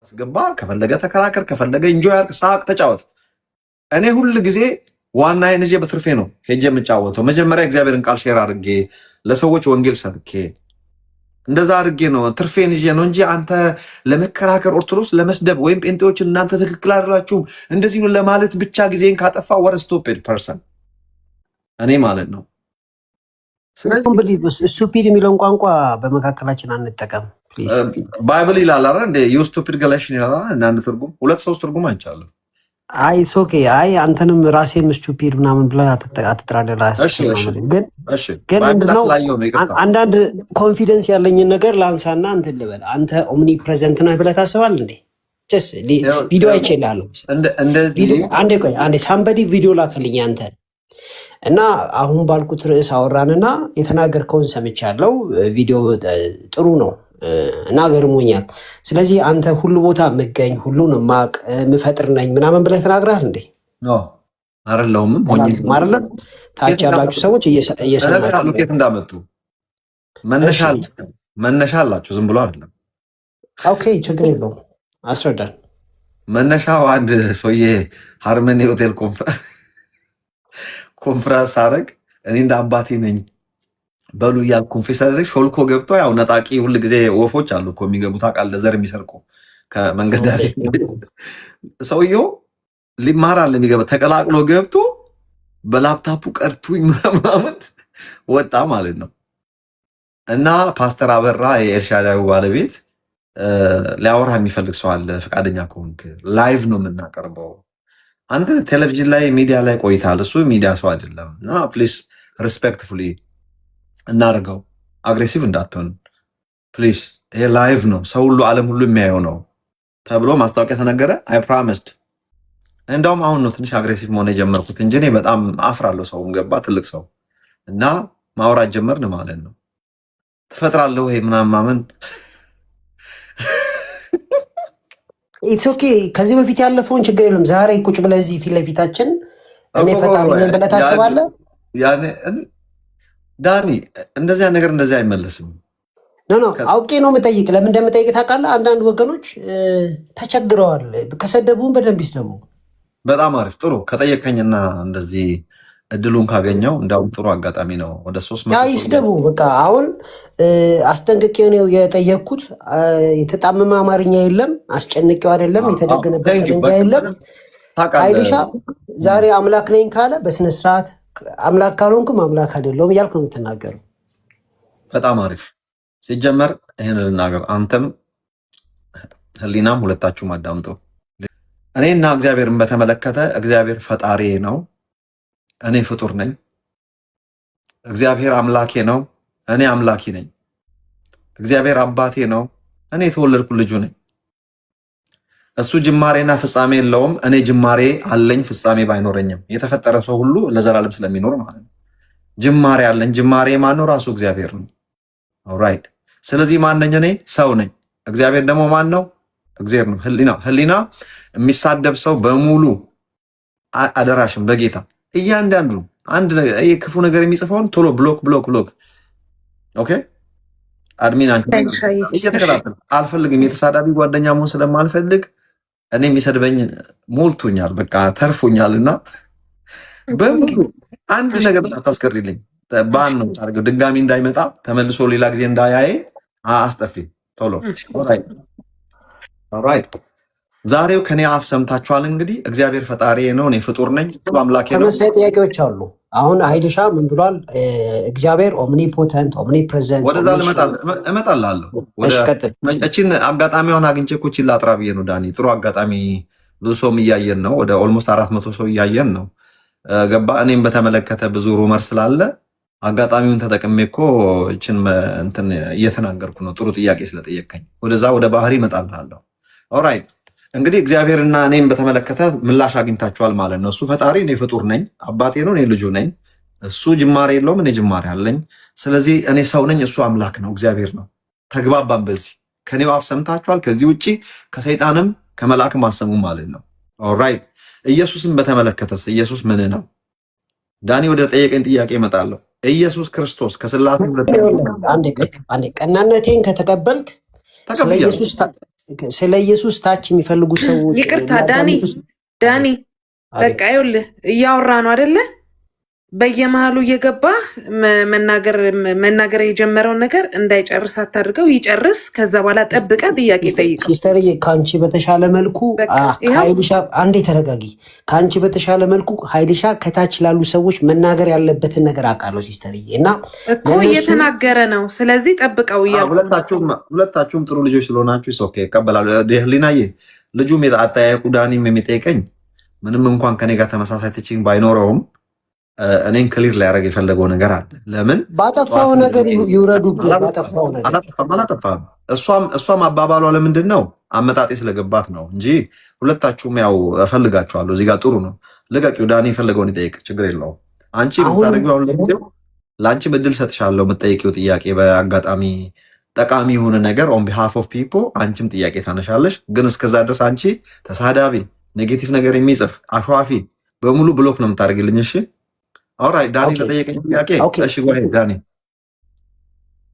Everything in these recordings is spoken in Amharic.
አስገባ፣ ከፈለገ ተከራከር፣ ከፈለገ ኢንጆይ አድርግ፣ ሳቅ፣ ተጫወት። እኔ ሁል ጊዜ ዋና አይነጄ በትርፌ ነው ሄጄ የምጫወተው። መጀመሪያ እግዚአብሔርን ቃል ሼር አድርጌ ለሰዎች ወንጌል ሰብኬ እንደዛ አድርጌ ነው ትርፌን ይዤ ነው እንጂ አንተ ለመከራከር ኦርቶዶክስ ለመስደብ ወይም ጴንጤዎችን እናንተ ትክክል አይደላችሁም እንደዚህ ነው ለማለት ብቻ ጊዜን ካጠፋ ወር ስቱፒድ ፐርሰን እኔ ማለት ነው። ስቱፒድ የሚለውን ቋንቋ በመካከላችን አንጠቀም ፕሊዝ። ባይብል ይላል አይደል እንዴ? ዩ ስቱፒድ ገላሽን ይላል እና አንድ ትርጉም ሁለት ሶስት ትርጉም አይቻለሁ። አይ ኦኬ። አይ አንተንም ራሴም ስቱፒድ ምናምን ብለህ አትጥራለህ። ግን አንዳንድ ኮንፊደንስ ያለኝን ነገር ላንሳና እንትን ልበል። አንተ ኦምኒ ፕሬዘንት ነህ ብለህ ታስባለህ እንዴ? ቪዲዮ አይቼልሃለሁ። አንዴ ቆይ አንዴ ሳምበዲ ቪዲዮ ላከልኝ አንተ እና አሁን ባልኩት ርዕስ አወራንና የተናገርከውን ሰምቻለሁ። ቪዲዮ ጥሩ ነው እና ገርሞኛል። ስለዚህ አንተ ሁሉ ቦታ የምገኝ ሁሉን ማቅ ምፈጥር ነኝ ምናምን ብለህ ተናግረሃል እንዴ? አይደለሁም አይደለም። ታች ያላችሁ ሰዎች እየሰማችሁ ከየት እንዳመጡ መነሻ አላችሁ። ዝም ብሎ አይደለም። ኦኬ ችግር የለውም አስረዳን። መነሻው አንድ ሰውዬ ሃርመኒ ሆቴል ኮንፍራንስ አረግ እኔ እንደ አባቴ ነኝ በሉ እያልኩ ኮንፌስ አደረግ። ሾልኮ ገብቶ ያው ነጣቂ ሁል ጊዜ ወፎች አሉ እኮ የሚገቡ ታውቃለህ፣ ዘር የሚሰርቁ ከመንገድ ላይ ሰውየው ሊማራል የሚገባ ተቀላቅሎ ገብቶ በላፕታፑ ቀርቱኝ ምናምን ወጣ ማለት ነው። እና ፓስተር አበራ የኤልሻዳዩ ባለቤት ሊያወራ የሚፈልግ ሰው አለ፣ ፈቃደኛ ከሆንክ ላይቭ ነው የምናቀርበው። አንተ ቴሌቪዥን ላይ ሚዲያ ላይ ቆይታል፣ እሱ ሚዲያ ሰው አይደለም። እና ፕሊስ ሪስፔክትፉሊ እናደርገው፣ አግሬሲቭ እንዳትሆን ፕሊስ። ይሄ ላይቭ ነው፣ ሰው ሁሉ ዓለም ሁሉ የሚያየው ነው ተብሎ ማስታወቂያ ተነገረ። አይ ፕሮሚስድ። እንደውም አሁን ነው ትንሽ አግሬሲቭ መሆን የጀመርኩት እንጂ እኔ በጣም አፍራለሁ። ሰውም ገባ ትልቅ ሰው እና ማውራት ጀመርን ማለት ነው። ትፈጥራለህ ወይ ምናምን ማመን ኢትስ ኦኬ። ከዚህ በፊት ያለፈውን ችግር የለም። ዛሬ ቁጭ ብለህ እዚህ ፊት ለፊታችን እኔ ፈጣሪ ነኝ ብለህ ታስባለህ? ዳኒ እንደዚያ ነገር እንደዚያ አይመለስም። ኖ አውቄ ነው የምጠይቅ። ለምን እንደምጠይቅ ታውቃለህ? አንዳንድ ወገኖች ተቸግረዋል። ከሰደቡን በደንብ ይስደቡ። በጣም አሪፍ ጥሩ። ከጠየቀኝና እንደዚህ እድሉን ካገኘው እንዳውም ጥሩ አጋጣሚ ነው። ወደ 300 ይስደቡ። በቃ አሁን አስጠንቅቄው ነው የጠየቅኩት። የተጣመመ አማርኛ የለም፣ አስጨንቄው አይደለም፣ የተደገነበት ጠመንጃ የለም። አይልሻ ዛሬ አምላክ ነኝ ካለ በስነስርዓት አምላክ ካልሆንኩም አምላክ አይደለሁም እያልኩ ነው የምትናገረው። በጣም አሪፍ። ሲጀመር ይህን ልናገር፣ አንተም ህሊናም ሁለታችሁም አዳምጠው። እኔና እግዚአብሔርን በተመለከተ እግዚአብሔር ፈጣሪ ነው፣ እኔ ፍጡር ነኝ። እግዚአብሔር አምላኬ ነው፣ እኔ አምላኪ ነኝ። እግዚአብሔር አባቴ ነው፣ እኔ የተወለድኩ ልጁ ነኝ። እሱ ጅማሬና ፍጻሜ የለውም፣ እኔ ጅማሬ አለኝ ፍጻሜ ባይኖረኝም። የተፈጠረ ሰው ሁሉ ለዘላለም ስለሚኖር ማለት ነው። ጅማሬ አለኝ። ጅማሬ ማነው? ራሱ እግዚአብሔር ነው። ኦልራይት። ስለዚህ ማነኝ? እኔ ሰው ነኝ። እግዚአብሔር ደግሞ ማን ነው? እግዚአብሔር ነው። ህሊና የሚሳደብ ሰው በሙሉ አደራሽም በጌታ እያንዳንዱ አንድ ክፉ ነገር የሚጽፈውን ቶሎ ብሎክ። ኦኬ አድሚን እየተከታተል አልፈልግም። የተሳዳቢ ጓደኛ መሆን ስለማልፈልግ እኔ የሚሰድበኝ ሞልቶኛል፣ በቃ ተርፎኛል። እና በሙሉ አንድ ነገር ታስቀሪልኝ ባን ነው ታርገው ድጋሚ እንዳይመጣ ተመልሶ ሌላ ጊዜ እንዳያየ አስጠፊ ቶሎ። ኦራይት ዛሬው ከኔ አፍ ሰምታችኋል። እንግዲህ እግዚአብሔር ፈጣሪ ነው፣ እኔ ፍጡር ነኝ፣ አምላኬ ነው። ተመሳሳይ ጥያቄዎች አሉ። አሁን ኃይልሻ ምን ብሏል? እግዚአብሔር ኦምኒፖተንት ኦምኒፕሬዘንት። ወደዛ እመጣላለሁ። እቺን አጋጣሚውን አግኝቼ እኮ እቺን ላጥራ ብዬ ነው ዳኒ። ጥሩ አጋጣሚ፣ ብዙ ሰውም እያየን ነው። ወደ ኦልሞስት 400 ሰው እያየን ነው። ገባ። እኔም በተመለከተ ብዙ ሩመር ስላለ አጋጣሚውን ተጠቅሜ እኮ እቺን እንትን እየተናገርኩ ነው። ጥሩ ጥያቄ ስለጠየቀኝ ወደዛ ወደ ባህሪ እመጣላለሁ። ኦራይት እንግዲህ እግዚአብሔርና እኔም በተመለከተ ምላሽ አግኝታችኋል ማለት ነው። እሱ ፈጣሪ፣ እኔ ፍጡር ነኝ። አባቴ ነው፣ እኔ ልጁ ነኝ። እሱ ጅማሬ የለውም፣ እኔ ጅማሬ አለኝ። ስለዚህ እኔ ሰው ነኝ፣ እሱ አምላክ ነው፣ እግዚአብሔር ነው። ተግባባን በዚህ። ከኔው አፍ ሰምታችኋል። ከዚህ ውጭ ከሰይጣንም ከመልአክም አሰሙ ማለት ነው። ኦልራይት ኢየሱስን በተመለከተስ ኢየሱስ ምን ነው? ዳኒ ወደ ጠየቀኝ ጥያቄ እመጣለሁ። ኢየሱስ ክርስቶስ ከስላሴ አንዴ ቀናነቴን ከተቀበልክ ስለ ኢየሱስ ስለ ኢየሱስ ታች የሚፈልጉ ሰዎች ይቅርታ ዳኒ በቃ ይኸውልህ እያወራ ነው አይደለ? በየመሃሉ እየገባ መናገር የጀመረውን ነገር እንዳይጨርስ አታድርገው፣ ይጨርስ። ከዛ በኋላ ጠብቀ ጥያቄ ጠይቀው። ሲስተርዬ ከአንቺ በተሻለ መልኩ ኃይልሻ፣ አንዴ ተረጋጊ። ከአንቺ በተሻለ መልኩ ኃይልሻ ከታች ላሉ ሰዎች መናገር ያለበትን ነገር አውቃለሁ ሲስተርዬ። እና እኮ እየተናገረ ነው። ስለዚህ ጠብቀው እያሉ ሁለታችሁም ጥሩ ልጆች ስለሆናችሁ ኦኬ ይቀበላሉ። ህሊናዬ ልጁም አጠያየቁ ዳኒም የሚጠይቀኝ ምንም እንኳን ከኔ ጋር ተመሳሳይ ትችኝ ባይኖረውም እኔን ክሊር ሊያደርግ የፈለገው ነገር አለ። ለምን ባጠፋው ነገር ይውረዱብህ። ባጠፋው ነገር አላጠፋም። እሷም አባባሏ ለምንድን ነው አመጣጤ ስለገባት ነው እንጂ ሁለታችሁም ያው እፈልጋችኋለሁ። እዚህ ጋር ጥሩ ነው። ልቀቂው፣ ዳኒ የፈለገውን ይጠይቅ፣ ችግር የለውም። አንቺ የምታደርጊው አሁን ለጊዜው ለአንቺ እድል ሰጥሻለሁ። የምትጠይቂው ጥያቄ በአጋጣሚ ጠቃሚ የሆነ ነገር ኦን ቢሃፍ ኦፍ ፒፖ አንቺም ጥያቄ ታነሻለሽ። ግን እስከዛ ድረስ አንቺ ተሳዳቢ፣ ኔጌቲቭ ነገር የሚጽፍ አሸዋፊ በሙሉ ብሎክ ነው የምታደርግልኝ። እሺ ኦራይት ዳኒ ለጠየቀኝ ጥያቄ እሺ ወይ ዳኒ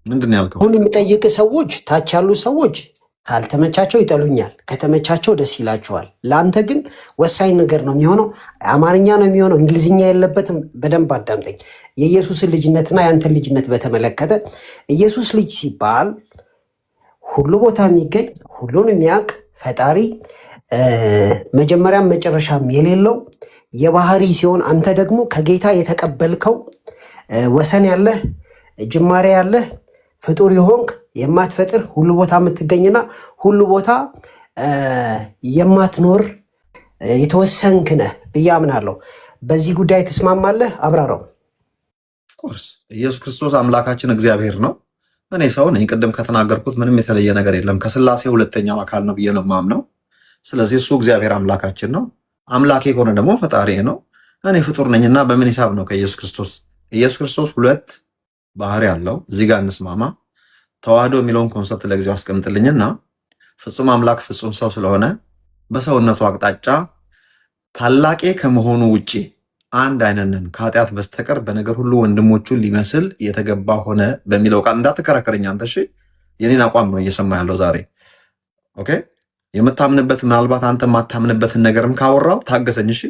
ምንድን ያልከው? አሁን የሚጠይቅ ሰዎች ታች ያሉ ሰዎች ካልተመቻቸው ይጠሉኛል፣ ከተመቻቸው ደስ ይላቸዋል። ለአንተ ግን ወሳኝ ነገር ነው የሚሆነው። አማርኛ ነው የሚሆነው፣ እንግሊዝኛ የለበትም። በደንብ አዳምጠኝ። የኢየሱስን ልጅነትና የአንተን ልጅነት በተመለከተ ኢየሱስ ልጅ ሲባል ሁሉ ቦታ የሚገኝ ሁሉን የሚያውቅ ፈጣሪ መጀመሪያም መጨረሻም የሌለው የባህሪ ሲሆን አንተ ደግሞ ከጌታ የተቀበልከው ወሰን ያለህ ጅማሬ ያለህ ፍጡር የሆንክ የማትፈጥር ሁሉ ቦታ የምትገኝና ሁሉ ቦታ የማትኖር የተወሰንክ ነህ ብዬ አምናለሁ። በዚህ ጉዳይ ትስማማለህ? አብራራው። ኦፍኮርስ ኢየሱስ ክርስቶስ አምላካችን እግዚአብሔር ነው። እኔ ሰው ነኝ። ቅድም ከተናገርኩት ምንም የተለየ ነገር የለም። ከስላሴ ሁለተኛው አካል ነው ብዬ ነው የማምነው። ስለዚህ እሱ እግዚአብሔር አምላካችን ነው። አምላኬ ከሆነ ደግሞ ፈጣሪ ነው። እኔ ፍጡር ነኝና በምን ሂሳብ ነው ከኢየሱስ ክርስቶስ? ኢየሱስ ክርስቶስ ሁለት ባህሪ አለው። እዚህ ጋር እንስማማ። ተዋህዶ የሚለውን ኮንሰፕት ለጊዜው አስቀምጥልኝና ፍጹም አምላክ ፍጹም ሰው ስለሆነ በሰውነቱ አቅጣጫ ታላቄ ከመሆኑ ውጪ አንድ አይነንን ከኃጢአት በስተቀር በነገር ሁሉ ወንድሞቹን ሊመስል የተገባ ሆነ በሚለው ቃል እንዳትከራከረኝ አንተ። እሺ የኔን አቋም ነው እየሰማ ያለው ዛሬ። ኦኬ የምታምንበት ምናልባት አንተ የማታምንበትን ነገርም ካወራው ታገሰኝ። እሺ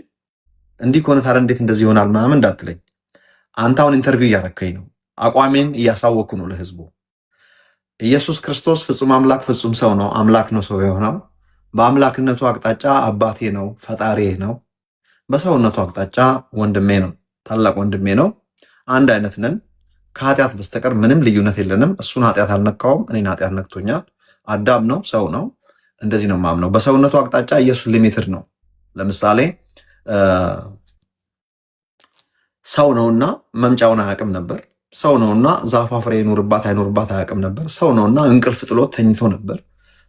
እንዲህ ከሆነ ታዲያ እንዴት እንደዚህ ይሆናል ምናምን እንዳትለኝ። አንተ አሁን ኢንተርቪው እያረከኝ ነው፣ አቋሜን እያሳወኩ ነው ለህዝቡ። ኢየሱስ ክርስቶስ ፍጹም አምላክ ፍጹም ሰው ነው። አምላክ ነው ሰው የሆነው። በአምላክነቱ አቅጣጫ አባቴ ነው፣ ፈጣሪ ነው። በሰውነቱ አቅጣጫ ወንድሜ ነው፣ ታላቅ ወንድሜ ነው። አንድ አይነት ነን። ከኃጢአት በስተቀር ምንም ልዩነት የለንም። እሱን ኃጢአት አልነካውም፣ እኔን ኃጢአት ነክቶኛል። አዳም ነው፣ ሰው ነው። እንደዚህ ነው ማምነው። በሰውነቱ አቅጣጫ ኢየሱስ ሊሚትድ ነው። ለምሳሌ ሰው ነውና መምጫውን አያውቅም ነበር። ሰው ነውና ዛፏ ፍሬ ይኖርባት አይኖርባት አያውቅም ነበር። ሰው ነውና እንቅልፍ ጥሎት ተኝቶ ነበር።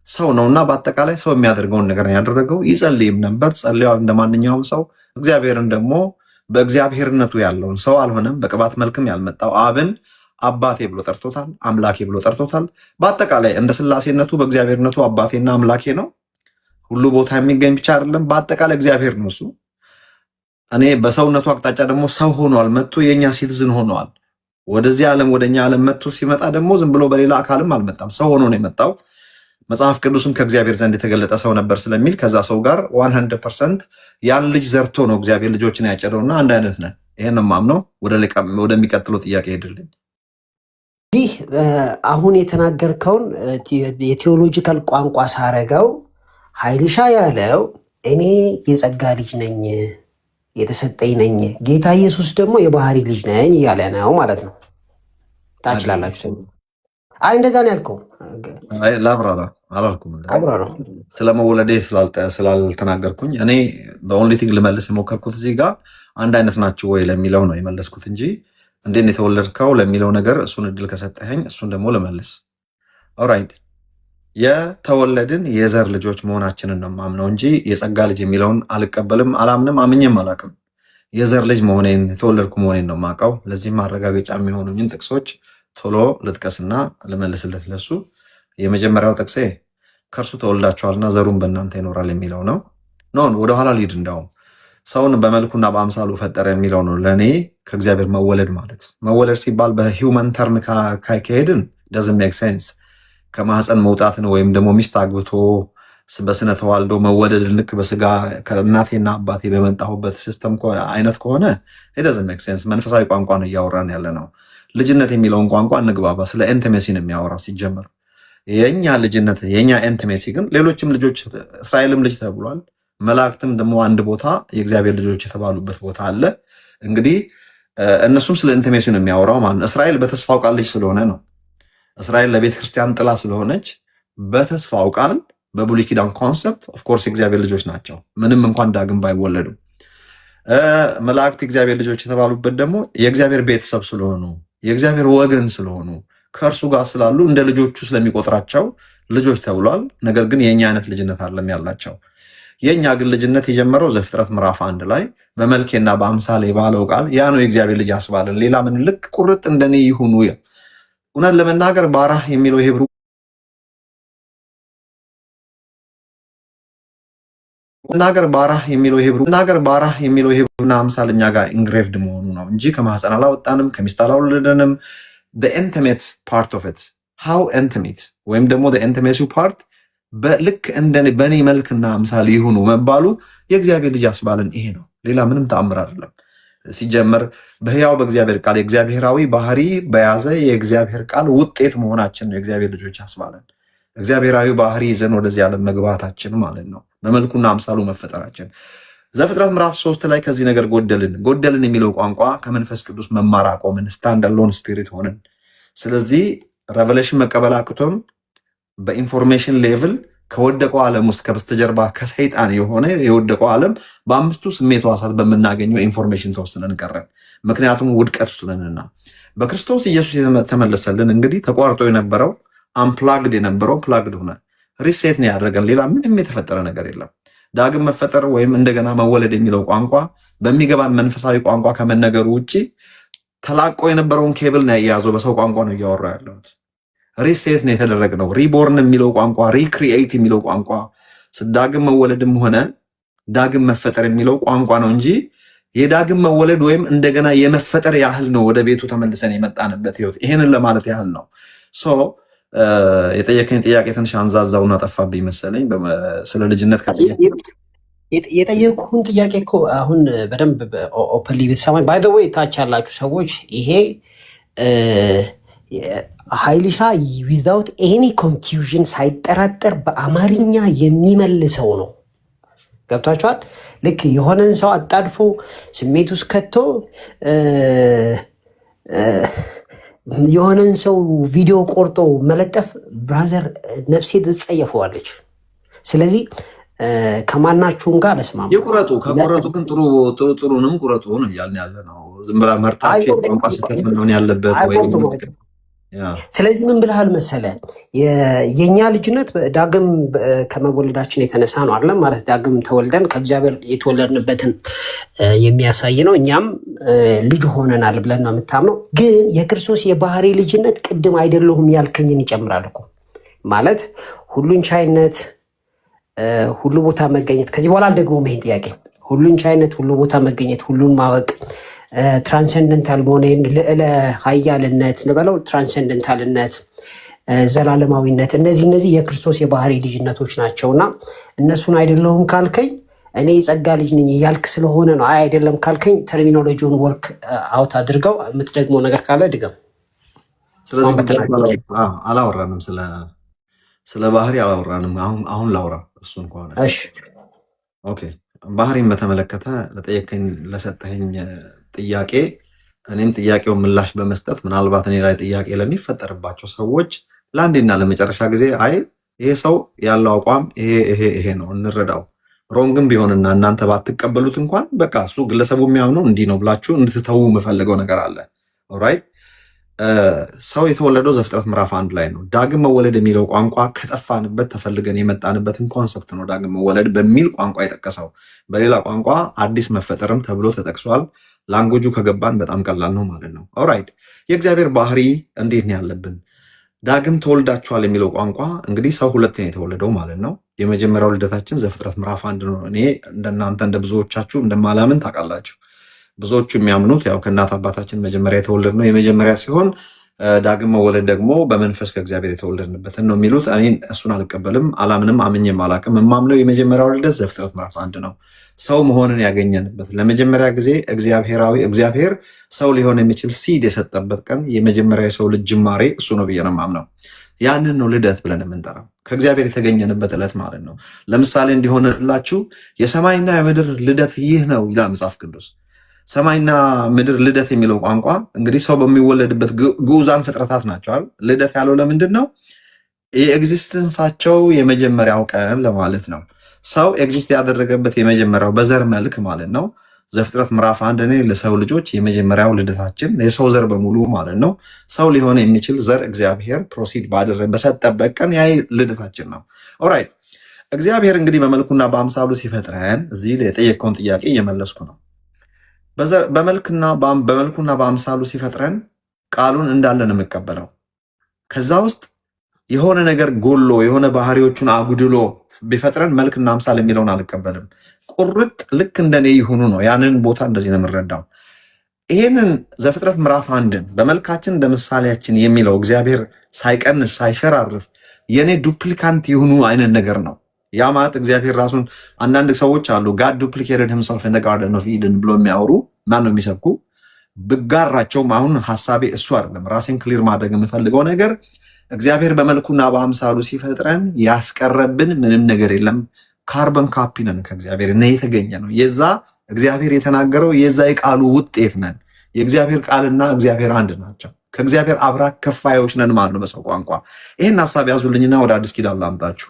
ሰው ነውና በአጠቃላይ ሰው የሚያደርገውን ነገር ያደረገው። ይጸልይም ነበር፣ ጸልያል እንደ ማንኛውም ሰው። እግዚአብሔርን ደግሞ በእግዚአብሔርነቱ ያለውን ሰው አልሆነም፣ በቅባት መልክም ያልመጣው አብን አባቴ ብሎ ጠርቶታል፣ አምላኬ ብሎ ጠርቶታል። በአጠቃላይ እንደ ስላሴነቱ በእግዚአብሔርነቱ አባቴና አምላኬ ነው። ሁሉ ቦታ የሚገኝ ብቻ አይደለም፣ በአጠቃላይ እግዚአብሔር ነው እሱ። እኔ በሰውነቱ አቅጣጫ ደግሞ ሰው ሆኗል፣ መጥቶ የኛ ሲቲዝን ሆኗል። ወደዚህ ዓለም ወደኛ ዓለም መጥቶ ሲመጣ ደግሞ ዝም ብሎ በሌላ አካልም አልመጣም፣ ሰው ሆኖ ነው የመጣው። መጽሐፍ ቅዱስም ከእግዚአብሔር ዘንድ የተገለጠ ሰው ነበር ስለሚል ከዛ ሰው ጋር 100% ያን ልጅ ዘርቶ ነው እግዚአብሔር ልጆችን ያጨደውና አንድ አይነት ነን። ይሄን ነው የማምነው። ወደሚቀጥለው ጥያቄ ሄድልኝ። ይህ አሁን የተናገርከውን የቴዎሎጂካል ቋንቋ ሳረገው ኃይልሻ ያለው እኔ የጸጋ ልጅ ነኝ የተሰጠኝ ነኝ፣ ጌታ ኢየሱስ ደግሞ የባህሪ ልጅ ነኝ እያለ ነው ማለት ነው። ታች ላላችሁ አይ እንደዛ ነው ያልከው። ላብራራ አላልኩም። ስለመወለዴ ስላልተናገርኩኝ እኔ በኦንሊ ቲንግ ልመልስ የሞከርኩት እዚህ ጋር አንድ አይነት ናቸው ወይ ለሚለው ነው የመለስኩት እንጂ እንዴት የተወለድከው ለሚለው ነገር እሱን እድል ከሰጠኸኝ እሱን ደግሞ ልመልስ። ኦራይት የተወለድን የዘር ልጆች መሆናችንን ነው ማምነው እንጂ የጸጋ ልጅ የሚለውን አልቀበልም፣ አላምንም፣ አምኜም አላቅም። የዘር ልጅ መሆኔን የተወለድኩ መሆኔን ነው ማውቀው። ለዚህም ማረጋገጫ የሚሆኑኝን ጥቅሶች ቶሎ ልጥቀስና ልመልስለት ለሱ። የመጀመሪያው ጥቅሴ ከእርሱ ተወልዳችኋልና ዘሩን በእናንተ ይኖራል የሚለው ነው። ኖን ወደኋላ ሊድ እንዳውም ሰውን በመልኩና በአምሳሉ ፈጠረ የሚለው ነው። ለእኔ ከእግዚአብሔር መወለድ ማለት መወለድ ሲባል በሂውመን ተርም ከሄድን ደዝንት ሜክ ሴንስ። ከማህፀን መውጣትን ወይም ደግሞ ሚስት አግብቶ በስነ ተዋልዶ መወለድ ልክ በስጋ ከእናቴና አባቴ በመጣሁበት ሲስተም አይነት ከሆነ doesn't make sense። መንፈሳዊ ቋንቋ ነው እያወራን ያለ ነው። ልጅነት የሚለውን ቋንቋ እንግባባ። ስለ ኢንቲሜሲ ነው የሚያወራው ሲጀመር። የኛ ልጅነት የኛ ኢንቲሜሲ ግን ሌሎችም ልጆች እስራኤልም ልጅ ተብሏል። መላእክትም ደግሞ አንድ ቦታ የእግዚአብሔር ልጆች የተባሉበት ቦታ አለ። እንግዲህ እነሱም ስለ ኢንቲሜሲ ነው የሚያወራው ማለት ነው። እስራኤል በተስፋው ቃል ልጅ ስለሆነ ነው። እስራኤል ለቤተ ክርስቲያን ጥላ ስለሆነች በተስፋው ቃል በብሉይ ኪዳን ኮንሰፕት ኦፍኮርስ የእግዚአብሔር ልጆች ናቸው፣ ምንም እንኳን ዳግም ባይወለዱ። መላእክት የእግዚአብሔር ልጆች የተባሉበት ደግሞ የእግዚአብሔር ቤተሰብ ስለሆኑ የእግዚአብሔር ወገን ስለሆኑ ከእርሱ ጋር ስላሉ እንደ ልጆቹ ስለሚቆጥራቸው ልጆች ተብሏል። ነገር ግን የእኛ አይነት ልጅነት አለም ያላቸው። የእኛ ግን ልጅነት የጀመረው ዘፍጥረት ምዕራፍ 1 ላይ በመልኬና በአምሳሌ ባለው ቃል ያ ነው የእግዚአብሔር ልጅ አስባለን። ሌላ ምን ልክ ቁርጥ እንደኔ ይሁኑ። እውነት ለመናገር ባራህ የሚለው የሂብሩ ናገር ባራህ የሚለው ሂብሩና አምሳልኛ ጋር ኢንግሬቭድ መሆኑ ነው እንጂ ከማህፀን አላወጣንም፣ ከሚስት አላወለደንም። the intimate part of it how intimate ወይም ደግሞ the intimacy part በልክ እንደኔ በኔ መልክና አምሳል ይሁኑ መባሉ የእግዚአብሔር ልጅ አስባለን። ይሄ ነው፣ ሌላ ምንም ተአምር አይደለም። ሲጀመር በሕያው በእግዚአብሔር ቃል የእግዚአብሔራዊ ባህሪ በያዘ የእግዚአብሔር ቃል ውጤት መሆናችን ነው የእግዚአብሔር ልጆች አስባለን። እግዚአብሔራዊ ባህሪ ይዘን ወደዚህ ዓለም መግባታችን ማለት ነው፣ በመልኩና አምሳሉ መፈጠራችን። ዘፍጥረት ምዕራፍ 3 ላይ ከዚህ ነገር ጎደልን የሚለው ቋንቋ ከመንፈስ ቅዱስ መማር አቆምን፣ ስታንድ አሎን ስፒሪት ሆንን። ስለዚህ ሬቨሌሽን መቀበል አቅቶን በኢንፎርሜሽን ሌቭል ከወደቀው ዓለም ውስጥ ከበስተጀርባ ከሰይጣን የሆነ የወደቀው ዓለም በአምስቱ ስሜት ሕዋሳት በምናገኘው ኢንፎርሜሽን ተወስነን ቀረን። ምክንያቱም ውድቀት ውስጥ ነንና። በክርስቶስ ኢየሱስ የተመለሰልን እንግዲህ ተቋርጦ የነበረው አምፕላግድ የነበረው ፕላግድ ሆነ። ሪሴት ነው ያደረገን። ሌላ ምንም የተፈጠረ ነገር የለም። ዳግም መፈጠር ወይም እንደገና መወለድ የሚለው ቋንቋ በሚገባን መንፈሳዊ ቋንቋ ከመነገሩ ውጭ ተላቆ የነበረውን ኬብል ነው የያዘው። በሰው ቋንቋ ነው እያወራ ያለሁት። ሪሴት ነው የተደረግነው። ሪቦርን የሚለው ቋንቋ፣ ሪክሪኤት የሚለው ቋንቋ ዳግም መወለድም ሆነ ዳግም መፈጠር የሚለው ቋንቋ ነው እንጂ የዳግም መወለድ ወይም እንደገና የመፈጠር ያህል ነው ወደ ቤቱ ተመልሰን የመጣንበት ህይወት። ይሄንን ለማለት ያህል ነው። የጠየቀኝ ጥያቄ ትንሽ አንዛዛውና ጠፋብኝ መሰለኝ። ስለ ልጅነት የጠየቁን ጥያቄ እኮ አሁን በደንብ ኦፕንሊ ብትሰማኝ፣ ባይ ዘ ዌይ ታች ያላችሁ ሰዎች ይሄ ሀይልሻ ዊዛውት ኤኒ ኮንፊውዥን ሳይጠራጠር በአማርኛ የሚመልሰው ነው። ገብቷችኋል? ልክ የሆነን ሰው አጣድፎ ስሜት ውስጥ ከቶ የሆነን ሰው ቪዲዮ ቆርጦ መለጠፍ ብራዘር ነፍሴ ትጸየፈዋለች። ስለዚህ ከማናችሁም ጋር ለስማማ የቁረጡ ከቁረጡ ግን ጥሩንም ቁረጡ ነው እያልን ያለ ነው። ዝም ብላ መርታችሁ ቋንቋ ስተት ምናምን ያለበት ወይ። ስለዚህ ምን ብልሃል መሰለ፣ የኛ ልጅነት ዳግም ከመወለዳችን የተነሳ ነው አይደለም ማለት ዳግም ተወልደን ከእግዚአብሔር የተወለድንበትን የሚያሳይ ነው። እኛም ልጅ ሆነናል ብለን ነው የምታምነው። ግን የክርስቶስ የባህሪ ልጅነት ቅድም አይደለሁም ያልከኝን ይጨምራል እኮ ማለት ሁሉን ቻይነት፣ ሁሉ ቦታ መገኘት። ከዚህ በኋላ አልደግሞም ይሄን ጥያቄ። ሁሉን ቻይነት፣ ሁሉ ቦታ መገኘት፣ ሁሉን ማወቅ፣ ትራንሰንደንታል መሆን፣ ልዕለ ኃያልነት ንበለው፣ ትራንሰንደንታልነት፣ ዘላለማዊነት፣ እነዚህ የክርስቶስ የባህሪ ልጅነቶች ናቸውና እነሱን አይደለሁም ካልከኝ እኔ የጸጋ ልጅ ነኝ እያልክ ስለሆነ ነው። አይ አይደለም ካልከኝ ተርሚኖሎጂውን ወርክ አውት አድርገው። የምትደግመው ነገር ካለ ድገም። ስለዚህ አላወራንም፣ ስለ ባህሪ አላወራንም። አሁን ላውራ እሱን ከሆነ እሺ። ኦኬ፣ ባህሪን በተመለከተ ለጠየቀኝ ለሰጠኝ ጥያቄ እኔም ጥያቄውን ምላሽ በመስጠት ምናልባት እኔ ላይ ጥያቄ ለሚፈጠርባቸው ሰዎች ለአንዴና ለመጨረሻ ጊዜ አይ ይሄ ሰው ያለው አቋም ይሄ ነው እንረዳው፣ ሮንግም ቢሆንና እናንተ ባትቀበሉት እንኳን በቃ እሱ ግለሰቡ የሚያምነው እንዲህ ነው ብላችሁ እንድትተዉ የምፈልገው ነገር አለ። ኦራይት፣ ሰው የተወለደው ዘፍጥረት ምዕራፍ 1 ላይ ነው። ዳግም መወለድ የሚለው ቋንቋ ከጠፋንበት ተፈልገን የመጣንበትን ኮንሰፕት ነው ዳግም መወለድ በሚል ቋንቋ የጠቀሰው። በሌላ ቋንቋ አዲስ መፈጠርም ተብሎ ተጠቅሷል። ላንጉጁ ከገባን በጣም ቀላል ነው ማለት ነው። ኦራይት፣ የእግዚአብሔር ባህሪ እንዴት ነው ያለብን? ዳግም ተወልዳችኋል የሚለው ቋንቋ እንግዲህ ሰው ሁለት ነው የተወለደው ማለት ነው። የመጀመሪያው ልደታችን ዘፍጥረት ምዕራፍ 1 ነው። እኔ እንደናንተ እንደ ብዙዎቻችሁ እንደማላምን ታውቃላችሁ። ብዙዎቹ የሚያምኑት ያው ከእናት አባታችን መጀመሪያ የተወለድ ነው የመጀመሪያ ሲሆን ዳግም መወለድ ደግሞ በመንፈስ ከእግዚአብሔር የተወለድንበትን ነው የሚሉት። እኔ እሱን አልቀበልም፣ አላምንም፣ አምኜም አላቅም። የማምነው የመጀመሪያው ልደት ዘፍጥረት ምዕራፍ 1 ነው። ሰው መሆንን ያገኘንበት ለመጀመሪያ ጊዜ እግዚአብሔር ሰው ሊሆን የሚችል ሲድ የሰጠበት ቀን የመጀመሪያ የሰው ልጅ ጅማሬ እሱ ነው ብዬ ነው የማምነው። ያንን ነው ልደት ብለን የምንጠራው፣ ከእግዚአብሔር የተገኘንበት ዕለት ማለት ነው። ለምሳሌ እንዲሆንላችሁ የሰማይና የምድር ልደት ይህ ነው ይላል መጽሐፍ ቅዱስ። ሰማይና ምድር ልደት የሚለው ቋንቋ እንግዲህ ሰው በሚወለድበት ግዑዛን ፍጥረታት ናቸዋል። ልደት ያለው ለምንድን ነው? የኤግዚስተንሳቸው የመጀመሪያው ቀን ለማለት ነው። ሰው ኤግዚስት ያደረገበት የመጀመሪያው በዘር መልክ ማለት ነው። ዘፍጥረት ምዕራፍ 1 እኔ ለሰው ልጆች የመጀመሪያው ልደታችን የሰው ዘር በሙሉ ማለት ነው። ሰው ሊሆን የሚችል ዘር እግዚአብሔር ፕሮሲድ በሰጠበት ቀን ያ ልደታችን ነው። ኦራይት እግዚአብሔር እንግዲህ በመልኩና በአምሳሉ ሲፈጥረን እዚህ የጠየቀውን ጥያቄ እየመለስኩ ነው። በመልኩና በአምሳሉ ሲፈጥረን ቃሉን እንዳለን የምቀበለው ከዛ ውስጥ የሆነ ነገር ጎሎ የሆነ ባህሪዎቹን አጉድሎ ቢፈጥረን መልክና አምሳል የሚለውን አልቀበልም። ቁርጥ ልክ እንደኔ ይሁኑ ነው። ያንን ቦታ እንደዚህ ነው የምንረዳው። ይሄንን ዘፍጥረት ምዕራፍ 1ን በመልካችን እንደ ምሳሌያችን የሚለው እግዚአብሔር ሳይቀንስ ሳይሸራርፍ የኔ ዱፕሊካንት ይሁኑ አይነት ነገር ነው። ያ ማለት እግዚአብሔር ራሱን አንዳንድ ሰዎች አሉ ጋድ ዱፕሊኬትድ ሂምሰልፍ ኢን ዘ ጋርደን ኦፍ ኢደን ብሎ የሚያወሩ ማን ነው የሚሰብኩ ብጋራቸውም አሁን ሐሳቤ እሱ አይደለም። ራሴን ክሊር ማድረግ የምፈልገው ነገር እግዚአብሔር በመልኩና በአምሳሉ ሲፈጥረን ያስቀረብን ምንም ነገር የለም። ካርበን ካፒ ነን ከእግዚአብሔር እና የተገኘ ነው። የዛ እግዚአብሔር የተናገረው የዛ የቃሉ ውጤት ነን። የእግዚአብሔር ቃልና እግዚአብሔር አንድ ናቸው። ከእግዚአብሔር አብራክ ከፋዮች ነን ማለት ነው በሰው ቋንቋ። ይህን ሐሳብ ያዙልኝና ወደ አዲስ ኪዳን ላምጣችሁ።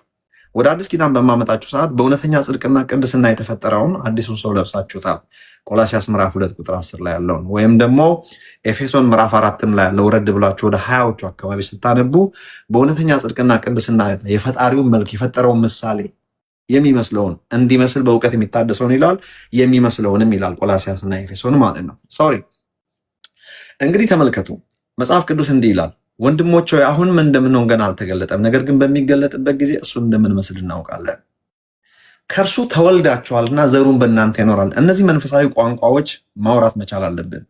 ወደ አዲስ ኪዳን በማመጣችሁ ሰዓት በእውነተኛ ጽድቅና ቅድስና የተፈጠረውን አዲሱን ሰው ለብሳችሁታል። ቆላሲያስ ምዕራፍ 2 ቁጥር 10 ላይ ያለውን ወይም ደግሞ ኤፌሶን ምዕራፍ 4 ላይ ያለው ወረድ ብላችሁ ወደ 20ዎቹ አካባቢ ስታነቡ በእውነተኛ ጽድቅና ቅድስና የፈጣሪውን መልክ የፈጠረውን ምሳሌ የሚመስለውን እንዲመስል በእውቀት የሚታደሰውን ይላል፣ የሚመስለውንም ይላል ቆላሲያስና ኤፌሶን ማለት ነው። ሶሪ እንግዲህ ተመልከቱ፣ መጽሐፍ ቅዱስ እንዲህ ይላል፣ ወንድሞች ሆይ አሁን ምን እንደምንሆን ገና አልተገለጠም፣ ነገር ግን በሚገለጥበት ጊዜ እሱን እንደምንመስል እናውቃለን። ከእርሱ ተወልዳችኋልና ዘሩን በእናንተ ይኖራል። እነዚህ መንፈሳዊ ቋንቋዎች ማውራት መቻል አለብን።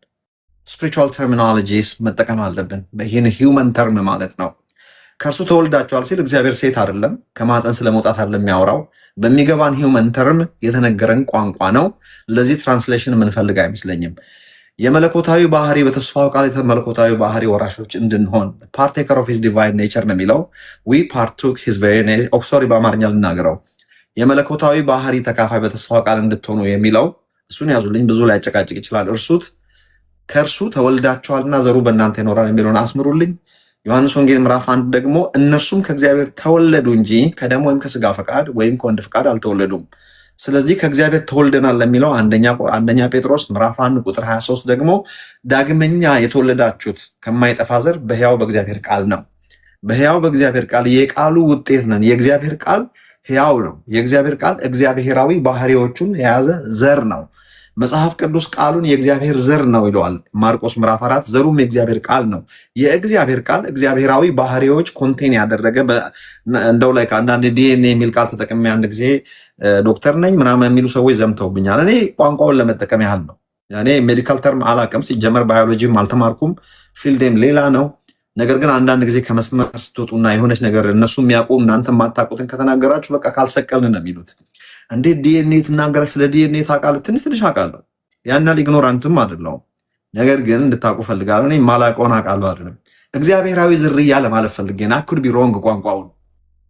ስፒሪቹዋል ተርሚኖሎጂስ መጠቀም አለብን። ይህን ሂውመን ተርም ማለት ነው። ከእርሱ ተወልዳችኋል ሲል እግዚአብሔር ሴት አይደለም፣ ከማፀን ስለመውጣት አይደለም የሚያወራው። በሚገባን ሂውመን ተርም የተነገረን ቋንቋ ነው። ለዚህ ትራንስሌሽን የምንፈልግ አይመስለኝም። የመለኮታዊ ባህሪ በተስፋው ቃል የተመለኮታዊ ባህሪ ወራሾች እንድንሆን ፓርቴከር ኦፍ ሂዝ ዲቫይን ኔቸር ነው የሚለው። ዊ ፓርቱክ ሂዝ ቬሪ ኔቸር። ሶሪ በአማርኛ ልናገረው የመለኮታዊ ባህሪ ተካፋይ በተስፋው ቃል እንድትሆኑ የሚለው እሱን ያዙልኝ። ብዙ ላይ ጨቃጭቅ ይችላል። እርሱት ከእርሱ ተወልዳችኋልና ዘሩ በእናንተ ይኖራል የሚለውን አስምሩልኝ። ዮሐንስ ወንጌል ምዕራፍ 1 ደግሞ እነርሱም ከእግዚአብሔር ተወለዱ እንጂ ከደም ወይም ከስጋ ፈቃድ ወይም ከወንድ ፈቃድ አልተወለዱም። ስለዚህ ከእግዚአብሔር ተወልደናል ለሚለው አንደኛ ጴጥሮስ ምዕራፍ 1 ቁጥር 23 ደግሞ ዳግመኛ የተወለዳችሁት ከማይጠፋ ዘር በሕያው በእግዚአብሔር ቃል ነው። በሕያው በእግዚአብሔር ቃል የቃሉ ውጤት ነን። የእግዚአብሔር ቃል ሕያው ነው። የእግዚአብሔር ቃል እግዚአብሔራዊ ባህሪዎቹን የያዘ ዘር ነው። መጽሐፍ ቅዱስ ቃሉን የእግዚአብሔር ዘር ነው ይለዋል። ማርቆስ ምዕራፍ 4 ዘሩም የእግዚአብሔር ቃል ነው። የእግዚአብሔር ቃል እግዚአብሔራዊ ባህሪዎች ኮንቴን ያደረገ እንደው ላይ ከአንዳንድ ዲኤንኤ የሚል ቃል ተጠቅሜ አንድ ጊዜ ዶክተር ነኝ ምናምን የሚሉ ሰዎች ዘምተውብኛል። እኔ ቋንቋውን ለመጠቀም ያህል ነው። እኔ ሜዲካል ተርም አላቅም። ሲጀመር ባዮሎጂም አልተማርኩም። ፊልዴም ሌላ ነው። ነገር ግን አንዳንድ ጊዜ ከመስመር ስትወጡና የሆነች ነገር እነሱ የሚያውቁ እናንተ የማታውቁትን ከተናገራችሁ በቃ ካልሰቀልን ነው የሚሉት። እንዴት ዲኤንኤ ትናገረ? ስለ ዲኤንኤ ታውቃለህ? ትንሽ አውቃለሁ። ያን ያህል ኢግኖራንትም አይደለሁም። ነገር ግን እንድታውቁ ፈልጋለሁ። እኔ የማላውቀውን አውቃለሁ አይደለም። እግዚአብሔራዊ ዝርያ ለማለት ፈልጌ ና ኩድ ቢ ሮንግ ቋንቋውን፣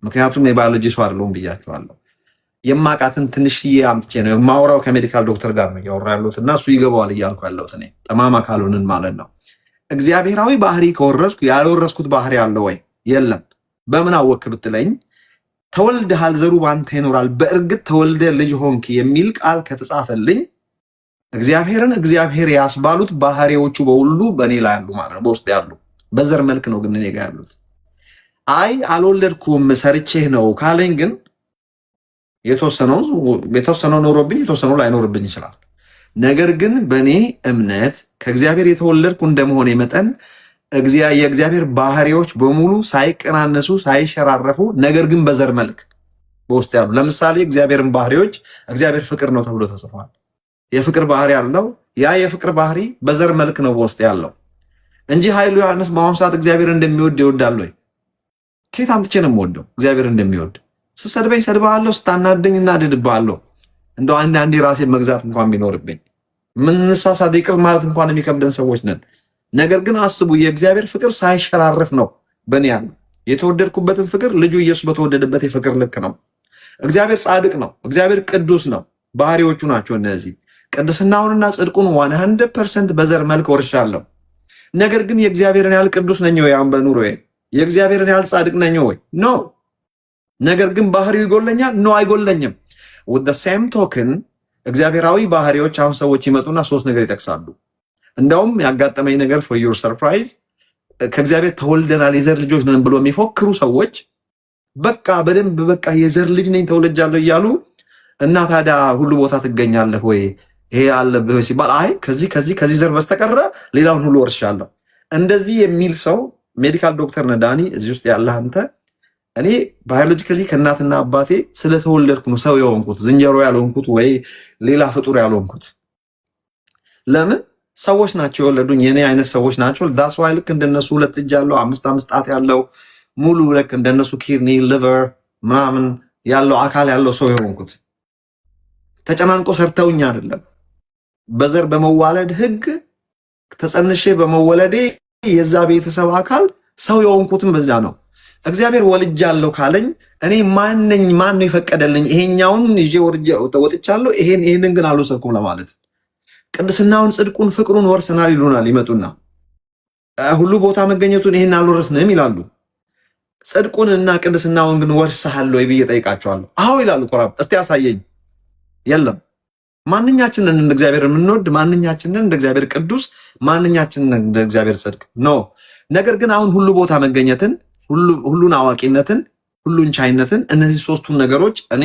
ምክንያቱም የባዮሎጂ ሰው አይደለሁም ብያቸዋለሁ። የማውቃትን ትንሽዬ አምጥቼ ነው የማወራው። ከሜዲካል ዶክተር ጋር ነው እያወራ ያለሁት እና እሱ ይገባዋል እያልኩ ያለሁት እኔ ጠማማ ካልሆንን ማለት ነው። እግዚአብሔራዊ ባህሪ ከወረስኩ ያልወረስኩት ባህሪ አለ ወይ? የለም። በምን አወክ ብትለኝ ተወልደሃል፣ ዘሩ ባንተ ይኖራል፣ በእርግጥ ተወልደ ልጅ ሆንክ የሚል ቃል ከተጻፈልኝ እግዚአብሔርን እግዚአብሔር ያስባሉት ባህሪዎቹ በሁሉ በእኔ ላይ ያሉ ማለት ነው፣ በውስጥ ያሉ። በዘር መልክ ነው ግን እኔ ጋር ያሉት። አይ አልወለድኩም ሰርቼህ ነው ካለኝ ግን የተወሰነው ኖሮብኝ የተወሰነው ላይኖርብኝ ይችላል። ነገር ግን በእኔ እምነት ከእግዚአብሔር የተወለድኩ እንደመሆኔ መጠን የእግዚአብሔር ባህሪዎች በሙሉ ሳይቀናነሱ ሳይሸራረፉ ነገር ግን በዘር መልክ በውስጥ ያሉ። ለምሳሌ እግዚአብሔርን ባህሪዎች እግዚአብሔር ፍቅር ነው ተብሎ ተጽፏል። የፍቅር ባህሪ ያለው ያ የፍቅር ባህሪ በዘር መልክ ነው በውስጥ ያለው። እንጂ ኃይሉ ዮሐንስ በአሁኑ ሰዓት እግዚአብሔር እንደሚወድ ይወዳል ወይ? ከየት አምጥቼ ነው የምወደው? እግዚአብሔር እንደሚወድ ስትሰድበኝ ሰድብሃለሁ፣ ስታናደኝ እናድድብሃለሁ። እንደው አንዳንዴ ራሴን መግዛት እንኳን ቢኖርብኝ ምንሳሳት ይቅር ማለት እንኳን የሚከብደን ሰዎች ነን። ነገር ግን አስቡ፣ የእግዚአብሔር ፍቅር ሳይሸራረፍ ነው በእኔ ያለው። የተወደድኩበትን ፍቅር ልጁ ኢየሱስ በተወደደበት የፍቅር ልክ ነው። እግዚአብሔር ጻድቅ ነው። እግዚአብሔር ቅዱስ ነው። ባህሪዎቹ ናቸው እነዚህ። ቅድስናውንና ጽድቁን 100% በዘር መልክ ወርሻለሁ። ነገር ግን የእግዚአብሔርን ያህል ቅዱስ ነኝ ወይ? አሁን በኑሮዬ የእግዚአብሔርን ያህል ጻድቅ ነኝ ወይ? ኖ። ነገር ግን ባህሪው ይጎለኛል? ኖ፣ አይጎለኝም። with the same token እግዚአብሔራዊ ባህሪዎች አሁን ሰዎች ይመጡና 3 ነገር ይጠቅሳሉ። እንደውም ያጋጠመኝ ነገር for your surprise ከእግዚአብሔር ተወልደናል የዘር ልጆች ነን ብሎ የሚፎክሩ ሰዎች በቃ በደንብ በቃ የዘር ልጅ ነኝ ተወልጃለሁ እያሉ እና ታዲያ ሁሉ ቦታ ትገኛለህ ወይ ይሄ አለብህ ሲባል አይ ከዚህ ዘር በስተቀረ ሌላውን ሁሉ ወርሻለሁ። እንደዚህ የሚል ሰው ሜዲካል ዶክተር ነዳኒ እዚህ ውስጥ ያለ አንተ እኔ ባዮሎጂካሊ ከእናትና አባቴ ስለተወለድኩ ነው ሰው የሆንኩት፣ ዝንጀሮ ያልሆንኩት ወይ ሌላ ፍጡር ያልሆንኩት። ለምን? ሰዎች ናቸው የወለዱኝ፣ የኔ አይነት ሰዎች ናቸው። ዳስ ዋይ ልክ እንደነሱ 2 እጅ ያለው 5 ጣት ያለው ሙሉ ልክ እንደነሱ ኪድኒ ሊቨር ምናምን ያለው አካል ያለው ሰው የሆንኩት። ተጨናንቆ ሰርተውኝ አይደለም። በዘር በመዋለድ ህግ ተጸንሼ በመወለዴ የዛ ቤተሰብ አካል ሰው የሆንኩትም በዛ ነው። እግዚአብሔር ወልጃለሁ ካለኝ እኔ ማን ነው የፈቀደልኝ? ይሄኛውን ይዤ ወጥቻለሁ፣ ይሄንን ግን አልወሰድኩም ለማለት። ቅድስናውን፣ ጽድቁን፣ ፍቅሩን ወርሰናል ይሉናል። ይመጡና ሁሉ ቦታ መገኘቱን ይሄን አልወረስንም ይላሉ። ጽድቁንና ቅድስናውን ግን ወርሰሃል ወይ ብዬ ጠይቃቸዋለሁ። አዎ ይላሉ። ኮራብ እስቲ ያሳየኝ። የለም። ማንኛችንን እንደ እግዚአብሔር የምንወድ፣ ማንኛችንን እንደ እግዚአብሔር ቅዱስ፣ ማንኛችንን እንደ እግዚአብሔር ጽድቅ ነው። ነገር ግን አሁን ሁሉ ቦታ መገኘትን፣ ሁሉን አዋቂነትን፣ ሁሉን ቻይነትን፣ እነዚህ 3ቱን ነገሮች እኔ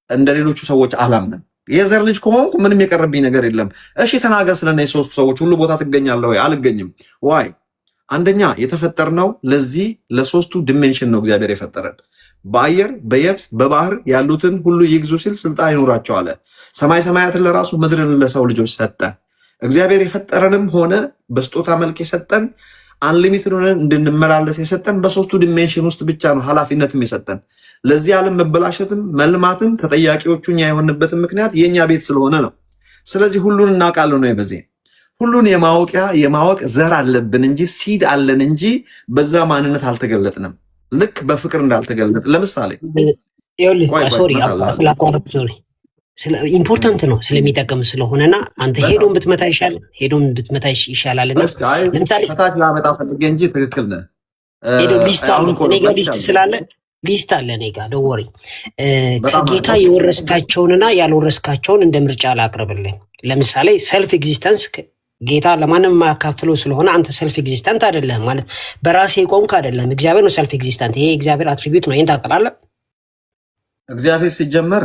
እንደ ሌሎቹ ሰዎች አላምንም። የዘር ልጅ ከሆንኩ ምንም የቀረብኝ ነገር የለም። እሺ ተናገር ስለነዚህ 3 ሰዎች። ሁሉ ቦታ ትገኛለህ ወይ? አልገኝም። ዋይ? አንደኛ የተፈጠርነው ለዚህ ለ3ቱ ዲሜንሽን ነው እግዚአብሔር የፈጠረን። በአየር በየብስ በባህር ያሉትን ሁሉ ይግዙ ሲል ስልጣን ይኖራቸው አለ። ሰማይ ሰማያትን ለራሱ ምድርን ለሰው ልጆች ሰጠ። እግዚአብሔር የፈጠረንም ሆነ በስጦታ መልክ የሰጠን አንሊሚትድ ሆነን እንድንመላለስ የሰጠን በ3ቱ ዲሜንሽን ውስጥ ብቻ ነው ኃላፊነትም የሰጠን። ለዚህ ዓለም መበላሸትም መልማትም ተጠያቂዎቹ እኛ የሆንበትን ምክንያት የኛ ቤት ስለሆነ ነው። ስለዚህ ሁሉን እናውቃለን ነው። በዚህ ሁሉን የማወቅ ዘር አለብን እንጂ ሲድ አለን እንጂ በዛ ማንነት አልተገለጥንም። ልክ በፍቅር እንዳልተገለጥ ለምሳሌ ኢምፖርታንት ነው ስለሚጠቅም ስለሆነና አንተ ሄዶን ብትመታ ይሻላልና ለምሳሌ ከታች ላመጣ ፈልጌ እንጂ ትክክል ነህ። ሊስት ስላለ ሊስት አለ እኔ ጋር ደወሪ ከጌታ የወረስካቸውንና ያልወረስካቸውን እንደ ምርጫ ላቅርብልህ። ለምሳሌ ሰልፍ ኤግዚስተንስ ጌታ ለማንም የማያካፍለው ስለሆነ አንተ ሰልፍ ኤግዚስተንት አይደለም ማለት በራሴ ቆምክ አይደለም። እግዚአብሔር ነው ሰልፍ ኤግዚስተንት። ይሄ እግዚአብሔር አትሪቢዩት ነው። ይሄን ታውቃለህ። እግዚአብሔር ሲጀመር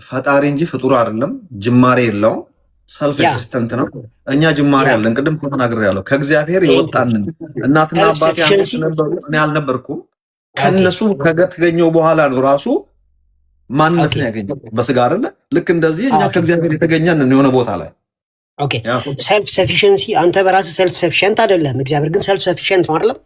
ፈጣሪ እንጂ ፍጡር አይደለም። ጅማሬ የለውም። ሰልፍ ኤግዚስተንት ነው። እኛ ጅማሬ አለን። ቅድም ተናግሬያለሁ። ከእግዚአብሔር የወጣንን እናትና አባቴ ነበሩ፣ እኔ አልነበርኩም። ከነሱ ከተገኘው በኋላ ነው ራሱ ማንነትን ያገኘው በስጋ አይደለ? ልክ እንደዚህ እኛ ከእግዚአብሔር የተገኘን የሆነ ቦታ ላይ ኦኬ። ሰልፍ ሰፊሽንሲ አንተ በራስህ ሰልፍ ሰፊሽንት አይደለም። እግዚአብሔር ግን ሰልፍ ሰፊሽንት ነው አይደለም?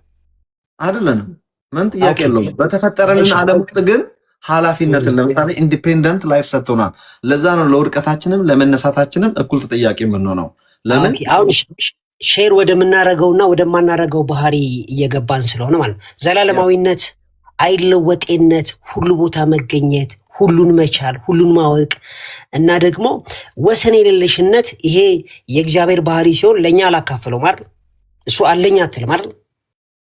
አይደለንም። ምን ጥያቄ የለውም። በተፈጠረልን ዓለም ውስጥ ግን ኃላፊነትን ለምሳሌ ኢንዲፔንደንት ላይፍ ሰጥቶናል። ለዛ ነው ለውድቀታችንም ለመነሳታችንም እኩል ተጠያቂ የምንሆነው። ለምን አሁን ሼር ወደምናረገውና ወደማናረገው ባህሪ እየገባን ስለሆነ ማለት ነው። ዘላለማዊነት፣ አይለወጤነት፣ ሁሉ ቦታ መገኘት፣ ሁሉን መቻል፣ ሁሉን ማወቅ እና ደግሞ ወሰን የሌለሽነት ይሄ የእግዚአብሔር ባህሪ ሲሆን ለእኛ አላካፍለው ማለት እሱ አለኝ አትልም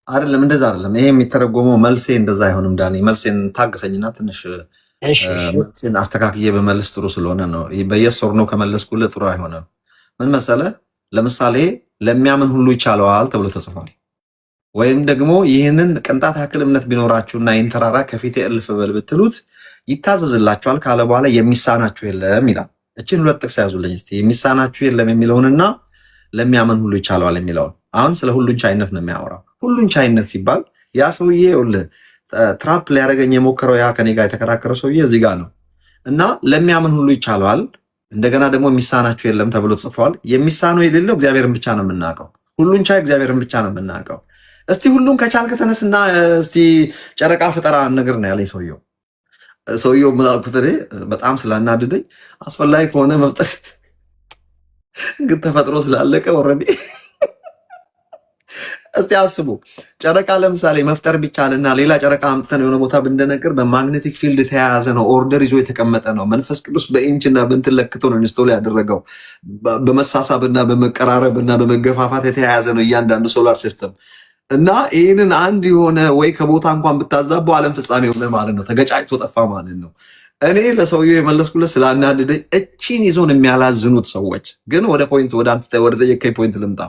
አይደለም። እንደዛ አይደለም። ይሄ የሚተረጎመው መልሴ እንደዛ አይሆንም። ዳኒ መልሴን ታገሰኝና ትንሽ መልሴን አስተካክዬ በመልስ ጥሩ ስለሆነ ነው። በየሶር ነው ከመለስኩልህ ጥሩ አይሆንም። ምን መሰለህ? ለምሳሌ ለሚያምን ሁሉ ይቻለዋል ተብሎ ተጽፏል። ወይም ደግሞ ይህንን ቅንጣት ያክል እምነት ቢኖራችሁና ይህን ተራራ ከፊቴ እልፍ በል ብትሉት ይታዘዝላችኋል ካለ በኋላ የሚሳናችሁ የለም ይላል። እችን 2 ጥቅስ ያዙልኝ እስቲ። የሚሳናችሁ የለም የሚለውንና ለሚያምን ሁሉ ይቻለዋል የሚለውን። አሁን ስለ ሁሉን ቻይነት ነው የሚያወራው። ሁሉን ቻይነት ሲባል ያ ሰውዬ ትራፕ ሊያደርገኝ የሞከረው ያ ከኔ ጋር የተከራከረው ሰውዬ እዚህ ጋር ነው እና ለሚያምን ሁሉ ይቻለዋል። እንደገና ደግሞ የሚሳናችሁ የለም ተብሎ ጽፏል። የሚሳነው የሌለው እግዚአብሔርን ብቻ ነው የምናውቀው። ሁሉን ቻይ እግዚአብሔርን ብቻ ነው የምናውቀው። እስቲ ሁሉን ከቻልክ ተነስና እስቲ ጨረቃ ፍጠራ ነገር ነው ያለኝ ሰውየው ምን አልኩት እኔ በጣም ስላናደደኝ አስፈላጊ ከሆነ መፍጠር ግን ተፈጥሮ ስላለቀ ኦልሬዲ እስቲ አስቡ ጨረቃ ለምሳሌ መፍጠር ቢቻልና ሌላ ጨረቃ አምጥተን የሆነ ቦታ ብንደነቅር በማግኔቲክ ፊልድ የተያያዘ ነው፣ ኦርደር ይዞ የተቀመጠ ነው። መንፈስ ቅዱስ በኢንችና በእንትን ለክቶ ነው ኢንስቶል ያደረገው። በመሳሳብና በመቀራረብና በመገፋፋት የተያያዘ ነው እያንዳንዱ ሶላር ሲስተም እና ይህንን አንድ የሆነ ወይ ከቦታ እንኳን ብታዛበው ዓለም ፍጻሜ ሆነ ማለት ነው፣ ተገጫጭቶ ጠፋ ማለት ነው። እኔ ለሰውየው የመለስኩለት ስላናደደኝ እቺን ይዞን የሚያላዝኑት ሰዎች ግን ወደ ጠየቀኝ ፖይንት ልምጣ።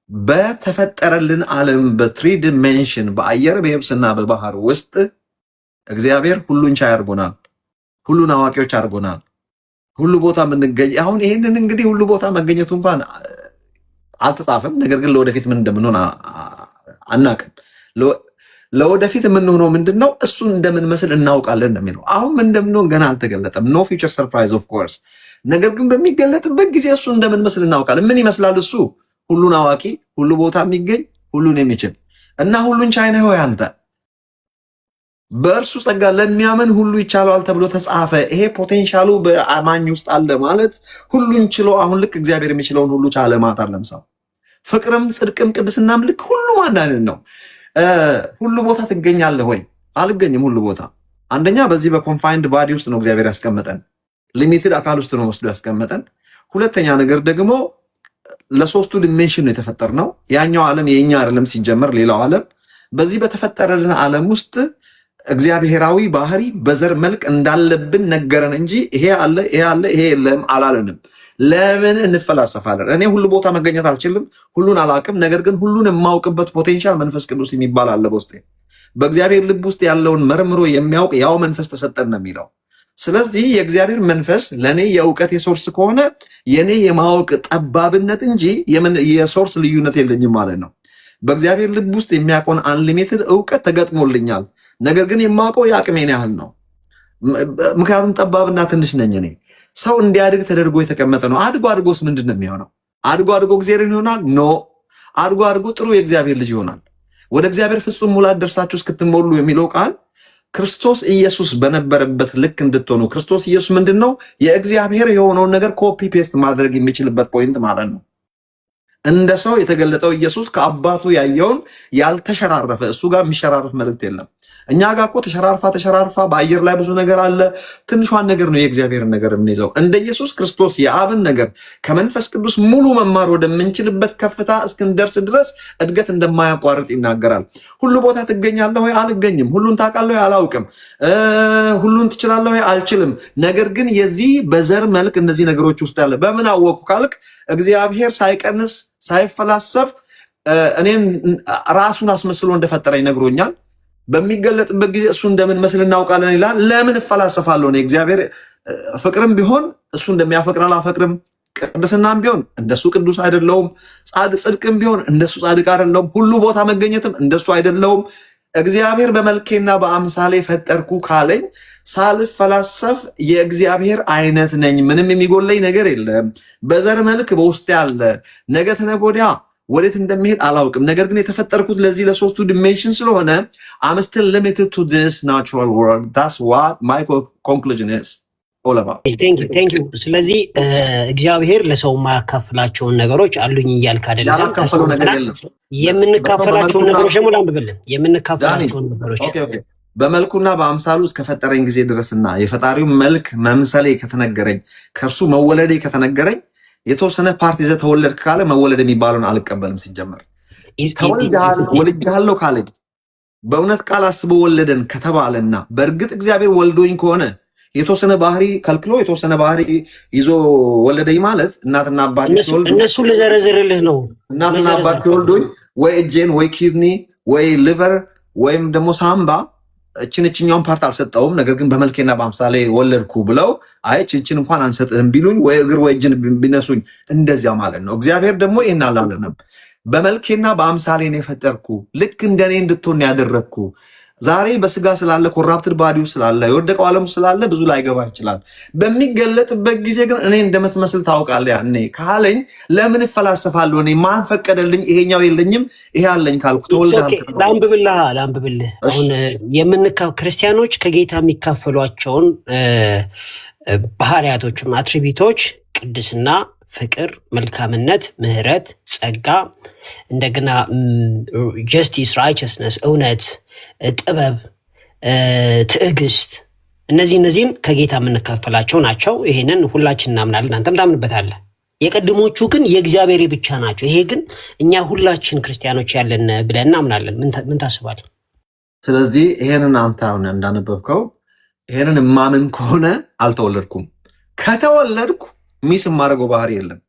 በተፈጠረልን ዓለም በትሪ ዲሜንሽን በአየር በየብስና በባህር ውስጥ እግዚአብሔር ሁሉን ቻይ አድርጎናል፣ ሁሉን አዋቂዎች አድርጎናል። ሁሉ ቦታ የምንገኝ አሁን ይህንን እንግዲህ ሁሉ ቦታ መገኘቱ እንኳን አልተጻፈም። ነገር ግን ለወደፊት ምን እንደምንሆን አናቅም። ለወደፊት የምንሆነው ምንድነው? እሱን እንደምንመስል እናውቃለን ነው የሚለው። አሁን ምን እንደምንሆን ገና አልተገለጠም። ኖ ፊውቸር ሰርፕራይዝ ኦፍ ኮርስ። ነገር ግን በሚገለጥበት ጊዜ እሱን እንደምንመስል እናውቃለን። ምን ይመስላል እሱ? ሁሉን አዋቂ፣ ሁሉ ቦታ የሚገኝ፣ ሁሉን የሚችል እና ሁሉን ቻይ ነህ ወይ አንተ? በእርሱ ጸጋ ለሚያምን ሁሉ ይቻለዋል ተብሎ ተጻፈ። ይሄ ፖቴንሻሉ በአማኝ ውስጥ አለ ማለት ሁሉን ችሎ አሁን ልክ እግዚአብሔር የሚችለውን ሁሉ ቻለ ማለት አይደለም። ሰው ፍቅርም ጽድቅም ቅድስናም ልክ ሁሉ ማንነት ነው። ሁሉ ቦታ ትገኛለህ ወይ? አልገኝም ሁሉ ቦታ። አንደኛ በዚህ በኮንፋይንድ ባዲ ውስጥ ነው እግዚአብሔር ያስቀመጠን፣ ሊሚትድ አካል ውስጥ ነው ወስዶ ያስቀመጠን። ሁለተኛ ነገር ደግሞ ለሶስቱ ዲሜንሽን ነው የተፈጠርነው። ያኛው ዓለም የኛ አይደለም ሲጀመር ሌላው ዓለም። በዚህ በተፈጠረልን ዓለም ውስጥ እግዚአብሔራዊ ባህሪ በዘር መልክ እንዳለብን ነገረን እንጂ ይሄ አለ ይሄ አለ ይሄ የለም አላለንም። ለምን እንፈላሰፋለን? እኔ ሁሉ ቦታ መገኘት አልችልም፣ ሁሉን አላውቅም። ነገር ግን ሁሉን የማውቅበት ፖቴንሻል መንፈስ ቅዱስ የሚባል አለ በውስጤ። በእግዚአብሔር ልብ ውስጥ ያለውን መርምሮ የሚያውቅ ያው መንፈስ ተሰጠን ነው የሚለው። ስለዚህ የእግዚአብሔር መንፈስ ለእኔ የእውቀት የሶርስ ከሆነ የእኔ የማወቅ ጠባብነት እንጂ የሶርስ ልዩነት የለኝም ማለት ነው። በእግዚአብሔር ልብ ውስጥ የሚያውቀውን አንሊሚትድ እውቀት ተገጥሞልኛል። ነገር ግን የማውቀው የአቅሜን ያህል ነው። ምክንያቱም ጠባብና ትንሽ ነኝ እኔ። ሰው እንዲያድግ ተደርጎ የተቀመጠ ነው። አድጎ አድጎስ ምንድን ነው የሚሆነው? አድጎ አድጎ እግዚአብሔርን ይሆናል? ኖ። አድጎ አድጎ ጥሩ የእግዚአብሔር ልጅ ይሆናል። ወደ እግዚአብሔር ፍጹም ሙላት ደርሳችሁ እስክትሞሉ የሚለው ቃል ክርስቶስ ኢየሱስ በነበረበት ልክ እንድትሆኑ። ክርስቶስ ኢየሱስ ምንድን ነው? የእግዚአብሔር የሆነውን ነገር ኮፒ ፔስት ማድረግ የሚችልበት ፖይንት ማለት ነው። እንደ ሰው የተገለጠው ኢየሱስ ከአባቱ ያየውን ያልተሸራረፈ፣ እሱ ጋር የሚሸራረፍ መልእክት የለም። እኛ ጋር እኮ ተሸራርፋ በአየር ላይ ብዙ ነገር አለ። ትንሿን ነገር ነው የእግዚአብሔርን ነገር የምንይዘው። እንደ ኢየሱስ ክርስቶስ የአብን ነገር ከመንፈስ ቅዱስ ሙሉ መማር ወደምንችልበት ከፍታ እስክንደርስ ድረስ እድገት እንደማያቋርጥ ይናገራል። ሁሉ ቦታ ትገኛለህ ወይ? አልገኝም። ሁሉን ታውቃለህ ወይ? አላውቅም። ሁሉን ትችላለህ ወይ? አልችልም። ነገር ግን የዚህ በዘር መልክ እነዚህ ነገሮች ውስጥ ያለ በምን አወቁ ካልክ እግዚአብሔር ሳይቀንስ ሳይፈላሰፍ እኔን ራሱን አስመስሎ እንደፈጠረኝ ነግሮኛል። በሚገለጥበት ጊዜ እሱ እንደምን መስል እናውቃለን ይላል። ለምን እፈላሰፋለሁ? እኔ እግዚአብሔር ፍቅርም ቢሆን እሱ እንደሚያፈቅር አላፈቅርም። ቅድስናም ቢሆን እንደሱ ቅዱስ አይደለውም። ጽድቅም ቢሆን እንደሱ ጻድቅ አይደለውም። ሁሉ ቦታ መገኘትም እንደሱ አይደለውም። እግዚአብሔር በመልኬና በአምሳሌ ፈጠርኩ ካለኝ ሳልፈላሰፍ የእግዚአብሔር አይነት ነኝ። ምንም የሚጎለኝ ነገር የለም። በዘር መልክ በውስጤ ያለ ነገ ተነገ ወዲያ ወዴት እንደሚሄድ አላውቅም። ነገር ግን የተፈጠርኩት ለዚህ ለሶስቱ ዲሜንሽን ስለሆነ I'm still limited to this natural world. That's what my conclusion is all about. Thank you. ስለዚህ እግዚአብሔር ለሰው የማያካፍላቸውን ነገሮች አሉኝ እያልክ አይደለም። የምንካፈላቸውን ነገሮች ደግሞ ላንብብልን። የምንካፈላቸውን ነገሮች በመልኩና በአምሳሉ እስከፈጠረኝ ጊዜ ድረስና የፈጣሪውን መልክ መምሰሌ ከተነገረኝ ከእርሱ መወለዴ ከተነገረኝ የተወሰነ ፓርቲ ይዘህ ተወለድክ ካለ መወለድ የሚባለውን አልቀበልም። ሲጀመር ወልጃለሁ ካለኝ በእውነት ቃል አስቦ ወለደን ከተባለና በእርግጥ እግዚአብሔር ወልዶኝ ከሆነ የተወሰነ ባህሪ ከልክሎ የተወሰነ ባህሪ ይዞ ወለደኝ ማለት እናትና አባቴ ሲወልዱ እነሱ ልዘረዝርልህ ነው። እናትና አባቴ ሲወልዱኝ ወይ እጄን ወይ ኪድኒ ወይ ሊቨር ወይም ደግሞ ሳምባ እችኛውን ፓርት አልሰጠውም። ነገር ግን በመልኬና በአምሳሌ ወለድኩ ብለው አይ እችን እንኳን አንሰጥህም ቢሉኝ ወይ እግር ወይ እጅን ቢነሱኝ እንደዚያ ማለት ነው። እግዚአብሔር ደግሞ ይህን አላለንም። በመልኬና በአምሳሌ ነው የፈጠርኩ፣ ልክ እንደኔ እንድትሆን ያደረግኩ፣ ዛሬ በስጋ ስላለ ኮራፕትድ ባዲው ስላለ የወደቀው ዓለም ስላለ ብዙ ላይገባ ይችላል። በሚገለጥበት ጊዜ ግን እኔ እንደምትመስል ታውቃለህ ያኔ ካለኝ ለምን እፈላሰፋለሁ? እኔ ማን ፈቀደልኝ? ይሄኛው የለኝም ይሄ አለኝ ካልኩ ተወልደሃል። ላንብብልህ። አሁን ክርስቲያኖች ከጌታ የሚካፈሏቸውን ባህሪያቶችም አትሪቢቶች ቅድስና፣ ፍቅር፣ መልካምነት፣ ምህረት፣ ጸጋ፣ እንደገና ጀስቲስ፣ ራይቸስነስ፣ እውነት፣ ጥበብ፣ ትዕግስት እነዚህም ከጌታ የምንካፈላቸው ናቸው። ይሄንን ሁላችን እናምናለን፣ አንተም ታምንበታለህ። የቀድሞቹ ግን የእግዚአብሔር ብቻ ናቸው። ይሄ ግን እኛ ሁላችን ክርስቲያኖች ያለን ብለን እናምናለን። ምን ታስባለህ? ስለዚህ ይሄንን አንተ አሁን እንዳነበብከው ይሄንን እማምን ከሆነ አልተወለድኩም። ከተወለድኩ ሚስ የማደርገው ባህሪ የለም።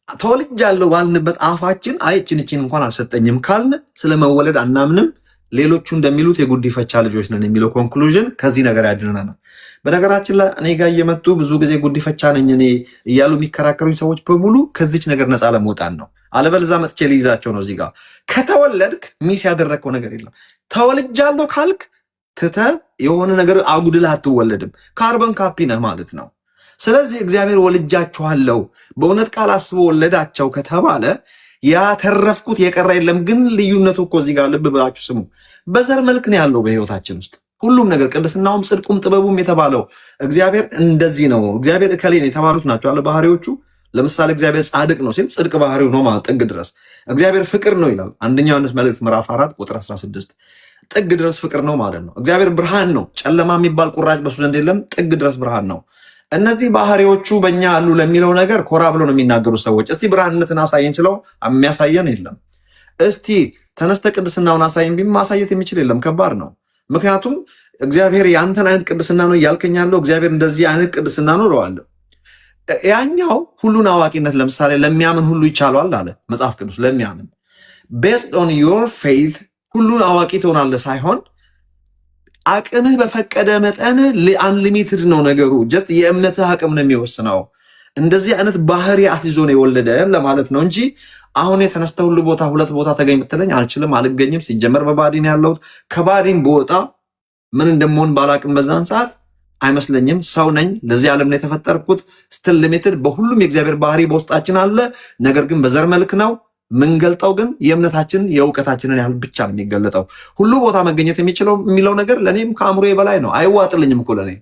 ተወልጃለሁ ባልንበት አፋችን አይ እችን እንኳን አልሰጠኝም ካልን ስለመወለድ አናምንም። ሌሎቹ እንደሚሉት የጉዲፈቻ ልጆች ነን የሚለው ኮንክሉዥን ከዚህ ነገር ያድነናል። በነገራችን ላይ እኔ ጋር እየመጡ ብዙ ጊዜ ጉዲፈቻ ነኝ እኔ እያሉ የሚከራከሩኝ ሰዎች በሙሉ ከዚች ነገር ነፃ ለመውጣት ነው። አለበለዚያ መጥቼ ልይዛቸው ነው። እዚህ ጋር ከተወለድክ ሚስ ያደረግከው ነገር የለም። ተወልጃለሁ ካልክ ትተህ የሆነ ነገር አጉድለህ አትወለድም። ካርበን ካፒ ነህ ማለት ነው። ስለዚህ እግዚአብሔር ወልጃችኋለሁ በእውነት ቃል አስቦ ወለዳቸው ከተባለ ያተረፍኩት የቀረ የለም። ግን ልዩነቱ እኮ እዚህ ጋር ልብ ብላችሁ ስሙ። በዘር መልክ ነው ያለው በህይወታችን ውስጥ ሁሉም ነገር ቅድስናውም፣ ጽድቁም፣ ጥበቡም የተባለው እግዚአብሔር እንደዚህ ነው። እግዚአብሔር እከሌ ነው የተባሉት ናቸው አለ ባህሪዎቹ። ለምሳሌ እግዚአብሔር ጻድቅ ነው ሲል ጽድቅ ባህሪው ነው ማለት ጥግ ድረስ። እግዚአብሔር ፍቅር ነው ይላል አንደኛ ዮሐንስ መልእክት ምዕራፍ 4 ቁጥር 16 ጥግ ድረስ ፍቅር ነው ማለት ነው። እግዚአብሔር ብርሃን ነው፣ ጨለማ የሚባል ቁራጭ በሱ ዘንድ የለም፣ ጥግ ድረስ ብርሃን ነው። እነዚህ ባህሪዎቹ በእኛ አሉ ለሚለው ነገር ኮራ ብሎ ነው የሚናገሩ ሰዎች። እስቲ ብርሃንነትን አሳየን ስለው የሚያሳየን የለም። እስቲ ተነስተ ቅድስናውን አሳየን ቢል ማሳየት የሚችል የለም። ከባድ ነው። ምክንያቱም እግዚአብሔር የአንተን አይነት ቅድስና ነው እያልከኝ ያለው፣ እግዚአብሔር እንደዚህ አይነት ቅድስና ነው እለዋለሁ። ያኛው ሁሉን አዋቂነት ለምሳሌ ለሚያምን ሁሉ ይቻለዋል አለ መጽሐፍ ቅዱስ። ለሚያምን ቤስድ ኦን ዮር ፌይዝ ሁሉን አዋቂ ትሆናለህ ሳይሆን አቅምህ በፈቀደ መጠን አንሊሚትድ ነው ነገሩ። ጀስት የእምነትህ አቅም ነው የሚወስነው። እንደዚህ አይነት ባህሪ አትይዞ ነው የወለደ ለማለት ነው እንጂ አሁን የተነስተ ሁሉ ቦታ ሁለት ቦታ ተገኝ ብትለኝ አልችልም፣ አልገኝም። ሲጀመር በባዲን ያለሁት ከባዲን በወጣ ምን እንደምሆን ባላቅም በዛን ሰዓት አይመስለኝም። ሰው ነኝ፣ ለዚህ ዓለም ነው የተፈጠርኩት። ስትል ሊሚትድ በሁሉም የእግዚአብሔር ባህሪ በውስጣችን አለ። ነገር ግን በዘር መልክ ነው ምንገልጠው። ግን የእምነታችን የእውቀታችንን ያህል ብቻ ነው የሚገለጠው። ሁሉ ቦታ መገኘት የሚለው ነገር ለእኔም ከአእምሮዬ በላይ ነው። አይዋጥልኝም እኮ ለእኔ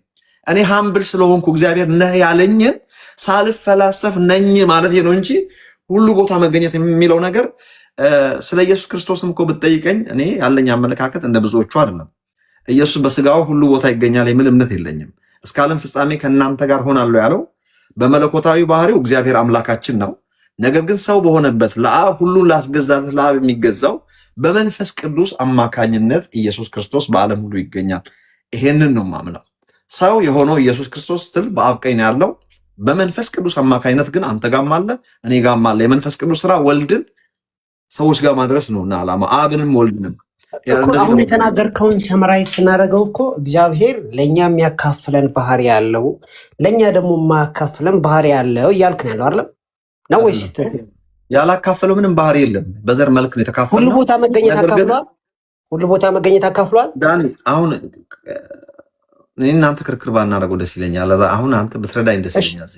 እኔ ሃምብል ስለሆንኩ እግዚአብሔር ነህ ያለኝን ሳልፈላሰፍ ነኝ ማለት ነው እንጂ ሁሉ ቦታ መገኘት የሚለው ነገር ስለ ኢየሱስ ክርስቶስም እኮ ብትጠይቀኝ እኔ ያለኝ አመለካከት እንደ ብዙዎቹ አይደለም። ኢየሱስ በስጋው ሁሉ ቦታ ይገኛል የሚል እምነት የለኝም። እስከ ዓለም ፍጻሜ ከእናንተ ጋር ሆናለሁ ያለው በመለኮታዊ ባህሪው እግዚአብሔር አምላካችን ነው። ነገር ግን ሰው በሆነበት ለአብ ሁሉን ላስገዛት ለአብ የሚገዛው በመንፈስ ቅዱስ አማካኝነት ኢየሱስ ክርስቶስ በዓለም ሁሉ ይገኛል። ይሄንን ነው ማምነው። ሰው የሆነው ኢየሱስ ክርስቶስ ስትል በአብ ቀኝ ያለው በመንፈስ ቅዱስ አማካኝነት ግን አንተ ጋም አለ እኔ ጋም አለ። የመንፈስ ቅዱስ ስራ ወልድን ሰዎች ጋር ማድረስ ነው እና ዓላማ አብንም ወልድንም። አሁን የተናገርከውን ሰመራይዝ ስናደርገው እኮ እግዚአብሔር ለእኛ የሚያካፍለን ባህሪ ያለው ለእኛ ደግሞ የማያካፍለን ባህሪ ያለው እያልክን ያለው አይደለም ነው ወይስ? ያላካፈለው ምንም ባህሪ የለም። በዘር መልክ ነው የተካፈለው። ሁሉ ቦታ መገኘት አካፍሏል። ሁሉ ቦታ መገኘት አካፍሏል። ዳኒ አሁን እኔ እናንተ ክርክር ባናደርገው ደስ ይለኛል። አሁን አንተ ብትረዳኝ ደስ ይለኛል።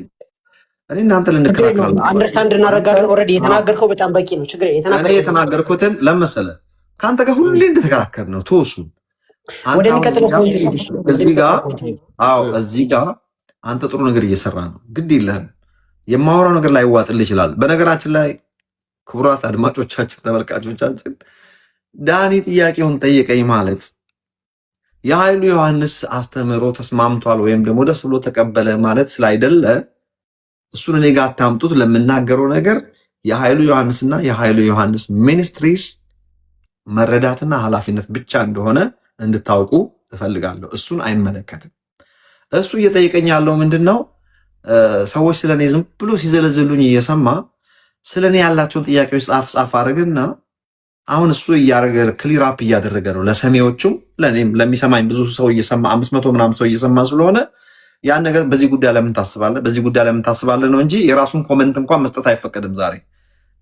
እኔ እናንተ ልንከራከራለን። አንደርስታንድ እናደርጋለን። ኦልሬዲ የተናገርከው በጣም በቂ ነው። ችግር እኔ የተናገርኩትን ለመሰለ ከአንተ ጋር ሁሌ እንደተከራከር ነው ተወሱ። ወደሚቀጥለው ፖይንት እዚህ ጋር አንተ ጥሩ ነገር እየሰራ ነው። ግድ የለህም የማወራው ነገር ላይ ዋጥል ይችላል። በነገራችን ላይ ክቡራት አድማጮቻችን፣ ተመልካቾቻችን ዳኒ ጥያቄውን ጠየቀኝ ማለት የኃይሉ ዮሐንስ አስተምህሮ ተስማምቷል ወይም ደግሞ ደስ ብሎ ተቀበለ ማለት ስላይደለ እሱን እኔ ጋር አታምጡት። ለምናገረው ነገር የኃይሉ ዮሐንስና የኃይሉ ዮሐንስ ሚኒስትሪስ መረዳትና ኃላፊነት ብቻ እንደሆነ እንድታውቁ እፈልጋለሁ። እሱን አይመለከትም። እሱ እየጠየቀኝ ያለው ምንድነው? ሰዎች ስለኔ ዝም ብሎ ሲዘለዘሉኝ እየሰማ ስለኔ ያላቸውን ጥያቄዎች ጻፍ አድርግና አሁን እሱ እያደረገ ክሊር አፕ እያደረገ ነው ለሰሚዎቹም ለኔም ለሚሰማኝ ብዙ ሰው እየሰማ 500 ምናምን ሰው እየሰማ ስለሆነ ያን ነገር በዚህ ጉዳይ ለምን ታስባለህ በዚህ ጉዳይ ለምን ታስባለህ ነው እንጂ የራሱን ኮሜንት እንኳን መስጠት አይፈቀድም። ዛሬ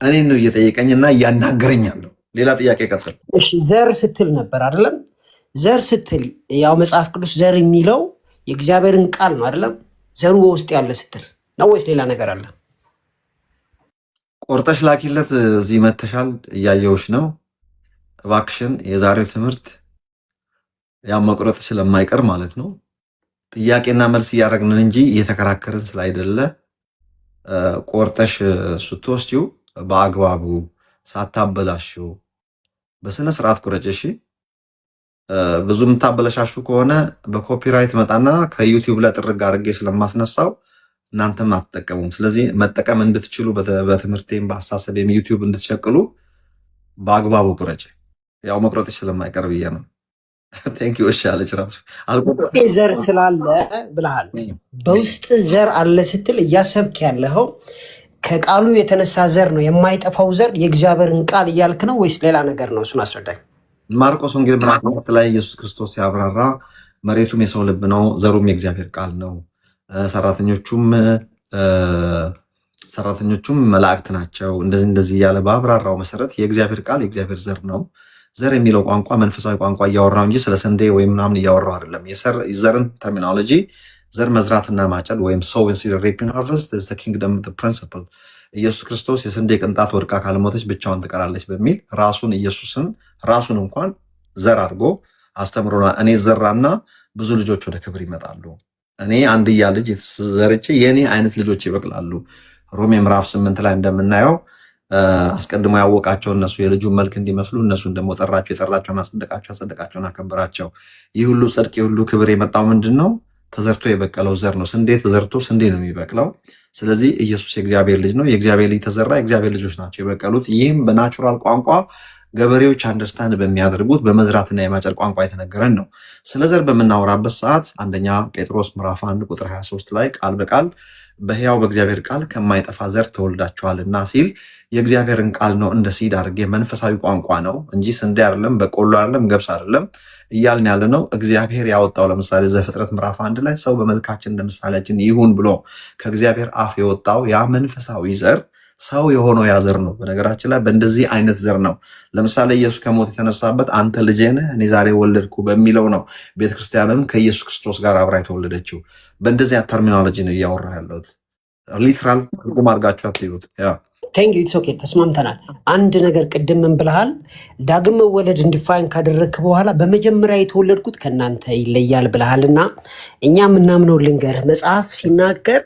እኔን ነው እየጠየቀኝና እያናገረኝ ያለው። ሌላ ጥያቄ ቀጥል። እሺ ዘር ስትል ነበር አይደለም? ዘር ስትል ያው መጽሐፍ ቅዱስ ዘር የሚለው የእግዚአብሔርን ቃል ነው አይደለም? ዘሩ በውስጥ ያለ ስትል ነው ወይስ ሌላ ነገር አለ? ቆርጠሽ ላኪለት። እዚህ መተሻል እያየውሽ ነው። እባክሽን የዛሬው ትምህርት ያ መቁረጥ ስለማይቀር ማለት ነው ጥያቄና መልስ እያደረግን እንጂ እየተከራከርን ስላይደለ ቆርጠሽ ስትወስጂው በአግባቡ ሳታበላሽው በስነ ስርዓት ቁረጭ። እሺ ብዙ የምታበለሻሹ ከሆነ በኮፒራይት መጣና ከዩቲዩብ ላይ ጥርግ አድርጌ ስለማስነሳው እናንተም አትጠቀሙም። ስለዚህ መጠቀም እንድትችሉ በትምህርቴም በአሳሰቤም ዩቲዩብ እንድትሸቅሉ በአግባቡ ቁረጭ። ያው መቁረጥሽ ስለማይቀር ብዬ ነው። ቴንክ ዩ። እሺ አለች ራሱ ዘር ስላለ ብለሃል። በውስጥ ዘር አለ ስትል እያሰብክ ያለኸው ከቃሉ የተነሳ ዘር ነው የማይጠፋው ዘር የእግዚአብሔርን ቃል እያልክ ነው ወይስ ሌላ ነገር ነው? እሱን አስረዳኝ። ማርቆስ ወንጌል ምዕራፍ 4 ላይ ኢየሱስ ክርስቶስ ሲያብራራ መሬቱም የሰው ልብ ነው፣ ዘሩም የእግዚአብሔር ቃል ነው፣ ሰራተኞቹም መላእክት ናቸው፣ እንደዚህ እያለ በአብራራው መሰረት የእግዚአብሔር ቃል የእግዚአብሔር ዘር ነው። ዘር የሚለው ቋንቋ መንፈሳዊ ቋንቋ እያወራው እንጂ ስለ ስንዴ ወይም ምናምን እያወራው አይደለም። የዘርን ተርሚኖሎጂ ዘር መዝራትና ማጨድ ወይም sow and seed reaping harvest is the kingdom principle። ኢየሱስ ክርስቶስ የስንዴ ቅንጣት ወድቃ ካልሞተች ብቻዋን ትቀራለች በሚል ራሱን እንኳን ዘር አድርጎ አስተምሮናል። እኔ ዘራና ብዙ ልጆች ወደ ክብር ይመጣሉ። እኔ አንድያ ልጅ ዘርቼ የኔ አይነት ልጆች ይበቅላሉ። ሮሜ ምዕራፍ 8 ላይ እንደምናየው አስቀድሞ ያወቃቸው እነሱ የልጁን መልክ እንዲመስሉ እነሱን ደግሞ ጠራቸው፣ የጠራቸውን አጸደቃቸው፣ ያጸደቃቸውን አከበራቸው። ይህ ሁሉ ጽድቅ ይህ ሁሉ ክብር የመጣው ምንድን ነው? ተዘርቶ የበቀለው ዘር ነው። ስንዴ ተዘርቶ ስንዴ ነው የሚበቅለው። ስለዚህ ኢየሱስ የእግዚአብሔር ልጅ ነው። የእግዚአብሔር ልጅ ተዘራ፣ የእግዚአብሔር ልጆች ናቸው የበቀሉት። ይህም በናቹራል ቋንቋ ገበሬዎች አንደርስታንድ በሚያደርጉት በመዝራትና የማጨድ ቋንቋ የተነገረን ነው። ስለ ዘር በምናወራበት ሰዓት አንደኛ ጴጥሮስ ምዕራፍ 1 ቁጥር 23 ላይ ቃል በቃል በሕያው በእግዚአብሔር ቃል ከማይጠፋ ዘር ተወልዳችኋልና ሲል የእግዚአብሔርን ቃል ነው እንደ ሲድ አድርጌ መንፈሳዊ ቋንቋ ነው እንጂ ስንዴ አይደለም፣ በቆሎ አይደለም፣ ገብስ አይደለም እያልን ያለ ነው። እግዚአብሔር ያወጣው ለምሳሌ ዘፍጥረት ምዕራፍ 1 ላይ ሰው በመልካችን እንደ ምሳሌያችን ይሁን ብሎ ከእግዚአብሔር አፍ የወጣው ያ መንፈሳዊ ዘር ሰው የሆነው ያ ዘር ነው። በነገራችን ላይ በእንደዚህ አይነት ዘር ነው ለምሳሌ ኢየሱስ ከሞት የተነሳበት አንተ ልጄ ነህ እኔ ዛሬ ወለድኩ በሚለው ነው ቤተክርስቲያንም ከኢየሱስ ክርስቶስ ጋር አብራ የተወለደችው። በእንደዚህ ተርሚኖሎጂ ነው እያወራ ያለሁት። ሊትራል ትርጉም አድርጋችሁ አትዩት። ቴንክ ዩ ኢትስ ኦኬ፣ ተስማምተናል። አንድ ነገር ቅድም ምን ብለሃል? ዳግም መወለድ እንዲፋይን ካደረግክ በኋላ በመጀመሪያ የተወለድኩት ከእናንተ ይለያል ብለሃልና እኛ የምናምነው ልንገርህ፣ መጽሐፍ ሲናገር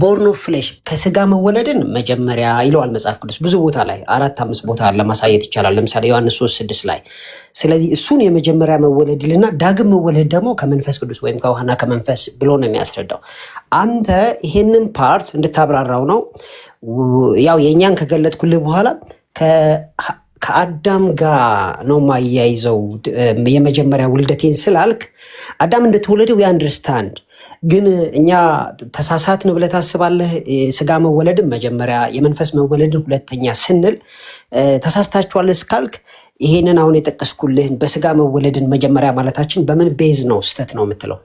ቦርን ኦፍ ፍሌሽ ከስጋ መወለድን መጀመሪያ ይለዋል መጽሐፍ ቅዱስ ብዙ ቦታ ላይ 4-5 ቦታ ለማሳየት ይቻላል። ለምሳሌ ዮሐንስ 3:6 ላይ። ስለዚህ እሱን የመጀመሪያ መወለድ ይልና ዳግም መወለድ ደግሞ ከመንፈስ ቅዱስ ወይም ከውሃና ከመንፈስ ብሎ ነው የሚያስረዳው። አንተ ይሄንን ፓርት እንድታብራራው ነው። ያው የእኛን ከገለጥኩልህ በኋላ ከአዳም ጋር ነው ማያይዘው የመጀመሪያ ውልደቴን ስላልክ አዳም እንደተወለደው የአንደርስታንድ ግን እኛ ተሳሳትን ብለህ ታስባለህ። ስጋ መወለድን መጀመሪያ የመንፈስ መወለድን ሁለተኛ ስንል ተሳስታችኋል እስካልክ ይሄንን አሁን የጠቀስኩልህን በስጋ መወለድን መጀመሪያ ማለታችን በምን ቤዝ ነው ስተት ነው የምትለው?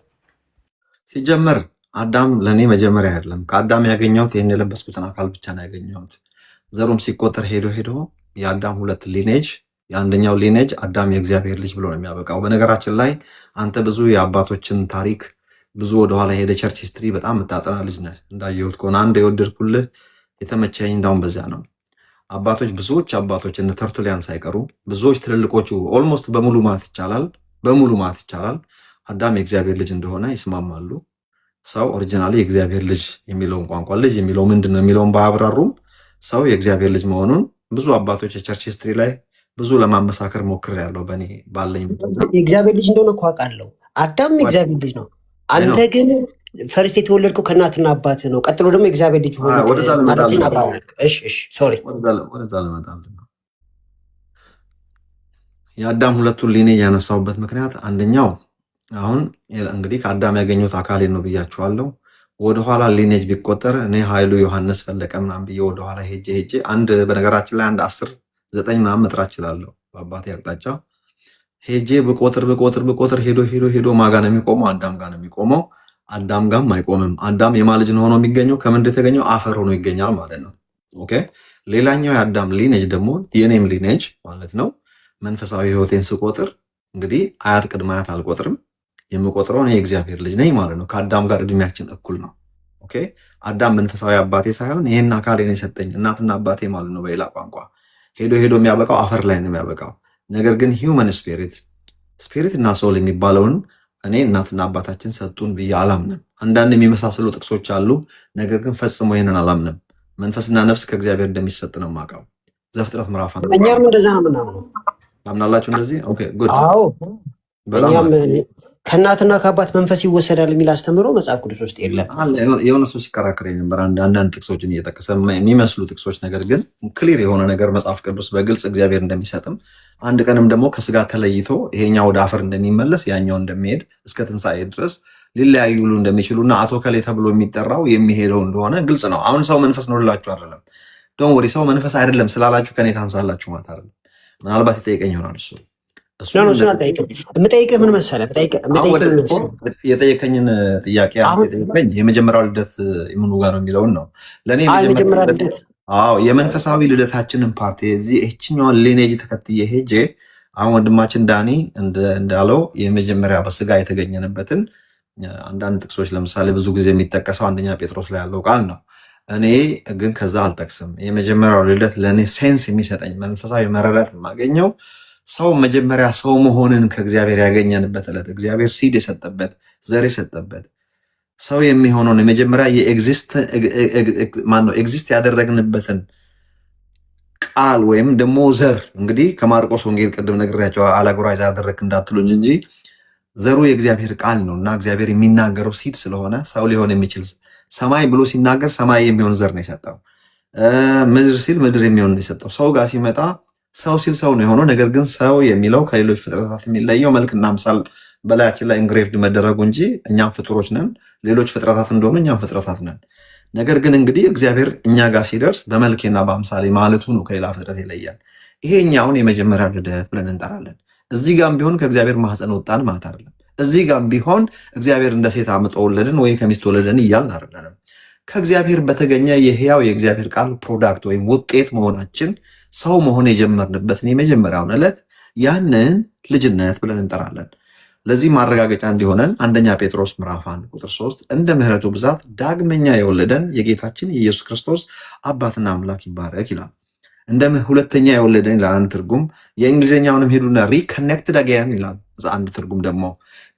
ሲጀመር አዳም ለእኔ መጀመሪያ አይደለም። ከአዳም ያገኘሁት ይህን የለበስኩትን አካል ብቻ ነው ያገኘሁት። ዘሩም ሲቆጠር ሄዶ የአዳም 2 ሊኔጅ የአንደኛው ሊኔጅ አዳም የእግዚአብሔር ልጅ ብሎ ነው የሚያበቃው። በነገራችን ላይ አንተ ብዙ የአባቶችን ታሪክ ብዙ ወደኋላ ሄደ ቸርች ሂስትሪ በጣም የምታጠና ልጅ ነህ። እንዳየሁት ከሆነ አንድ የወደድኩልህ የተመቸኝ እንዳሁን በዚያ ነው። ብዙዎች አባቶች እነ ተርቱሊያን ሳይቀሩ ብዙዎች ትልልቆቹ ኦልሞስት በሙሉ ማለት ይቻላል አዳም የእግዚአብሔር ልጅ እንደሆነ ይስማማሉ። ሰው ኦሪጂናሊ የእግዚአብሔር ልጅ የሚለውን ቋንቋ ልጅ የሚለው ምንድን ነው የሚለውን ባያብራሩም ሰው የእግዚአብሔር ልጅ መሆኑን ብዙ አባቶች የቸርች ሂስትሪ ላይ ብዙ ለማመሳከር ሞክሬያለሁ። በእኔ ባለኝ የእግዚአብሔር ልጅ እንደሆነ እኮ አውቃለሁ። አዳም የእግዚአብሔር ልጅ ነው። አንተ ግን ፈርስት የተወለድከው ከእናትና አባት ነው። ቀጥሎ ደግሞ የእግዚአብሔር ልጅ ሆነ። ወደዛ ለመጣል የአዳም 2ቱን ሊኔጅ ያነሳውበት ምክንያት አንደኛው አሁን እንግዲህ ከአዳም ያገኙት አካሌ ነው ብያችኋለሁ። ወደኋላ ሊኔጅ ቢቆጠር እኔ ኃይሉ ዮሐንስ ፈለቀ ምናምን ብዬ ወደኋላ ሄጄ አንድ በነገራችን ላይ 10-9 ምናምን መጥራት እችላለሁ። በአባቴ አቅጣጫ ሄጄ ብቆጥር ሄዶ ማጋ ነው የሚቆመው? አዳም ጋር ነው የሚቆመው። አዳም ጋርም አይቆምም። አዳም የማልጅ ሆኖ የሚገኘው ከምን እንደተገኘው አፈር ሆኖ ይገኛል ማለት ነው። ኦኬ። ሌላኛው የአዳም ሊኔጅ ደግሞ የኔም ሊኔጅ ማለት ነው። መንፈሳዊ ህይወቴን ስቆጥር እንግዲህ አያት ቅድመ አያት አልቆጥርም። የምቆጥረው እኔ የእግዚአብሔር ልጅ ነኝ ማለት ነው። ከአዳም ጋር እድሜያችን እኩል ነው። ኦኬ አዳም መንፈሳዊ አባቴ ሳይሆን ይህን አካሌን የሰጠኝ እናትና አባቴ ማለት ነው። በሌላ ቋንቋ ሄዶ የሚያበቃው አፈር ላይ ነው የሚያበቃው። ነገር ግን ሂውመን ስፒሪት እና ሶል የሚባለውን እኔ እናትና አባታችን ሰጡን ብዬ አላምንም። አንዳንድ የሚመሳሰሉ ጥቅሶች አሉ፣ ነገር ግን ፈጽሞ ይህንን አላምንም። መንፈስና ነፍስ ከእግዚአብሔር እንደሚሰጥ ነው የማውቀው። ዘፍጥረት ምዕራፍ እኛም እንደዛ ነው የምናምነው። ታምናላችሁ እንደዚህ? ኦኬ ጉድ። አዎ እኛም ከእናትና ከአባት መንፈስ ይወሰዳል የሚል አስተምሮ መጽሐፍ ቅዱስ ውስጥ የለም። የሆነ ሰው ሲከራከር ነበር አንዳንድ ጥቅሶችን እየጠቀሰ የሚመስሉ ጥቅሶች፣ ነገር ግን ክሊር የሆነ ነገር መጽሐፍ ቅዱስ በግልጽ እግዚአብሔር እንደሚሰጥም አንድ ቀንም ደግሞ ከስጋ ተለይቶ ይሄኛው ወደ አፈር እንደሚመለስ ያኛው እንደሚሄድ እስከ ትንሣኤ ድረስ ሊለያዩ ሁሉ እንደሚችሉና አቶ ከሌ ተብሎ የሚጠራው የሚሄደው እንደሆነ ግልጽ ነው። አሁን ሰው መንፈስ ነው ልላችሁ አይደለም። ዶን ወሪ ሰው መንፈስ አይደለም ስላላችሁ ከኔ ታንሳላችሁ ማለት አይደለም። ምናልባት ይጠይቀኝ ይሆናል እሱ የምጠይቅህ ምን መሰለህ፣ የጠየቀኝን ጥያቄ የመጀመሪያው ልደት ምኑ ጋር ነው የሚለውን ነው ለእኔ የመንፈሳዊ ልደታችንን ፓርቲ ይህችኛዋን ሊኔጅ ተከትዬ ሄጄ አሁን ወንድማችን ዳኒ እንዳለው የመጀመሪያ በስጋ የተገኘንበትን አንዳንድ ጥቅሶች ለምሳሌ ብዙ ጊዜ የሚጠቀሰው አንደኛ ጴጥሮስ ላይ ያለው ቃል ነው። እኔ ግን ከዛ አልጠቅስም። የመጀመሪያው ልደት ለእኔ ሴንስ የሚሰጠኝ መንፈሳዊ መረዳት የማገኘው ሰው መጀመሪያ ሰው መሆንን ከእግዚአብሔር ያገኘንበት ዕለት እግዚአብሔር ሲድ የሰጠበት ዘር የሰጠበት ሰው የሚሆነውን የመጀመሪያ ኤግዚስት ያደረግንበትን ቃል ወይም ደግሞ ዘር እንግዲህ ከማርቆስ ወንጌል ቅድም ነግሬያቸው አላጎራይዝ ያደረግ እንዳትሉኝ እንጂ ዘሩ የእግዚአብሔር ቃል ነው እና እግዚአብሔር የሚናገረው ሲድ ስለሆነ ሰው ሊሆን የሚችል ሰማይ ብሎ ሲናገር ሰማይ የሚሆን ዘር ነው የሰጠው። ምድር ሲል ምድር የሚሆን ነው የሰጠው። ሰው ጋር ሲመጣ ሰው ሲል ሰው ነው የሆነው። ነገር ግን ሰው የሚለው ከሌሎች ፍጥረታት የሚለየው መልክና ምሳል በላያችን ላይ ኢንግሬቭድ መደረጉ እንጂ እኛም ፍጡሮች ነን። ሌሎች ፍጥረታት እንደሆኑ እኛም ፍጥረታት ነን። ነገር ግን እንግዲህ እግዚአብሔር እኛ ጋር ሲደርስ በመልኬና በአምሳሌ ማለቱ ነው ከሌላ ፍጥረት ይለያል። ይሄኛውን የመጀመሪያ ልደት ብለን እንጠራለን። እዚህ ጋም ቢሆን ከእግዚአብሔር ማህፀን ወጣን ማለት አይደለም። እዚህ ጋም ቢሆን እግዚአብሔር እንደ ሴት አምጦ ወለድን ወይ ከሚስት ወለድን እያልን አይደለንም። ከእግዚአብሔር በተገኘ የህያው የእግዚአብሔር ቃል ፕሮዳክት ወይም ውጤት መሆናችን ሰው መሆን የጀመርንበትን የመጀመሪያውን ዕለት ያንን ልጅነት ብለን እንጠራለን። ለዚህ ማረጋገጫ እንዲሆነን አንደኛ ጴጥሮስ ምዕራፍ 1 ቁጥር 3 እንደ ምሕረቱ ብዛት ዳግመኛ የወለደን የጌታችን የኢየሱስ ክርስቶስ አባትና አምላክ ይባረክ ይላል። እንደ ሁለተኛ የወለደን ይላል አንድ ትርጉም። የእንግሊዝኛውንም ሄዱና ሪኮኔክትድ አገን ይላል አንድ ትርጉም ደግሞ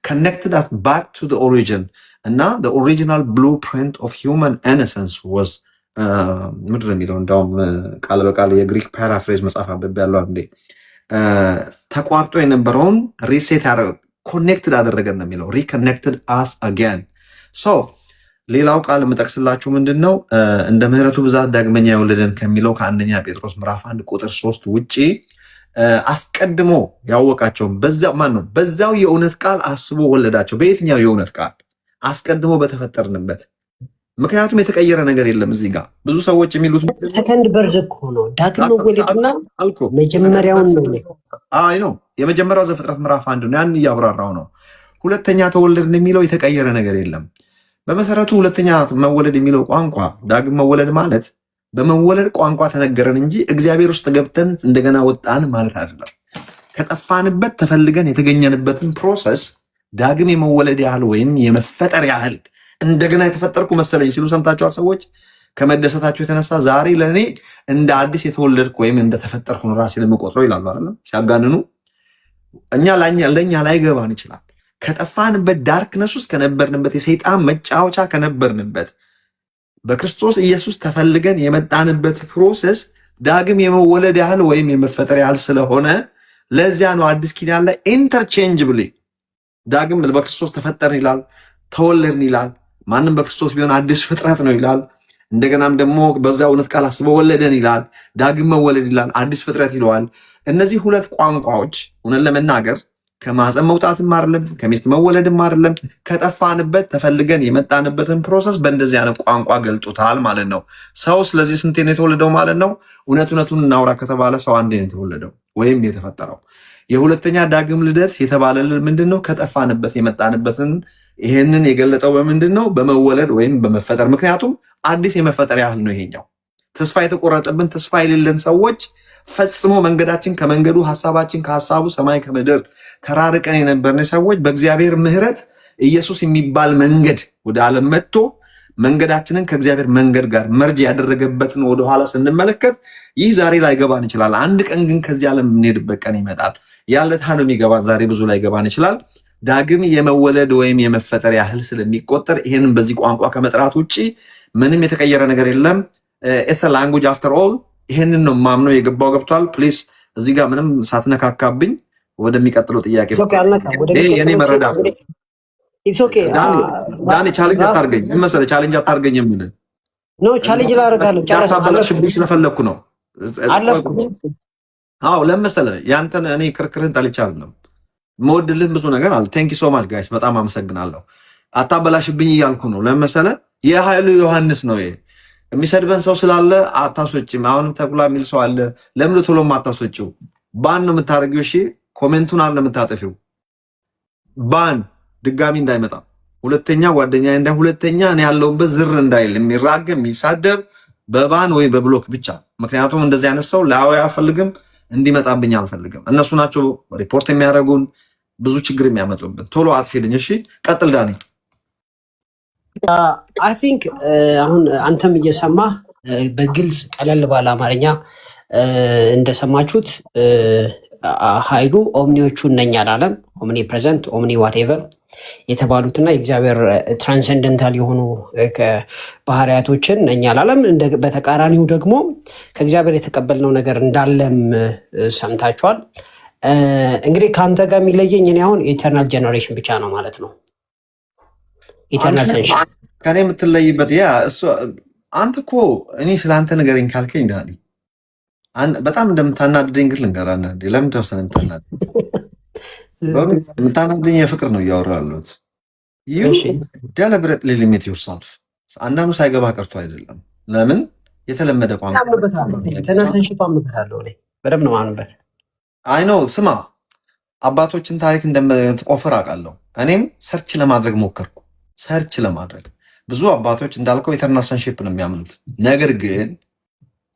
connected us back to the origin እና the original blueprint of human innocence was ምድር የሚለው እንዳውም ቃል በቃል የግሪክ ፓራፍሬዝ መጽሐፍ አንብቤ ያለው አንዴ ተቋርጦ የነበረውን ሪሴት ኮኔክትድ አደረገን ነው የሚለው ሪኮኔክትድ አስ አገን። ሶ ሌላው ቃል የምጠቅስላችሁ ምንድን ነው እንደ ምሕረቱ ብዛት ዳግመኛ የወለደን ከሚለው ከአንደኛ ጴጥሮስ ምዕራፍ 1 ቁጥር 3 ውጪ አስቀድሞ ያወቃቸው በዛው የእውነት ቃል አስቦ ወለዳቸው። በየትኛው የእውነት ቃል? አስቀድሞ በተፈጠርንበት። ምክንያቱም የተቀየረ ነገር የለም። እዚህ ጋር ብዙ ሰዎች የሚሉት ሰከንድ በርዝ እኮ ነው ዳግም መወለድና መጀመሪያውን ነው የመጀመሪያው ዘፍጥረት ምዕራፍ 1 ነው። ያን እያብራራው ነው። ሁለተኛ ተወለድን የሚለው የተቀየረ ነገር የለም። በመሰረቱ ሁለተኛ መወለድ የሚለው ቋንቋ ዳግም መወለድ ማለት በመወለድ ቋንቋ ተነገረን እንጂ እግዚአብሔር ውስጥ ገብተን እንደገና ወጣን ማለት አይደለም። ከጠፋንበት ተፈልገን የተገኘንበትን ፕሮሰስ ዳግም የመወለድ ያህል ወይም የመፈጠር ያህል እንደገና የተፈጠርኩ መሰለኝ ሲሉ ሰምታችኋል። ሰዎች ከመደሰታቸው የተነሳ ዛሬ ለእኔ እንደ አዲስ የተወለድኩ ወይም እንደተፈጠርኩ ነው ራሴ ለመቆጥረው ይላሉ አይደለም ሲያጋንኑ። ለእኛ ላይገባን ይችላል። ከጠፋንበት ዳርክነስ ውስጥ ከነበርንበት የሰይጣን መጫወቻ ከነበርንበት በክርስቶስ ኢየሱስ ተፈልገን የመጣንበት ፕሮሰስ ዳግም የመወለድ ያህል ወይም የመፈጠር ያህል ስለሆነ ለዚያ ነው አዲስ ኪዳን ላይ ኢንተርቼንጅብሊ ዳግም በክርስቶስ ተፈጠርን ይላል፣ ተወለድን ይላል። ማንም በክርስቶስ ቢሆን አዲስ ፍጥረት ነው ይላል። እንደገናም ደግሞ በዛ እውነት ቃል አስበው ወለደን ይላል፣ ዳግም መወለድ ይላል፣ አዲስ ፍጥረት ይለዋል። እነዚህ ሁለት ቋንቋዎች እውነት ለመናገር ከማህፀን መውጣትም አይደለም፣ ከሚስት መወለድም አይደለም። ከጠፋንበት ተፈልገን የመጣንበትን ፕሮሰስ በእንደዚህ አይነት ቋንቋ ገልጦታል ማለት ነው። ሰው ስለዚህ ስንቴ ነው የተወለደው ማለት ነው? እውነቱን እናውራ ከተባለ ሰው አንዴ ነው የተወለደው ወይም የተፈጠረው። የሁለተኛ ዳግም ልደት የተባለልን ምንድን ነው? ከጠፋንበት የመጣንበትን ይሄንን የገለጠው በምንድን ነው? በመወለድ ወይም በመፈጠር። ምክንያቱም አዲስ የመፈጠር ያህል ነው ይሄኛው። ተስፋ የተቆረጠብን ተስፋ የሌለን ሰዎች ፈጽሞ መንገዳችን ከመንገዱ ሐሳባችን ከሐሳቡ ሰማይ ከምድር ተራርቀን የነበርን ሰዎች በእግዚአብሔር ምሕረት ኢየሱስ የሚባል መንገድ ወደ ዓለም መጥቶ መንገዳችንን ከእግዚአብሔር መንገድ ጋር መርጅ ያደረገበትን ወደኋላ ስንመለከት ይህ ዛሬ ላይ ገባን ይችላል። አንድ ቀን ግን ከዚህ ዓለም የምንሄድበት ቀን ይመጣል። ያለታ ነው የሚገባን። ዛሬ ብዙ ላይ ገባን ይችላል። ዳግም የመወለድ ወይም የመፈጠር ያህል ስለሚቆጠር ይህንን በዚህ ቋንቋ ከመጥራት ውጭ ምንም የተቀየረ ነገር የለም። ኢትስ አ ላንጉጅ አፍተር ኦል። ይህንን ነው ማምነው። የገባው ገብቷል። ፕሊዝ እዚህ ጋር ምንም ሳትነካካብኝ ወደሚቀጥለው ጥያቄ የኔ መረዳት ነው። ዳኒ ቻሌንጅ አታርገኝ መሰለህ። ቻሌንጅ አታርገኝ የምልህ ነው። ቻሌንጅ ላደርጋለሁ ጨረስኩ ስለፈለኩ ነው። አዎ ለመሰለህ ያንተን እኔ ክርክርህን ጠልቼ አይደለም። መወድልህም ብዙ ነገር አለ። ቴንክ ዩ ሶ ማች ጋይስ፣ በጣም አመሰግናለሁ። አታበላሽብኝ እያልኩ ነው። ለመሰለህ የኃይሉ ዮሐንስ ነው ይሄ። የሚሰድበን ሰው ስላለ አታስወጭም። አሁንም ተኩላ የሚል ሰው አለ። ለምን ቶሎም አታስወጭው? ባን ነው የምታደርጊው። እሺ ኮሜንቱን አለ የምታጠፊው። ባን ድጋሚ እንዳይመጣ ሁለተኛ ጓደኛ ሁለተኛ እኔ ያለውበት ዝር እንዳይል የሚራገም የሚሳደብ በባን ወይ በብሎክ ብቻ። ምክንያቱም እንደዚህ አይነት ሰው ላው አልፈልግም፣ እንዲመጣብኝ አልፈልግም። እነሱ ናቸው ሪፖርት የሚያደርጉን ብዙ ችግር የሚያመጡብን። ቶሎ አትፊልኝ። እሺ ቀጥል ዳኒ። አይ ቲንክ አሁን አንተም እየሰማህ በግልጽ ቀለል ባለ አማርኛ እንደሰማችሁት ኃይሉ ኦምኒዎቹ እነኛ አላለም። ኦምኒ ፕሬዘንት፣ ኦምኒ ዋቴቨር የተባሉትና የእግዚአብሔር ትራንሰንደንታል የሆኑ ባህሪያቶችን እነኛ አላለም። በተቃራኒው ደግሞ ከእግዚአብሔር የተቀበልነው ነገር እንዳለም ሰምታችኋል። እንግዲህ ከአንተ ጋር የሚለየኝ እኔ አሁን ኢተርናል ጀነሬሽን ብቻ ነው ማለት ነው። ኢተርናል ሰንሽን ከኔ የምትለይበት ያ እሱ አንተ እኮ እኔ ስለአንተ ንገረኝ ካልከኝ ዳኒ በጣም እንደምታናድደኝ ግን ልንገራና ለምን ተወሰነ የምታናድደኝ የፍቅር ነው እያወራሉት deliberately limit yourself። አንዳንዱ ሳይገባ ቀርቶ አይደለም። ለምን የተለመደ ቋንቋ ተናሰንሽፕ አምጥታለሁ እኔ በደምብ ነው ማንበት። አይ ኖ ስማ፣ አባቶችን ታሪክ እንደምትቆፍር አውቃለሁ። እኔም ሰርች ለማድረግ ሞከርኩ። ሰርች ለማድረግ ብዙ አባቶች እንዳልከው ኢተርናል ሰንሺፕ ነው የሚያምኑት። ነገር ግን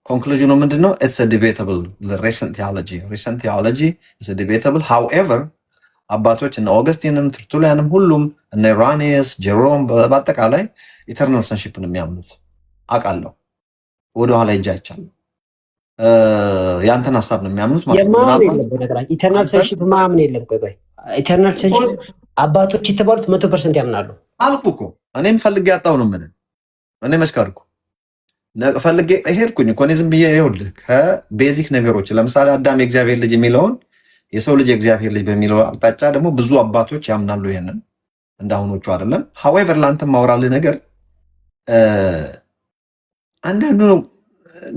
ኮንክሉዥኑ ምንድነው? ኢትስ አ ዲቤተብል ሪሰንት ቴዎሎጂ ኢትስ አ ዲቤተብል ሃውኤቨር አባቶች እነ ኦገስቲንም ተርቱሊያንም ሁሉም እነ ኢራኒየስ ጀሮም በአጠቃላይ ኢተርናል ሰንሺፕ ነው የሚያምኑት አውቃለሁ። ወደኋላ ሂጅ አይቻለሁ። ያንተን ሀሳብ ነው የሚያምኑት ማለት ነው። ኢተርናል ሰንሺፕ ማምን የለም። ቆይ ኢተርናል ሰንሺፕ አባቶች የተባሉት 100% ያምናሉ አልኩ እኮ። እኔም ፈልጌ ያጣው ነው ምን እኔ መስካርኩ ፈልጌ ሄድኩኝ እኮ። እኔ ዝም ብዬ ይኸውልህ ከቤዚክ ነገሮች ለምሳሌ አዳም የእግዚአብሔር ልጅ የሚለውን የሰው ልጅ የእግዚአብሔር ልጅ በሚለው አቅጣጫ ደግሞ ብዙ አባቶች ያምናሉ። ይሄንን እንዳሁኖቹ አይደለም። ሀዌቨር ለአንተ ማውራልህ ነገር አንዳንዱ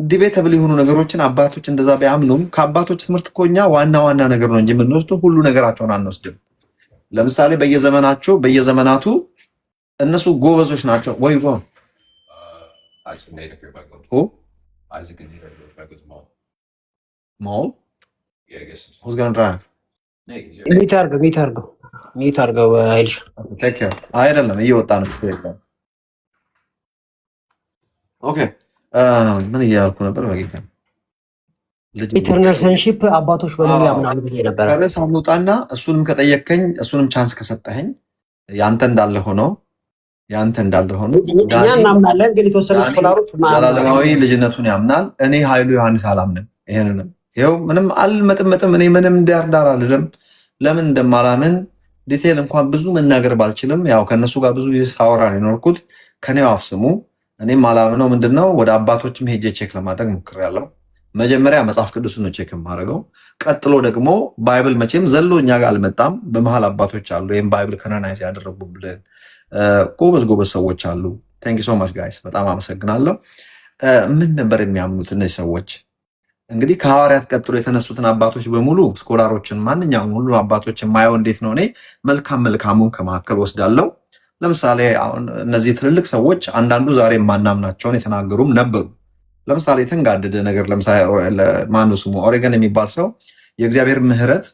ዲቤተብል የሆኑ ነገሮችን አባቶች እንደዛ ቢያምኑም ከአባቶች ትምህርት እኮ እኛ ዋና ዋና ነገር ነው እንጂ የምንወስደው ሁሉ ነገራቸውን አንወስድም። ለምሳሌ በየዘመናቱ እነሱ ጎበዞች ናቸው ወይ ሚት አድርገው አይልሽ አይደለም እየወጣ ነው። ኦኬ ምን እያልኩ ነበር? በጌታ ኢተርናል ሰንሺፕ አባቶች በሙሉ ያምናሉ ብዬ ነበር። ርዕስ አምጣና እሱንም ከጠየቀኝ እሱንም ቻንስ ከሰጠኸኝ ያንተ እንዳለ ሆኖ እኛ እናምናለን፣ ግን የተወሰኑ ስኮላሮች ዘላለማዊ ልጅነቱን ያምናል። እኔ ኃይሉ ዮሐንስ አላምንም። ይሄንንም ይኸው ምንም አልመጥመጥም። እኔ ምንም ዳርዳር አልልም። ለምን እንደማላምን ዲቴል እንኳን ብዙ መናገር ባልችልም ያው ከነሱ ጋር ብዙ ሳወራ የኖርኩት ከኔው አፍስሙ። እኔም አላምነው ምንድነው ወደ አባቶችም ሄጄ ቼክ ለማድረግ ሞክሬያለሁ። መጀመሪያ መጽሐፍ ቅዱስን ነው ቼክ የማደርገው። ቀጥሎ ደግሞ ባይብል መቼም ዘሎ እኛ ጋር አልመጣም። በመሃል አባቶች አሉ ይሄን ባይብል ከናናይዝ ያደረጉብልን ጎበዝ ሰዎች አሉ። ቴንክ ዩ ሶ ማች ጋይስ፣ በጣም አመሰግናለሁ። ምን ነበር የሚያምኑት እነዚህ ሰዎች? እንግዲህ ከሐዋርያት ቀጥሎ የተነሱትን አባቶች በሙሉ ስኮላሮችን፣ ማንኛውም ሁሉ አባቶች የማየው እንዴት ነው? እኔ መልካሙን ከመካከል ወስዳለሁ። ለምሳሌ አሁን እነዚህ ትልልቅ ሰዎች አንዳንዱ ዛሬ የማናምናቸውን የተናገሩም ነበሩ። ለምሳሌ የተንጋደደ ነገር ለምሳሌ ማነው ስሙ ኦሬገን የሚባል ሰው የእግዚአብሔር ምሕረት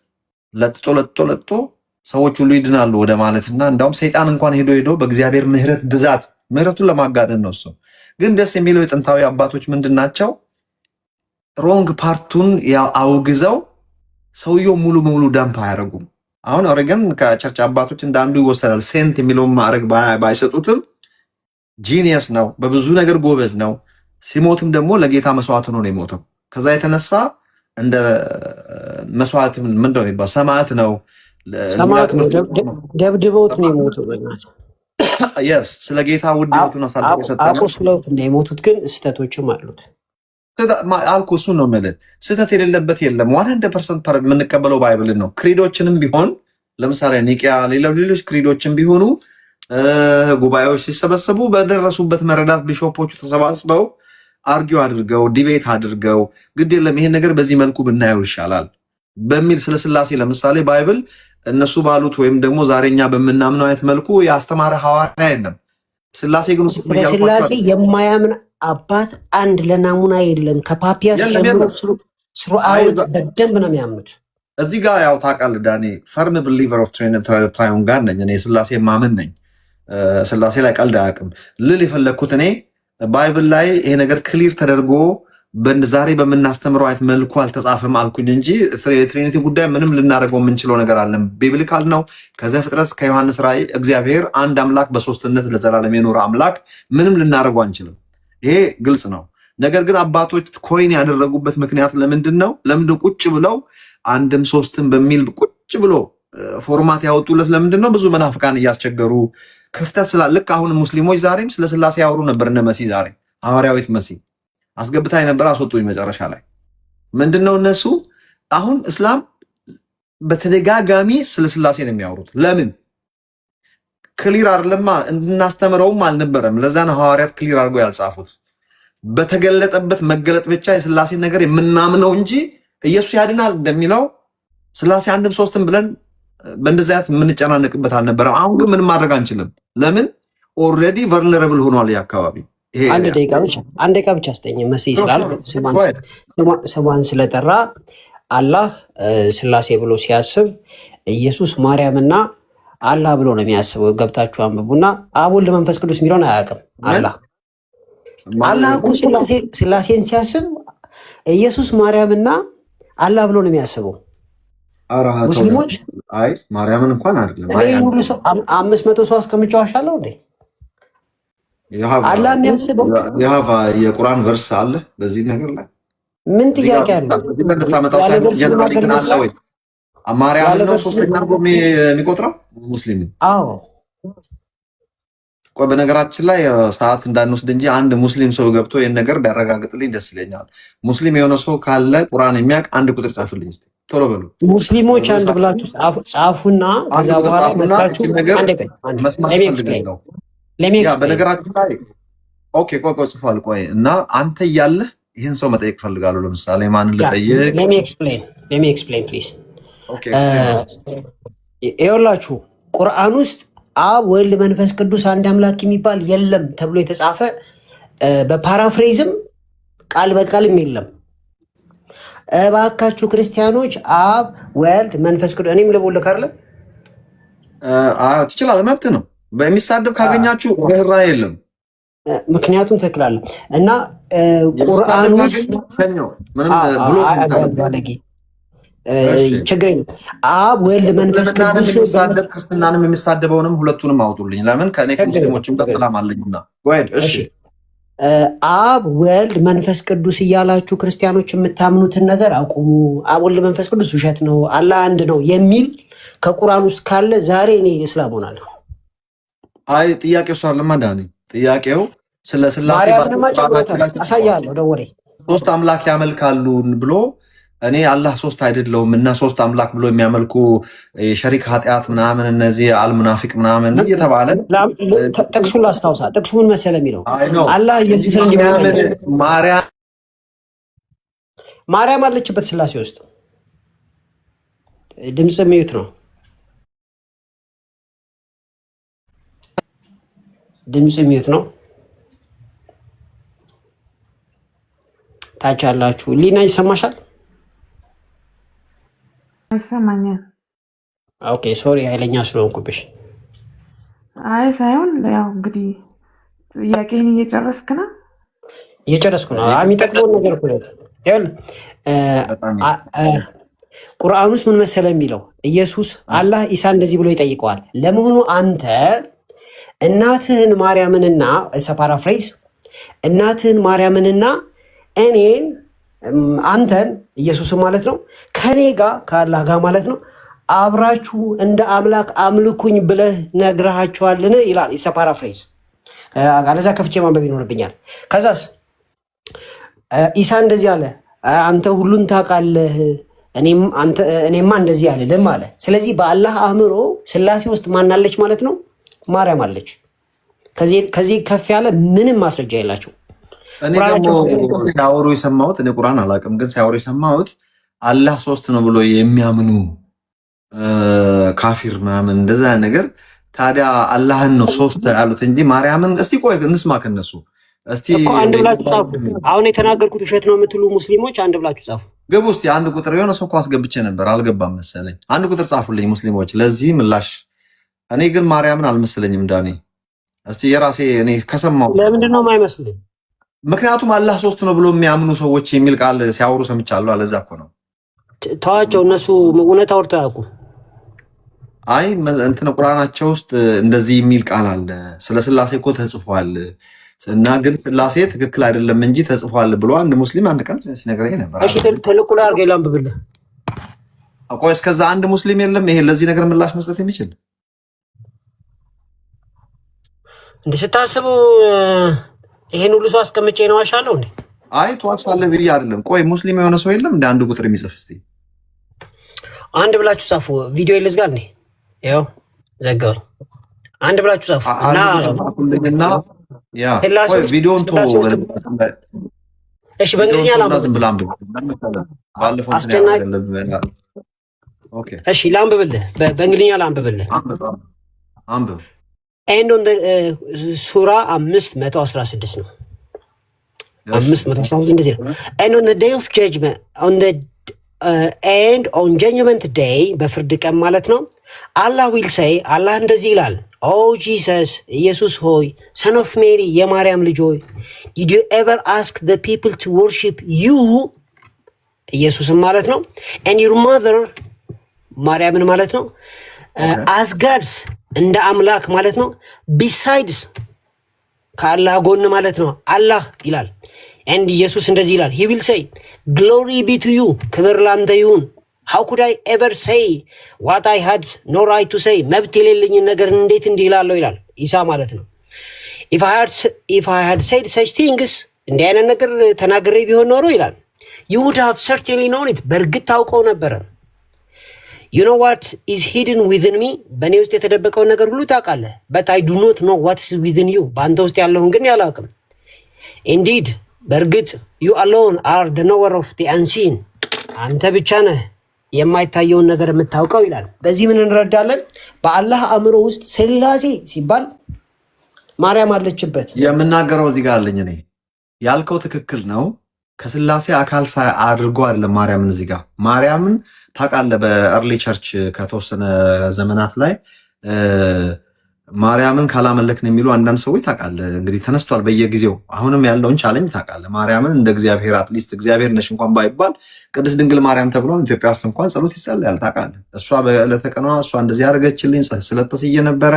ለጥጦ ሰዎች ሁሉ ይድናሉ ወደ ማለትና እንዳውም ሰይጣን እንኳን ሄዶ በእግዚአብሔር ምሕረት ብዛት ምሕረቱን ለማጋደን ነው። እሱ ግን ደስ የሚለው የጥንታዊ አባቶች ምንድን ናቸው? ሮንግ ፓርቱን አውግዘው ሰውየው ሙሉ በሙሉ ዳምፕ አያደርጉም። አሁን ኦሬገን ከቸርች አባቶች እንዳንዱ ይወሰዳል። ሴንት የሚለውን ማዕረግ ባይሰጡትም ጂኒየስ ነው፣ በብዙ ነገር ጎበዝ ነው። ሲሞትም ደግሞ ለጌታ መስዋዕት ነው የሞተው። ከዛ የተነሳ እንደ መስዋዕት ምንድነው የሚባለው ሰማዕት ነው። ደብድበውት ነው የሞተው። የስ ስለ ጌታ ውድ ሕይወቱን አሳልፎ የሰጠ ነው። አቆስለውት ነው የሞቱት፣ ግን ስህተቶችም አሉት አልኩ። እሱን ነው የምልህ። ስህተት የሌለበት የለም። 100% የምንቀበለው ባይብልን ነው። ክሪዶችንም ቢሆን ለምሳሌ ኒቂያ፣ ሌሎች ክሪዶችን ቢሆኑ ጉባኤዎች ሲሰበሰቡ በደረሱበት መረዳት ቢሾፖቹ ተሰባስበው አርጊው አድርገው ዲቤት አድርገው ግድ የለም ይሄን ነገር በዚህ መልኩ ብናየው ይሻላል በሚል ስለ ስላሴ ለምሳሌ ባይብል እነሱ ባሉት ወይም ደግሞ ዛሬኛ በምናምነው አይነት መልኩ ያስተማረ ሐዋርያ የለም። ስላሴ ግን ስላሴ የማያምን አባት አንድ ለናሙና የለም። ከፓፒያስ ጀምሮ ስሩአውት በደንብ ነው የሚያምኑት። እዚህ ጋር ያው ታውቃለህ ዳኒ፣ ፈርም ቢሊቨር ኦፍ ትራዩን ጋር ነኝ እኔ። ስላሴ ማምን ነኝ። ስላሴ ላይ ቀልድ አያውቅም ልል የፈለግኩት እኔ ባይብል ላይ ይሄ ነገር ክሊር ተደርጎ ዛሬ በምናስተምረው አይነት መልኩ አልተጻፈም አልኩኝ እንጂ የትሪኒቲ ጉዳይ ምንም ልናደርገው የምንችለው ነገር አለን። ቢብሊካል ነው። ከዘፍጥረት እስከ ዮሐንስ ራእይ እግዚአብሔር አንድ አምላክ በሶስትነት ለዘላለም የኖረ አምላክ ምንም ልናደርገው አንችልም። ይሄ ግልጽ ነው። ነገር ግን አባቶች ኮይን ያደረጉበት ምክንያት ለምንድን ነው? ለምንድን ቁጭ ብለው አንድም ሶስትም በሚል ቁጭ ብሎ ፎርማት ያወጡለት ለምንድን ነው? ብዙ መናፍቃን እያስቸገሩ ክፍተት ስላለ። ልክ አሁን ሙስሊሞች ዛሬም ስለ ስላሴ ያወሩ ነበር። እነ መሲ ዛሬ ሐዋርያዊት መሲ አስገብታ የነበረ አስወጡኝ። መጨረሻ ላይ ምንድነው እነሱ አሁን እስላም በተደጋጋሚ ስለ ስላሴ ነው የሚያወሩት። ለምን? ክሊር አይደለማ፣ እንድናስተምረውም አልነበረም። ለዛ ነው ሐዋርያት ክሊር አድርገው ያልጻፉት። በተገለጠበት መገለጥ ብቻ የስላሴን ነገር የምናምነው እንጂ ኢየሱስ ያድናል እንደሚለው ስላሴ አንድም ሶስትም ብለን በእንደዚህ አይነት የምንጨናነቅበት አልነበረም። አሁን ግን ምንም ማድረግ አንችልም። ለምን? ኦልሬዲ ቨልነረብል ሆኗል የአካባቢ። አንድ ደቂቃ ብቻ አስጠኝ መሲ ስላልክ ስሟን ስለጠራ አላህ ስላሴ ብሎ ሲያስብ ኢየሱስ ማርያምና አላህ ብሎ ነው የሚያስበው። ገብታችሁ አንብቡና አብ ወልድ መንፈስ ቅዱስ የሚለውን አያውቅም። አላህ እኮ ስላሴን ሲያስብ ኢየሱስ ማርያምና አላህ ብሎ ነው የሚያስበው። ሙስሊሞች አይ ማርያምን እንኳን አይደለም ሁሉ ሰው 500 ሰው አስቀምጫዋሻለሁ እንዴ? አላህ የሚያስበው የቁርአን ቨርስ አለ በዚህ ነገር ላይ ምን ጥያቄ አለ? ማርያም ነው ሶስተኛ አድርጎ የሚቆጥረው ሙስሊም። አዎ ቆይ በነገራችን ላይ ሰዓት እንዳንወስድ እንጂ አንድ ሙስሊም ሰው ገብቶ ይህን ነገር ቢያረጋግጥልኝ ደስ ይለኛል። ሙስሊም የሆነ ሰው ካለ ቁርአን የሚያውቅ አንድ ቁጥር ጻፍልኝ እስኪ ቶሎ በሉ። ሙስሊሞች አንድ ብላችሁ ጻፉና ከዛ በኋላ መጣችሁ በነገራችን ላይ ኦኬ ቆይ ጽፏል። ቆይ እና አንተ እያለህ ይህን ሰው መጠየቅ ፈልጋለሁ። ለምሳሌ ማንን ልጠይቅ? ሌሚ ኤክስፕሌን ፕሊዝ። ይኸውላችሁ ቁርአን ውስጥ አብ ወልድ መንፈስ ቅዱስ አንድ አምላክ የሚባል የለም ተብሎ የተጻፈ በፓራፍሬዝም ቃል በቃልም የለም። እባካችሁ ክርስቲያኖች አብ ወልድ መንፈስ ቅዱስ እኔም ልቦልክ አይደለም ትችላለህ፣ መብት ነው። በሚሳደብ ካገኛችሁ ራ የለም። ምክንያቱም ተክላለ እና ቁርአን ውስጥ ችግር አብ ወልድ መንፈስ ቅዱስ ክርስትናንም የሚሳደበውንም ሁለቱንም አውጡልኝ። ለምን ከእኔ ከሙስሊሞችም ጋር ሰላም አለኝና። እሺ አብ ወልድ መንፈስ ቅዱስ እያላችሁ ክርስቲያኖች የምታምኑትን ነገር አቁሙ። አብ ወልድ መንፈስ ቅዱስ ውሸት ነው፣ አላህ አንድ ነው የሚል ከቁርአን ውስጥ ካለ ዛሬ እኔ እስላም ሆናለሁ። አይ ጥያቄው እሱ አይደለም ዳኒ። ጥያቄው ስለ ስላሴ አሳያለሁ። ደወሬ ሶስት አምላክ ያመልካሉ ብሎ እኔ አላህ ሶስት አይደለውም እና ሶስት አምላክ ብሎ የሚያመልኩ የሸሪክ ኃጢአት ምናምን እነዚህ አልሙናፊቅ ምናምን እየተባለ ጥቅሱን ላስታውሳ። ጥቅሱ ምን መሰለ የሚለው አላህ ኢየሱስን ማርያም አለችበት ስላሴ ውስጥ። ድምፅ ሚዩት ነው። ድምፅ ሚዩት ነው። ታች ያላችሁ ሊና ይሰማሻል? ይሰማኛል። ኦኬ ሶሪ ኃይለኛ ስለሆንኩብሽ። አይ ሳይሆን ያው እንግዲህ ጥያቄን እየጨረስክ ነው። እየጨረስኩ ነው። የሚጠቅመውን ነገር እኮ ቁርአን ውስጥ ምን መሰለ የሚለው ኢየሱስ አላህ ኢሳ እንደዚህ ብሎ ይጠይቀዋል። ለመሆኑ አንተ እናትህን ማርያምንና ፓራፍሬዝ እናትህን ማርያምንና እኔን አንተን ኢየሱስን ማለት ነው ከኔ ጋር ከአላህ ጋር ማለት ነው አብራችሁ እንደ አምላክ አምልኩኝ ብለህ ነግረሃቸዋልን ይላል። ኢሳ ፓራፍሬዝ አለዛ ከፍቼ ማንበብ ይኖርብኛል። ከዛስ ኢሳ እንደዚህ አለ፣ አንተ ሁሉን ታውቃለህ እኔማ እንደዚህ አልልም አለ። ስለዚህ በአላህ አእምሮ ስላሴ ውስጥ ማናለች ማለት ነው? ማርያም አለች። ከዚህ ከፍ ያለ ምንም ማስረጃ የላቸው። እኔ ደግሞ ሲያወሩ የሰማሁት እኔ ቁርአን አላውቅም፣ ግን ሲያወሩ የሰማሁት አላህ ሶስት ነው ብሎ የሚያምኑ ካፊር ምናምን እንደዛ ነገር። ታዲያ አላህን ነው ሶስት ያሉት እንጂ ማርያምን እስቲ ቆይ እንስማ ከነሱ እስቲ አንድ ብላችሁ ጻፉ። አሁን የተናገርኩት ውሸት ነው የምትሉ ሙስሊሞች አንድ ብላችሁ ጻፉ። ግቡ እስቲ አንድ ቁጥር የሆነ ሰው እኮ አስገብቼ ነበር አልገባም መሰለኝ። አንድ ቁጥር ጻፉልኝ ሙስሊሞች ለዚህ ምላሽ። እኔ ግን ማርያምን አልመሰለኝም ዳኒ። እስቲ የራሴ እኔ ከሰማው ለምንድን ነው የማይመስልኝ? ምክንያቱም አላህ ሶስት ነው ብሎ የሚያምኑ ሰዎች የሚል ቃል ሲያወሩ ሰምቻለሁ። አለዛ እኮ ነው ተዋቸው፣ እነሱ እውነት አውርተው አያውቁም። አይ እንትን ቁርአናቸው ውስጥ እንደዚህ የሚል ቃል አለ፣ ስለ ስላሴ እኮ ተጽፏል እና ግን ስላሴ ትክክል አይደለም እንጂ ተጽፏል ብሎ አንድ ሙስሊም አንድ ቀን ሲነግረኝ ነበር። እሺ ትልቁ ላይ አድርገህ ላንብብልህ። ቆይ እስከዛ አንድ ሙስሊም የለም ይሄ ለዚህ ነገር ምላሽ መስጠት የሚችል እንደ ስታስቡ ይሄን ሁሉ ሰው አስቀምጬ ነው ዋሻለሁ እንዴ? አይ ተዋሻለህ ብዬ አይደለም። ቆይ ሙስሊም የሆነ ሰው የለም እንደ አንድ ቁጥር የሚጽፍ እስቲ አንድ ብላችሁ ጻፉ። ቪዲዮ ይልዝጋል እንዴ? ያው ዘጋው። አንድ ብላችሁ ጻፉ እና ያ ቆይ ቪዲዮን ቶ እሺ በእንግሊዝኛ ላንብብ። ኦኬ እሺ ላንብብልህ፣ በእንግሊዝኛ ላንብብልህ። አንብብ። ኤንድ ኦን ሱራ 516 ነው። 516 እንደዚህ ነው። ኤንድ ኦን ዴይ ኦፍ ጀጅመንት ኦን ኤንድ ኦን ጀጅመንት ዴይ በፍርድ ቀን ማለት ነው። አላህ ዊል ሰይ አላህ እንደዚህ ይላል፣ ኦ ጂሰስ ኢየሱስ ሆይ ሰን ኦፍ ሜሪ የማርያም ልጅ ሆይ ዲድ ዩ ኤቨር አስክ ዘ ፒፕል ቱ ወርሺፕ ዩ ኢየሱስም ማለት ነው ኤንድ ዩር ማዘር ማርያምን ማለት ነው አስ ጋድስ እንደ አምላክ ማለት ነው ቢሳይድስ ከአላህ ጎን ማለት ነው አላህ ይላል። ኤንድ ኢየሱስ እንደዚህ ይላል ሂ ዊል ሴይ ግሎሪ ቢ ቱ ዩ ክብር ላንተ ይሁን። ሃው ኩድ አይ ኤቨር ሴይ ዋት አይ ሃድ ኖ ራይት ቱ ሴይ መብት የሌለኝን ነገር እንዴት እንዲህ እላለሁ ይላል ኢሳ ማለት ነው። ኢፍ አይ ሃድ ሴድ ሰች ቲንግስ እንዲህ አይነት ነገር ተናግሬ ቢሆን ኖሮ ይላል ዩ ውድ ሃቭ ሰርቴንሊ ኖን ኢት በእርግጥ ታውቀው ነበረ። ዩ ኖ ዋት ኢዝ ሂድን ዊዝን ሚ በእኔ ውስጥ የተደበቀውን ነገር ሁሉ ታውቃለህ። በት አይ ዱ ኖት ኖ ዋት ኢዝ ዊዝን ዩ በአንተ ውስጥ ያለውን ግን ያላውቅም። ኢንዲድ በእርግጥ ዩ አሎን አር ደ ኖወር ኦፍ ዲ አንሲን አንተ ብቻ ነህ የማይታየውን ነገር የምታውቀው ይላል። በዚህ ምን እንረዳለን? በአላህ አእምሮ ውስጥ ስላሴ ሲባል ማርያም አለችበት። የምናገረው እዚህ ጋር አለኝ እኔ ያልከው ትክክል ነው። ከስላሴ አካል አድርጎ አይደለም ማርያምን እዚህ ጋር ማርያምን ታውቃለህ። በኤርሊ ቸርች ከተወሰነ ዘመናት ላይ ማርያምን ካላመለክን የሚሉ አንዳንድ ሰዎች ታውቃለህ እንግዲህ ተነስቷል በየጊዜው። አሁንም ያለውን ቻለንጅ ታውቃለህ። ማርያምን እንደ እግዚአብሔር አትሊስት እግዚአብሔር ነሽ እንኳን ባይባል ቅድስት ድንግል ማርያም ተብሎ ኢትዮጵያ ውስጥ እንኳን ጸሎት ይጸልያል ታውቃለህ። እሷ በዕለተ ቀኗ እሷ እንደዚህ ያደረገችልኝ ስለተስዬ ነበረ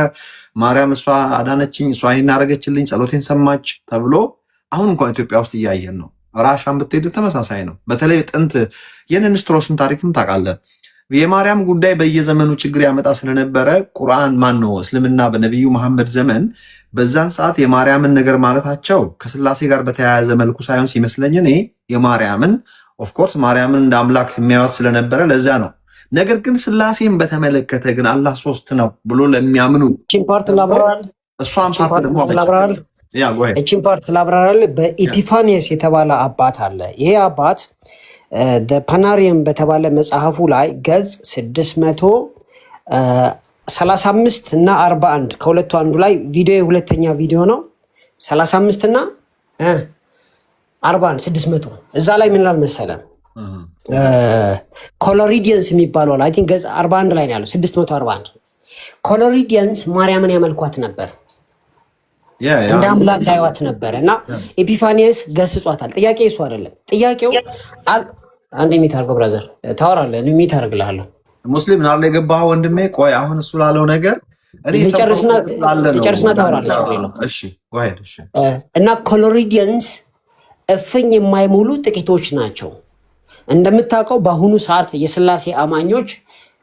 ማርያም እሷ አዳነችኝ፣ እሷ ይህን ያደረገችልኝ ጸሎቴን ሰማች ተብሎ አሁን እንኳን ኢትዮጵያ ውስጥ እያየን ነው። ራሻን ብትሄድ ተመሳሳይ ነው። በተለይ ጥንት የንስጥሮስን ታሪክም ታውቃለህ። የማርያም ጉዳይ በየዘመኑ ችግር ያመጣ ስለነበረ ቁርአን ማን ነው እስልምና በነቢዩ መሐመድ ዘመን በዛን ሰዓት የማርያምን ነገር ማለታቸው ከስላሴ ጋር በተያያዘ መልኩ ሳይሆን ሲመስለኝ እኔ የማርያምን ኦፍኮርስ ማርያምን እንደ አምላክ የሚያዩት ስለነበረ ለዛ ነው። ነገር ግን ስላሴን በተመለከተ ግን አላህ ሶስት ነው ብሎ ለሚያምኑ እቺን ፓርት ላብራራል። በኢፒፋኒየስ የተባለ አባት አለ። ይሄ አባት ፓናሪየም በተባለ መጽሐፉ ላይ ገጽ 635 እና 41 ከሁለቱ አንዱ ላይ ቪዲዮ የሁለተኛ ቪዲዮ ነው። 35 እና 41 600 እዛ ላይ ምን ይላል መሰለህ? ኮሎሪዲየንስ የሚባለው አይ ቲንክ ገጽ 41 ላይ ነው ያለው 641 ኮሎሪዲየንስ ማርያምን ያመልኳት ነበር። እንደ አምላክ ያዩት ነበር እና ኤጲፋኒየስ ገስጿታል። ጥያቄ እሱ አይደለም ጥያቄው። አንድ ሚት አድርገው ብራዘር ታወራለህ፣ ሚት አድርግልሃለሁ። ሙስሊም ናለ የገባህ ወንድሜ። ቆይ አሁን እሱ ላለው ነገር ጨርስና ታወራለህ። ችግር የለውም። እሺ ጎሄድ። እሺ እና ኮሎሪዲየንስ እፍኝ የማይሞሉ ጥቂቶች ናቸው። እንደምታውቀው በአሁኑ ሰዓት የስላሴ አማኞች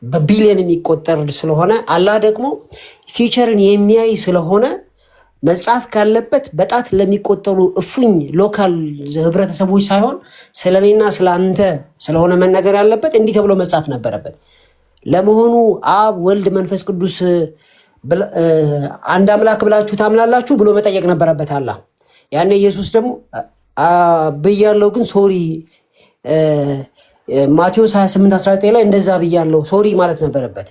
በቢሊዮን የሚቆጠር ስለሆነ አላህ ደግሞ ፊቸርን የሚያይ ስለሆነ መጽሐፍ ካለበት በጣት ለሚቆጠሩ እፉኝ ሎካል ህብረተሰቦች ሳይሆን ስለኔና ስለአንተ ስለሆነ መነገር ያለበት እንዲህ ተብሎ መጽሐፍ ነበረበት። ለመሆኑ አብ ወልድ መንፈስ ቅዱስ አንድ አምላክ ብላችሁ ታምናላችሁ ብሎ መጠየቅ ነበረበት አላህ። ያኔ ኢየሱስ ደግሞ ብያለሁ ግን ሶሪ ማቴዎስ 28:19 ላይ እንደዛ ብያለሁ ሶሪ ማለት ነበረበት።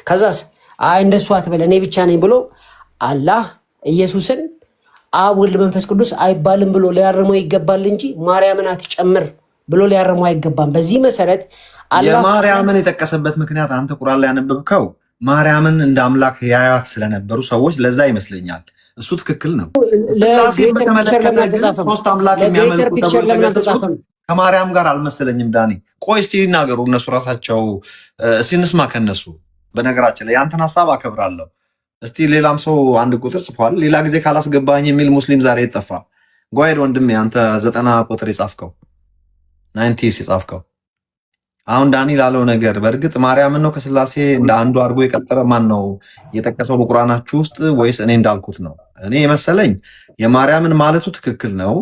ከዛስ እንደሱ አትበል እኔ ብቻ ነኝ ብሎ አላህ ኢየሱስን አብ ወልድ መንፈስ ቅዱስ አይባልም ብሎ ሊያርመው ይገባል እንጂ ማርያምን አትጨምር ብሎ ሊያርመው አይገባም። በዚህ መሰረት የማርያምን የጠቀሰበት ምክንያት አንተ ቁርአን ላይ ያነበብከው ማርያምን እንደ አምላክ ያያት ስለነበሩ ሰዎች ለዛ ይመስለኛል። እሱ ትክክል ነው። ሶስት አምላክ የሚያመልኩ ከማርያም ጋር አልመሰለኝም። ዳኒ ቆይ እስቲ ይናገሩ እነሱ ራሳቸው ሲንስማ ከነሱ። በነገራችን ላይ ያንተን ሀሳብ አከብራለሁ። እስቲ ሌላም ሰው አንድ ቁጥር ጽፏል። ሌላ ጊዜ ካላስገባኝ የሚል ሙስሊም ዛሬ የጠፋ ጓይድ ወንድሜ አንተ 90 ቁጥር የጻፍከው 90 የጻፍከው አሁን ዳኒ ላለው ነገር በእርግጥ ማርያምን ነው ከስላሴ እንደ አንዱ አድርጎ የቀጠረ ማን ነው የጠቀሰው በቁርአናችሁ ውስጥ ወይስ እኔ እንዳልኩት ነው? እኔ የመሰለኝ የማርያምን ማለቱ ትክክል ነው።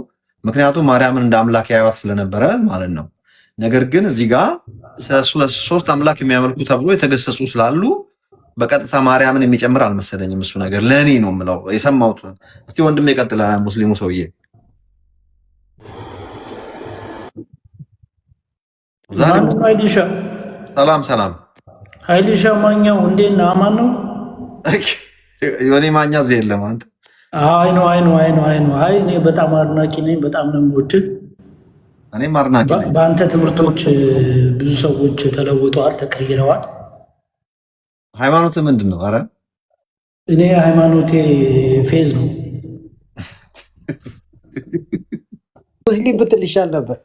ምክንያቱም ማርያምን እንደ አምላክ ያዩት ስለነበረ ማለት ነው። ነገር ግን እዚህ ጋር ሶስት አምላክ የሚያመልኩ ተብሎ የተገሰጹ ስላሉ በቀጥታ ማርያምን የሚጨምር አልመሰለኝም። እሱ ነገር ለእኔ ነው የምለው የሰማሁት። እስቲ ወንድም የቀጥለ ሙስሊሙ ሰውዬ ሰላም ሰላም። ሀይልሻ ማኛው እንዴት ነህ? አማን ነው? የኔ ማኛ እዚህ የለም። አንተ አይ እኔ በጣም አድናቂ ነኝ። በጣም ነው የምወድህ። እኔም አድናቂ ነኝ። በአንተ ትምህርቶች ብዙ ሰዎች ተለውጠዋል፣ ተቀይረዋል። ሃይማኖት ምንድን ነው? አረ እኔ ሃይማኖቴ ፌዝ ነው። ሙስሊም ብትል ይሻል ነበር።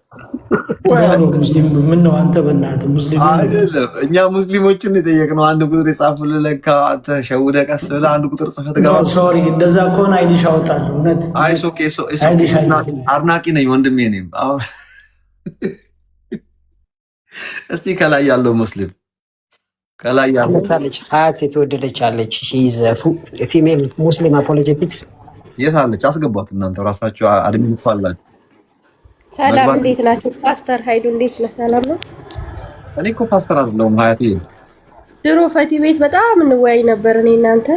ሙስሊም ምን ነው አንተ? በእናትህ ሙስሊም አይደለም። እኛ ሙስሊሞችን የጠየቅነው አንድ ቁጥር የጻፉልህ ለካ አንተ ሸውደህ ቀስ ብለህ አንድ ቁጥር ጽፈህ ትገባለህ። ሶሪ እንደዛ ከሆነ አይዲሽ አወጣለሁ። እውነት አድናቂ ነኝ ወንድሜ። እኔም አሁን እስቲ ከላይ ያለው ሙስሊም ከላይ ያለው ሀያት የተወደደች አለች ፊሜል ሙስሊም አፖሎጀቲክስ የት አለች? አስገባት እናንተ ራሳችሁ አድሚን አላችሁ። ሰላም እንዴት ናችሁ? ፓስተር ሀይሉ እንዴት ነህ? ሰላም ነው። እኔ እኮ ፓስተር አይደለሁም ሀያቴ። ድሮ ፈቲ ቤት በጣም እንወያይ ነበር እኔ እናንተ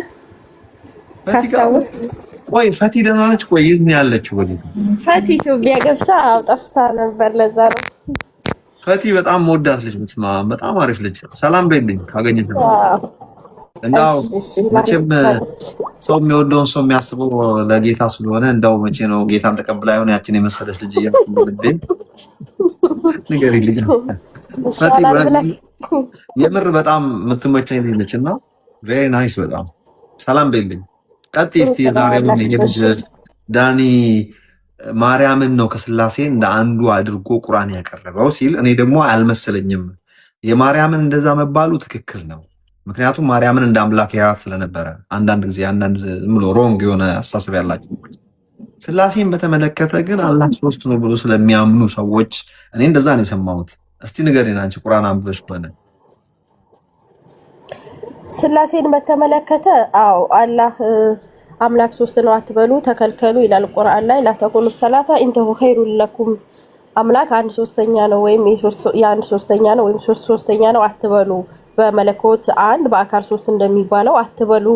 ካስታወስ። ቆይ ፈቲ ደህና ነች? ቆይ የት ነው ያለችው? ፈቲ ኢትዮጵያ ገብታ ጠፍታ ነበር። ለዛ ነው ፈቲ በጣም መወዳት ልጅ ምትስማ በጣም አሪፍ ልጅ። ሰላም በይልኝ ካገኘሽ እንዳው መቼም ሰው የሚወደውን ሰው የሚያስበው ለጌታ ስለሆነ እንዳው መቼ ነው ጌታን ተቀብላ ይሆን ያችን የመሰለች ልጅ እያልኩልኝ ንገሪ ልጅ የምር በጣም የምትመቸኝ ልጅ ነች እና ቬሪ ናይስ በጣም ሰላም በይልኝ። ቀጥይ እስቲ ዛሬውን የልጅ ዳኒ ማርያምን ነው ከስላሴ እንደ አንዱ አድርጎ ቁርአን ያቀረበው ሲል እኔ ደግሞ አልመሰለኝም። የማርያምን እንደዛ መባሉ ትክክል ነው። ምክንያቱም ማርያምን እንደ አምላክ ያያት ስለነበረ አንዳንድ ጊዜ አንዳንድ ዝም ብሎ ሮንግ የሆነ አስተሳሰብ ያላቸው ስላሴን በተመለከተ ግን አላህ ሶስት ነው ብሎ ስለሚያምኑ ሰዎች እኔ እንደዛ ነው የሰማሁት። እስቲ ንገሪን አንቺ ቁርአን አንብበሽ ከሆነ ስላሴን በተመለከተ አዎ አላህ አምላክ ሶስት ነው አትበሉ ተከልከሉ ይላል ቁርአን ላይ ላተቁሉ ሰላታ ኢንተሁ ኸይሩል ለኩም አምላክ አንድ ሶስተኛ ነው ወይም የአንድ ሶስተኛ ነው ወይም ሶስት ሶስተኛ ነው አትበሉ በመለኮት አንድ በአካል ሶስት እንደሚባለው አትበሉ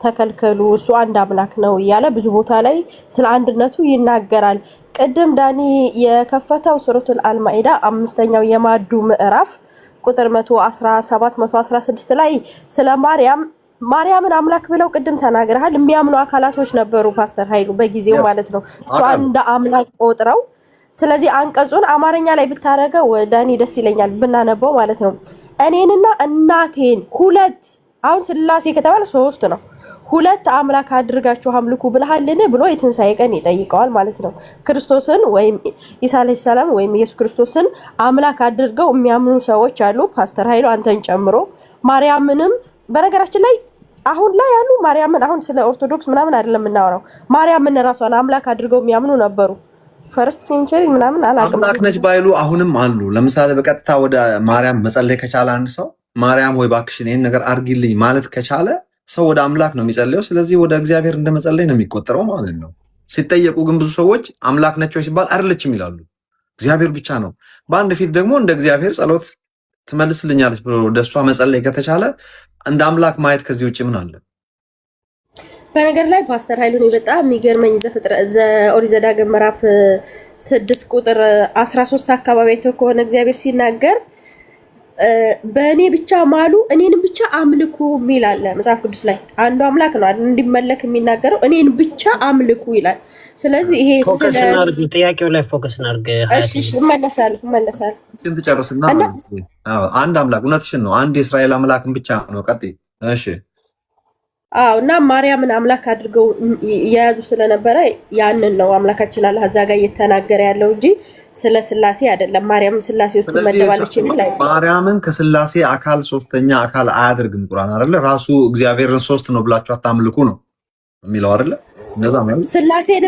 ተከልከሉ እሱ አንድ አምላክ ነው እያለ ብዙ ቦታ ላይ ስለ አንድነቱ ይናገራል። ቅድም ዳኒ የከፈተው ሱረቱል አልማኢዳ 5ኛው የማዱ ምዕራፍ ቁጥር 117 116 ላይ ስለ ማርያምን አምላክ ብለው ቅድም ተናግረሃል። የሚያምኑ አካላቶች ነበሩ ፓስተር ኃይሉ በጊዜው ማለት ነው እሱ አንድ አምላክ ቆጥረው። ስለዚህ አንቀጹን አማርኛ ላይ ብታረገው ዳኒ ደስ ይለኛል ብናነበው ማለት ነው። እኔንና እናቴን ሁለት አሁን ስላሴ ከተባለ ሶስት ነው። ሁለት አምላክ አድርጋችሁ አምልኩ ብለሃልን ብሎ የትንሣኤ ቀን ይጠይቀዋል ማለት ነው። ክርስቶስን ወይም ኢሳ አለይሂ ሰላም ወይም ኢየሱስ ክርስቶስን አምላክ አድርገው የሚያምኑ ሰዎች አሉ፣ ፓስተር ኃይሉ አንተን ጨምሮ። ማርያምንም በነገራችን ላይ አሁን ላይ ያሉ ማርያምን አሁን ስለ ኦርቶዶክስ ምናምን አይደለም የምናወራው። ማርያምን ራሷን አምላክ አድርገው የሚያምኑ ነበሩ። ፈርስት ሴንቸሪ ምናምን አላውቅም። አምላክ ነች ባይሉ አሁንም አሉ። ለምሳሌ በቀጥታ ወደ ማርያም መጸለይ ከቻለ አንድ ሰው ማርያም ወይ እባክሽን ይሄን ነገር አድርጊልኝ ማለት ከቻለ ሰው ወደ አምላክ ነው የሚጸልየው። ስለዚህ ወደ እግዚአብሔር እንደመጸለይ ነው የሚቆጠረው ማለት ነው። ሲጠየቁ ግን ብዙ ሰዎች አምላክ ነች ሲባል አይደለችም ይላሉ። እግዚአብሔር ብቻ ነው። በአንድ ፊት ደግሞ እንደ እግዚአብሔር ጸሎት ትመልስልኛለች ብሎ ወደ እሷ መጸለይ ከተቻለ እንደ አምላክ ማየት ከዚህ ውጭ ምን አለ? በነገር ላይ ፓስተር ኃይሉ በጣም የሚገርመኝ ኦሪት ዘዳግም ምዕራፍ 6 ቁጥር 13 አካባቢ አይቶ ከሆነ እግዚአብሔር ሲናገር በእኔ ብቻ ማሉ እኔን ብቻ አምልኩ የሚል አለ መጽሐፍ ቅዱስ ላይ። አንዱ አምላክ ነው እንዲመለክ የሚናገረው፣ እኔን ብቻ አምልኩ ይላል። ስለዚህ ይሄ ፎከስ እናድርግ፣ ጥያቄው ላይ ፎከስ እናድርግ። እሺ እመለሳለሁ። ትጨርስና አንድ አምላክ እውነትሽን ነው፣ አንድ የእስራኤል አምላክን ብቻ ነው። ቀጥይ። እሺ እና ማርያምን አምላክ አድርገው የያዙ ስለነበረ ያንን ነው አምላካችን አላህ እዛ ጋር እየተናገረ ያለው እንጂ ስለ ስላሴ አይደለም። ማርያም ስላሴ ውስጥ ትመደባለች የሚል አይደለም። ማርያምን ከስላሴ አካል ሶስተኛ አካል አያደርግም ቁርአን አይደለ? ራሱ እግዚአብሔርን ሶስት ነው ብላችሁ አታምልኩ ነው የሚለው አይደለ? እንደዛ ማለት ስላሴን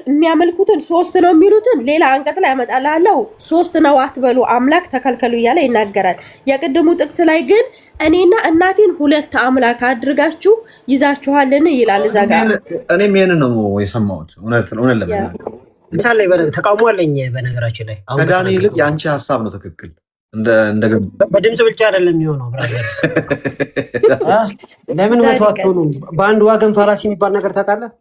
የሚያመልኩትን ሶስት ነው የሚሉትን ሌላ አንቀጽ ላይ ያመጣልሃለሁ። ሶስት ነው አትበሉ አምላክ ተከልከሉ እያለ ይናገራል። የቅድሙ ጥቅስ ላይ ግን እኔና እናቴን ሁለት አምላክ አድርጋችሁ ይዛችኋልን ይላል እዛ ጋር። እኔም ይሄንን ነው የሰማሁት። እውነት ለምን ምሳሌ ተቃውሞ አለኝ። በነገራችን ላይ ከዳኒ ይልቅ የአንቺ ሀሳብ ነው ትክክል። በድምጽ ብቻ አይደለም የሚሆነው። ለምን መተዋት ሆኑ? በአንድ ዋገን ፋላሲ የሚባል ነገር ታውቃለህ?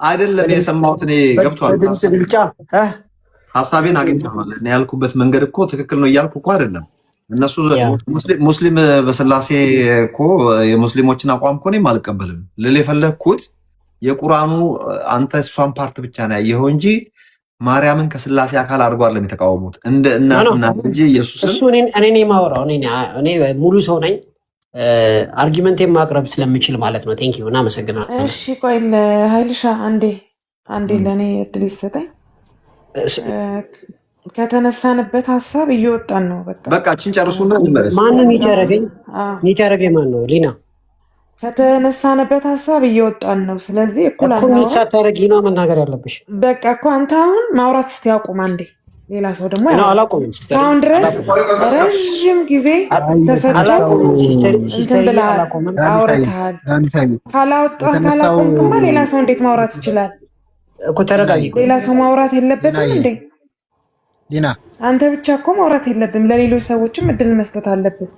አይደለም የሰማሁት እኔ ገብቷል። በድምጽ ብልጫ ሀሳቤን አግኝተዋል። እኔ ያልኩበት መንገድ እኮ ትክክል ነው እያልኩ እኮ አይደለም። እነሱ ሙስሊም በስላሴ እኮ የሙስሊሞችን አቋም እኮ እኔም አልቀበልም ልል የፈለግኩት የቁርአኑ አንተ እሷን ፓርት ብቻ ነው ያየኸው እንጂ ማርያምን ከስላሴ አካል አድርጎ አይደለም የተቃወሙት። እንደ እናትና ልጅ ኢየሱስን እሱ እኔ የማወራው እኔ ሙሉ ሰው ነኝ። አርጊመንቴን ማቅረብ ስለምችል ማለት ነው። ቴንክ ዩ እና አመሰግናለሁ። እሺ ቆይ ለሀይልሻ አንዴ ለእኔ እድል ይሰጠኝ። ከተነሳንበት ሀሳብ እየወጣን ነው። በቃ እችን ጨርሱና እንመለስ። ማንም ይጨረገኝ ማን ነው? ሊና ከተነሳንበት ሀሳብ እየወጣን ነው። ስለዚህ እኩል ሳታረጊ ነው መናገር ያለብሽ። በቃ እኮ አንተ አሁን ማውራት እስቲ አቁም አንዴ። ሌላ ሰው ደግሞ አላቆምም። አሁን ድረስ ረዥም ጊዜ እንትን ብለሃል፣ አውርተሃል። ካላቆምክማ ሌላ ሰው እንዴት ማውራት ይችላል? ሌላ ሰው ማውራት የለበትም እንዴ? ሊና አንተ ብቻ እኮ ማውራት የለብም። ለሌሎች ሰዎችም እድል መስጠት አለብን።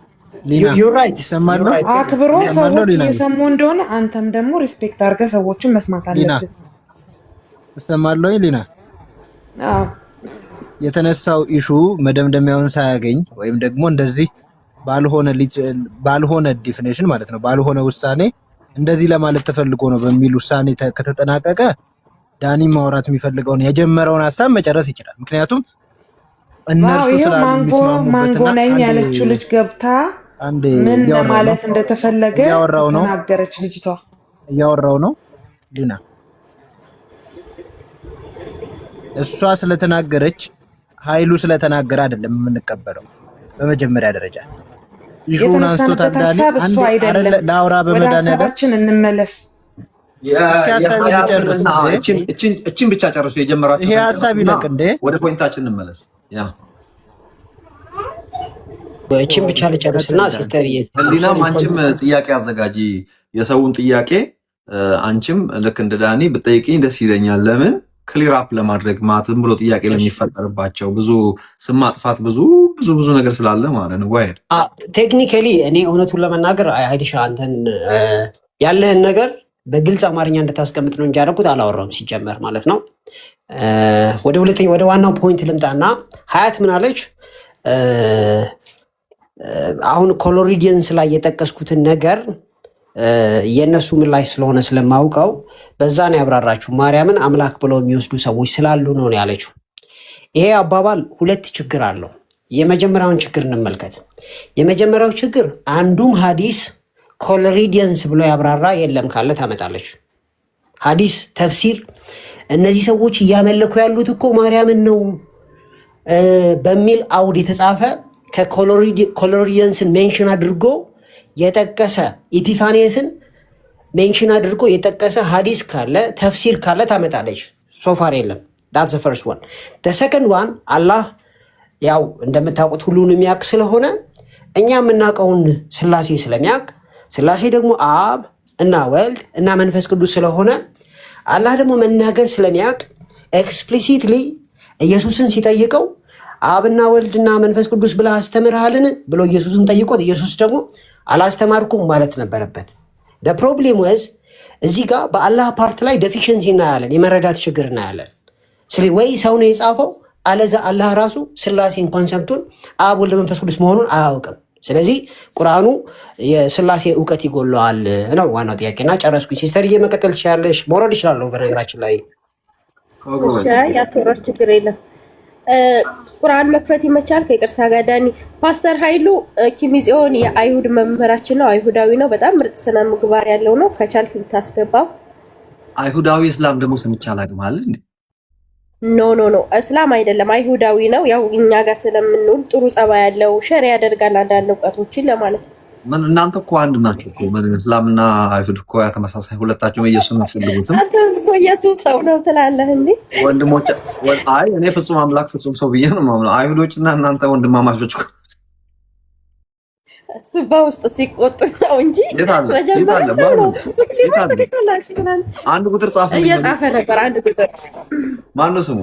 አክብሮ ሰዎች እየሰሙ እንደሆነ አንተም ደግሞ ሪስፔክት አድርገህ ሰዎችን መስማት አለብን። እሰማለሁ ሊና። የተነሳው ኢሹ መደምደሚያውን ሳያገኝ ወይም ደግሞ እንደዚህ ባልሆነ ዲፊኒሽን ማለት ነው ባልሆነ ውሳኔ እንደዚህ ለማለት ተፈልጎ ነው በሚል ውሳኔ ከተጠናቀቀ ዳኒ ማውራት የሚፈልገውን የጀመረውን ሀሳብ መጨረስ ይችላል። ምክንያቱም እነርሱ ማንጎ ነኝ ያለችው ልጅ ገብታ ምን ለማለት እንደተፈለገ ተናገረች። ልጅቷ እያወራው ነው ሊና። እሷ ስለተናገረች ኃይሉ ስለተናገረ አይደለም የምንቀበለው። በመጀመሪያ ደረጃ ኢሹን አንስቶታል ዳኒ። አንድ ላውራ በመድኃኒዓለም እንመለስ። እችን ብቻ ጨርሱ የጀመራችሁ። ይሄ ሀሳብ ይለቅ እንዴ፣ ወደ ፖይንታችን እንመለስ። እችን ብቻ ልጨርስና ሲስተር ህሊናም አንቺም ጥያቄ አዘጋጂ፣ የሰውን ጥያቄ አንቺም ልክ እንደ ዳኒ ብትጠይቂኝ ደስ ይለኛል። ለምን ክሊር አፕ ለማድረግ ማለት ዝም ብሎ ጥያቄ ለሚፈጠርባቸው ብዙ ስም ማጥፋት ብዙ ነገር ስላለ ማለት ነው። ወይ ቴክኒካሊ እኔ እውነቱን ለመናገር አይዲሻ አንተን ያለህን ነገር በግልጽ አማርኛ እንድታስቀምጥ ነው እንጂ ያደረኩት አላወራም ሲጀመር ማለት ነው። ወደ ዋናው ፖይንት ልምጣና ሀያት ምን አለች? አሁን ኮሎሪዲየንስ ላይ የጠቀስኩትን ነገር የእነሱ ምላሽ ስለሆነ ስለማውቀው በዛ ነው ያብራራችሁ። ማርያምን አምላክ ብለው የሚወስዱ ሰዎች ስላሉ ነው ያለችው። ይሄ አባባል ሁለት ችግር አለው። የመጀመሪያውን ችግር እንመልከት። የመጀመሪያው ችግር አንዱም ሀዲስ ኮሎሪዲየንስ ብሎ ያብራራ የለም ካለ ታመጣለች። ሐዲስ ተፍሲር እነዚህ ሰዎች እያመለኩ ያሉት እኮ ማርያምን ነው በሚል አውድ የተጻፈ ከኮሎሪዲየንስን ሜንሽን አድርጎ የጠቀሰ ኢፒፋኒየስን ሜንሽን አድርጎ የጠቀሰ ሐዲስ ካለ ተፍሲር ካለ ታመጣለች። ሶፋር የለም። that's the first one. the second one አላህ ያው እንደምታውቁት ሁሉን የሚያውቅ ስለሆነ እኛ የምናውቀውን ስላሴ ስለሚያውቅ ስላሴ ደግሞ አብ እና ወልድ እና መንፈስ ቅዱስ ስለሆነ አላህ ደግሞ መናገር ስለሚያውቅ ኤክስፕሊሲትሊ ኢየሱስን ሲጠይቀው አብና ወልድና መንፈስ ቅዱስ ብለህ አስተምርሃልን ብሎ ኢየሱስን ጠይቆት ኢየሱስ ደግሞ አላስተማርኩም ማለት ነበረበት። the problem was እዚህ ጋር በአላህ ፓርት ላይ ዴፊሽንሲ እናያለን፣ የመረዳት ችግር እናያለን። ስለዚህ ወይ ሰው ነው የጻፈው አለዛ አላህ ራሱ ስላሴን ኮንሰፕቱን አብ ወልድ መንፈስ ቅዱስ መሆኑን አያውቅም። ስለዚህ ቁርአኑ የስላሴ እውቀት ይጎለዋል ነው ዋናው ጥያቄና ጨረስኩኝ። ሲስተርዬ መቀጠል ትችላለሽ። መውረድ ይችላለሁ በነገራችን ላይ ያተወራር ችግር የለም። ቁርአን መክፈት ይመቻል። ከይቅርታ ጋር ዳኒ ፓስተር ኃይሉ ኪሚጽዮን የአይሁድ መምህራችን ነው፣ አይሁዳዊ ነው። በጣም ምርጥ ስነ ምግባር ያለው ነው። ከቻልክ ብታስገባው። አይሁዳዊ እስላም ደግሞ ሰምቻለሁ አግማል እንዴ? ኖ እስላም አይደለም፣ አይሁዳዊ ነው። ያው እኛ ጋር ስለምንውል ጥሩ ጸባይ ያለው ሸር ያደርጋል አንዳንድ እውቀቶችን ለማለት ነው። ምን እናንተ እኮ አንድ ናችሁ እኮ ምን እስላምና አይሁድ እኮ ተመሳሳይ ሁለታቸውም ኢየሱስን ፈልጉትም። አንተ ኢየሱስ ሰው ነው ትላለህ እንዴ? ወንድሞች አይ እኔ ፍጹም አምላክ ፍጹም ሰው ብዬ ነው የማምነው። አይሁዶችና እናንተ ወንድማማቾች እኮ በውስጥ ሲቆጡ ነው እንጂ መጀመሪያ ሰው ነው። አንድ ቁጥር ጻፈ እየጻፈ ነበር። አንድ ቁጥር ማነው ስሙ?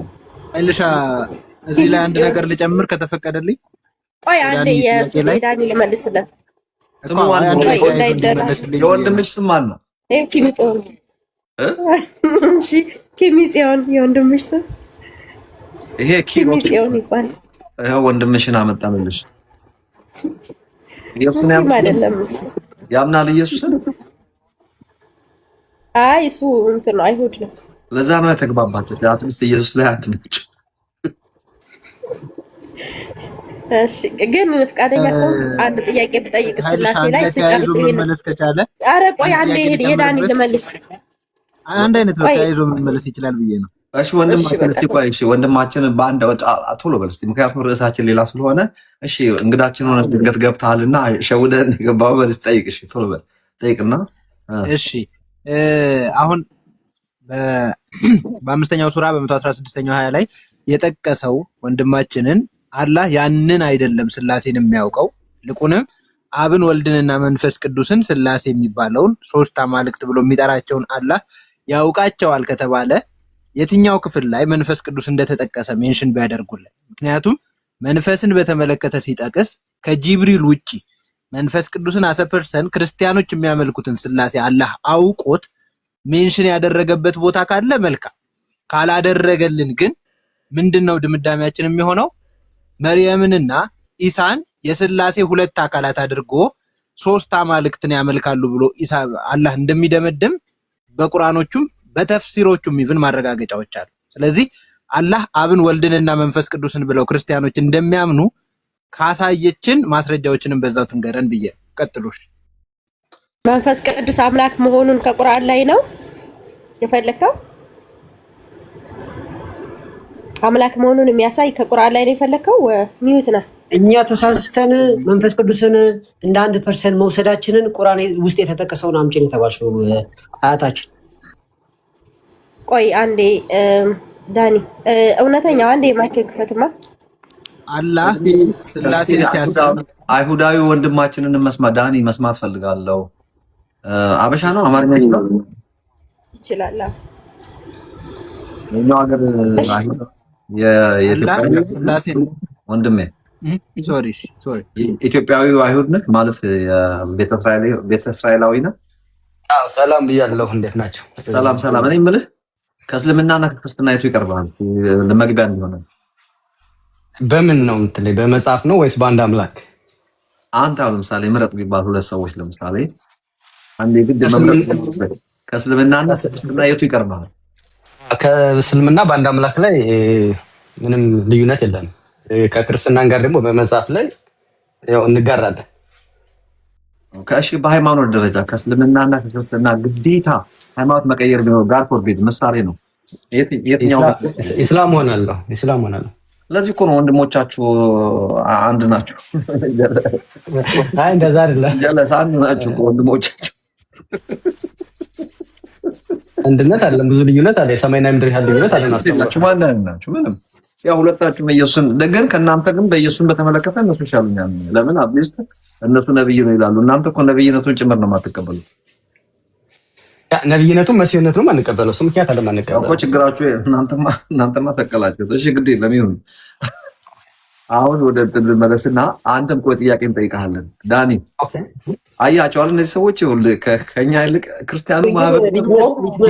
አይልሻ እዚህ ላይ አንድ ነገር ልጨምር ከተፈቀደልኝ። ቆይ አንዴ የሱዳኒ ልመልስለት። የወንድምሽ ስም ማን ነው? ኪሚጽዮን። እሺ ኪሚጽዮን የወንድምሽ ስም? ይሄ ኪሚጽዮን ይባላል። ይሄ ወንድምሽን አመጣንልሽ። ኢየሱስን ያምናል ኢየሱስን? አይ እሱ እንትን ነው አይሁድ ነው። ለዛ ነው የተግባባችሁት። አትሊስት ኢየሱስ ላይ አንድ ነች። እሺ ግን ፍቃደኛ ከሆንክ አንድ ጥያቄ ብጠይቅ ስላሴ ላይ ስጨርስ ይሄን መመለስ ከቻለ። ኧረ ቆይ አንዴ የዳኒ ልመልስ። አንድ አይነት ነው ተያይዞ መመለስ ይችላል ብዬ ነው። እሺ ወንድማችን እስቲ ቆይ እሺ ወንድማችን በአንድ ቶሎ በል እስቲ፣ ምክንያቱም ርዕሳችን ሌላ ስለሆነ። እሺ እንግዳችን ሆነ ድንገት ገብተሃልና ሸውደን የገባው በል ጠይቅ። እሺ ቶሎ በል ጠይቅና። እሺ አሁን በአምስተኛው ሱራ በ116ኛው 20 ላይ የጠቀሰው ወንድማችንን አላህ ያንን አይደለም ስላሴን የሚያውቀው ልቁንም አብን ወልድንና መንፈስ ቅዱስን ስላሴ የሚባለውን ሶስት አማልክት ብሎ የሚጠራቸውን አላህ ያውቃቸዋል ከተባለ የትኛው ክፍል ላይ መንፈስ ቅዱስ እንደተጠቀሰ ሜንሽን ቢያደርጉልን። ምክንያቱም መንፈስን በተመለከተ ሲጠቅስ ከጂብሪል ውጪ መንፈስ ቅዱስን አሰፐርሰን ክርስቲያኖች የሚያመልኩትን ስላሴ አላህ አውቆት ሜንሽን ያደረገበት ቦታ ካለ መልካም፣ ካላደረገልን ግን ምንድነው ድምዳሜያችን የሚሆነው? መርየምንና ኢሳን የስላሴ ሁለት አካላት አድርጎ ሶስት አማልክትን ያመልካሉ ብሎ አላህ እንደሚደመድም በቁርአኖቹም በተፍሲሮቹም ይብን ማረጋገጫዎች አሉ። ስለዚህ አላህ አብን ወልድንና መንፈስ ቅዱስን ብለው ክርስቲያኖች እንደሚያምኑ ካሳየችን ማስረጃዎችንም በዛው ትንገረን ብዬ ቀጥሉሽ። መንፈስ ቅዱስ አምላክ መሆኑን ከቁርአን ላይ ነው የፈለከው? አምላክ መሆኑን የሚያሳይ ከቁርአን ላይ ነው የፈለከው? ሚዩት ነው። እኛ ተሳስተን መንፈስ ቅዱስን እንደ አንድ ፐርሰንት መውሰዳችንን ቁርአን ውስጥ የተጠቀሰውን አምጪን የተባልሽው አያታችን። ቆይ አንዴ ዳኒ እውነተኛው አንዴ ማይክ ክፈትማ። አላህ ስላሴን ሲያስብ አይሁዳዊ ወንድማችንን ዳኒ መስማት ፈልጋለሁ። አበሻ ነው አማርኛ ይችላል? ነው ሀገር ስላሴን ወንድሜ ሶሪ ኢትዮጵያዊ አይሁድ ነህ ማለት ቤተ እስራኤላዊ ነህ? አዎ ሰላም ብያለሁ። እንዴት ናቸው? ሰላም። እኔ የምልህ ከእስልምናና ከክርስትና የቱ ይቀርባል? ለመግቢያ እንዲሆነ በምን ነው የምትለኝ? በመጽሐፍ ነው ወይስ በአንድ አምላክ? አንተ አሁን ለምሳሌ ምረጥ ቢባል ሁለት ሰዎች ለምሳሌ አንድ የግድ መምረጥ ከእስልምናና ከክርስትና የቱ ይቀርባል? ከእስልምና በአንድ አምላክ ላይ ምንም ልዩነት የለም። ከክርስትና ጋር ደግሞ በመጽሐፍ ላይ ያው እንጋራለን። ከእሺ በሃይማኖት ደረጃ ከእስልምናና ከክርስትና ግዴታ ሃይማኖት መቀየር ቢኖር ጋር ፎርቢድ ምሳሌ ነው የትኛው? ኢስላም ሆናለሁ። ለዚህ እኮ ነው ወንድሞቻችሁ አንድ ናቸው። አይ እንደዛ አይደለም። ጀለስ አንድ ናቸው እኮ ወንድሞቻችሁ። አንድነት አለን፣ ብዙ ልዩነት አለ። የሰማይና ምድር ያህል ልዩነት አለን። አስተምራችሁ ማን ናችሁ? ምንም ያው ሁለታችሁም ኢየሱስን ግን ከእናንተ ግን በኢየሱስን በተመለከተ እነሱ ይሻሉኛል። ለምን አትሊስት እነሱ ነብይ ነው ይላሉ። እናንተ እኮ ነብይነቱን ጭምር ነው የማትቀበሉት። ነብይነቱን መሲህነቱን አንቀበለው። እሱ ምክንያት አለ ማንቀበለው እኮ ችግራችሁ እናንተማ ተቀላችሁ። እሺ ግዴ ለምን አሁን ወደ እንትን ልመለስና አንተም እኮ ጥያቄ እንጠይቃለን። ዳኒ አያቸው አይደል? እነዚህ ሰዎች ከኛ ይልቅ ክርስቲያኑ ማህበር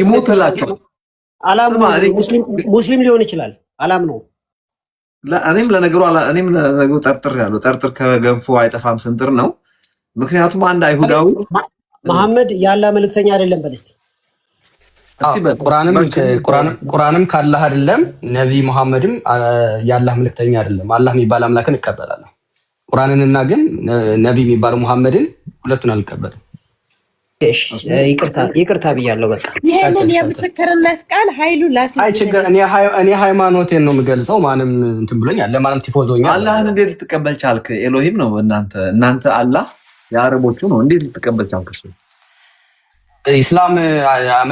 ይሞትላቸው። አላም ሙስሊም ሊሆን ይችላል። አላም ነው። እኔም ለነገሩ ጠርጥር ከገንፎ አይጠፋም ስንጥር ነው። ምክንያቱም አንድ አይሁዳዊ መሐመድ ያላ መልእክተኛ አይደለም በል እስቲ። ቁርአንም ካላህ አይደለም፣ ነብይ መሐመድም ያላህ መልእክተኛ አይደለም። አላህ የሚባል አምላክን እቀበላለሁ። ቁርአንንና ግን ነብይ የሚባል መሐመድን ሁለቱን አልቀበልም። ይቅርታ ብያለሁ። በቃ ይሄንን የምስክርነት ቃል ኃይሉ ላሲ አይ ችግር እኔ ሃይማኖቴን ነው የምገልጸው። ማንም እንትን ብሎኛል፣ ለማንም ቲፎዞኛል። አላህን እንዴት ልትቀበል ቻልክ? ኤሎሂም ነው እናንተ አላህ የአረቦቹ ነው። እንዴት ልትቀበል ቻልክ? ኢስላም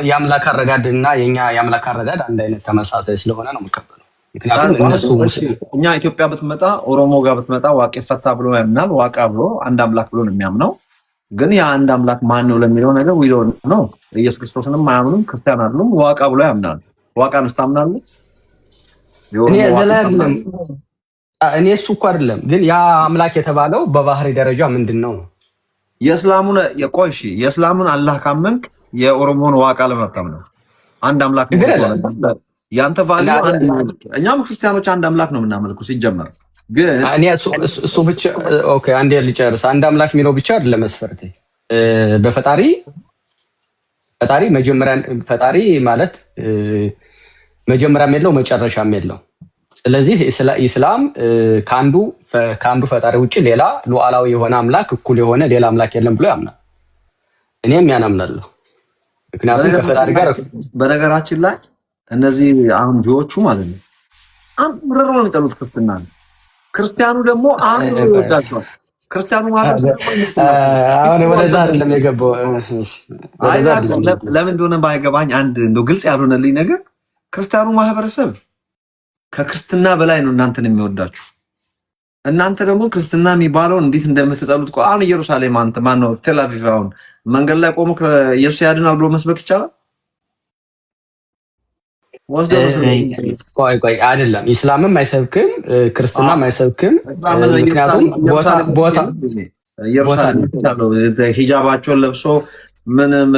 የአምላክ አረጋድ እና የኛ የአምላክ አረጋድ አንድ አይነት ተመሳሳይ ስለሆነ ነው የምቀበለው። ምክንያቱም እነሱ እኛ ኢትዮጵያ ብትመጣ ኦሮሞ ጋር ብትመጣ ዋቄ ፈታ ብሎ ያምናል። ዋቃ ብሎ አንድ አምላክ ብሎ ነው የሚያምነው። ግን ያ አንድ አምላክ ማን ነው ለሚለው ነገር ዊሎ ነው። ኢየሱስ ክርስቶስንም አያምኑም፣ ክርስቲያን አይደሉም። ዋቃ ብሎ ያምናል። ዋቃን ስታምናለህ? እኔ ዘላ አይደለም እኔ እሱ እኮ አይደለም። ግን ያ አምላክ የተባለው በባህሪ ደረጃ ምንድነው? የእስላሙን አላህ ካመንክ የኦሮሞን ዋቃ ለማታም ነው። አንድ አምላክ ነው ያንተ ቫልዩ። እኛም ክርስቲያኖች አንድ አምላክ ነው የምናመልኩ ሲጀመር። ግን እኔ እሱ ብቻ ኦኬ፣ አንዴ ልጨርስ። አንድ አምላክ የሚለው ብቻ አይደለም መስፈርቴ። በፈጣሪ ፈጣሪ ማለት መጀመሪያም የለው መጨረሻም የለው። ስለዚህ ኢስላም ከአንዱ ፈጣሪ ውጭ ሌላ ሉዓላዊ የሆነ አምላክ እኩል የሆነ ሌላ አምላክ የለም ብሎ ያምናል። እኔም ያን አምናለሁ። ምክንያቱም ከፈጣሪ ጋር በነገራችን ላይ እነዚህ አሁን ጆቹ ማለት ነው አምረሮ ነው የሚጠሉት ክርስቲያኑ ደግሞ አንዱ ይወዳቸዋል። ክርስቲያኑ ማለት አሁን ወደዛ አይደለም የገባው። ለምን እንደሆነ ባይገባኝ አንድ እንደው ግልጽ ያልሆነልኝ ነገር ክርስቲያኑ ማህበረሰብ ከክርስትና በላይ ነው እናንተን የሚወዳችሁ። እናንተ ደግሞ ክርስትና የሚባለው እንዴት እንደምትጠሉት አሁን ኢየሩሳሌም አንተ ማን ነው ቴል አቪቭ አሁን መንገድ ላይ ቆሞ ኢየሱስ ያድናል ብሎ መስበክ ይቻላል? ቆይ አይደለም። ኢስላምም አይሰብክም፣ ክርስትናም አይሰብክም። ምክንያቱም ቦታ ሂጃባቸውን ለብሶ ምንም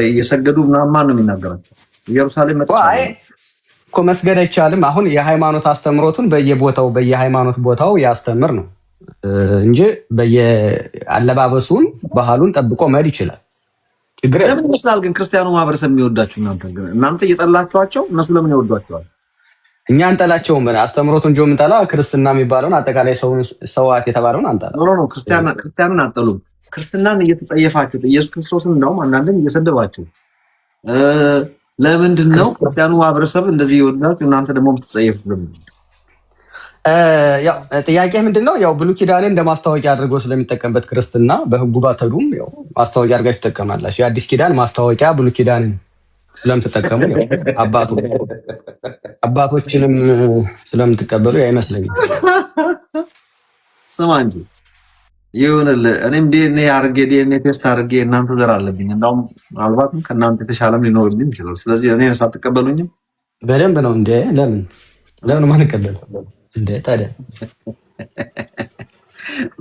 እየሰገዱ ምናምን ነው የሚናገራቸው። ኢየሩሳሌም እኮ መስገድ አይቻልም። አሁን የሃይማኖት አስተምሮቱን በየሃይማኖት ቦታው ያስተምር ነው እንጂ በየአለባበሱን ባህሉን ጠብቆ መሄድ ይችላል። ለምን ይመስላል ግን ክርስቲያኑ ማህበረሰብ የሚወዳችሁ? እናንተ እየጠላችኋቸው እነሱ ለምን ይወዷቸዋል? እኛ አንጠላቸውም። አስተምሮቱን እንጂ የምንጠላ ክርስትና የሚባለውን አጠቃላይ ሰዋት የተባለውን አንጠላ ነው። ክርስቲያንን አጠሉም። ክርስትናን እየተጸየፋችሁ ኢየሱስ ክርስቶስን እንደውም አንዳንድም እየሰደባችሁ ለምንድን ነው ክርስቲያኑ ማህበረሰብ እንደዚህ ይወዳችሁ እናንተ ደግሞ የምትጸየፉት? ያው ጥያቄ ምንድነው? ያው ብሉይ ኪዳንን እንደ ማስታወቂያ አድርጎ ስለሚጠቀምበት ክርስትና በህጉ ባተዱም ያው ማስታወቂያ አድርጋችሁ ትጠቀማላችሁ። የአዲስ ኪዳን ማስታወቂያ ብሉይ ኪዳንን ስለምትጠቀሙ ያው አባቶችንም ስለምትቀበሉ አይመስለኝም። ስማ እንጂ ይሁንልህ። እኔም ዲኤንኤ ቴስት አድርጌ እናንተ ዘር አለብኝ። እንደውም ምናልባትም ከእናንተ የተሻለም ሊኖርብኝ ይችላል። ስለዚህ እኔ ሳትቀበሉኝም በደንብ ነው እንዴ? ለምን ማንቀበል እንዴ ታዲያ?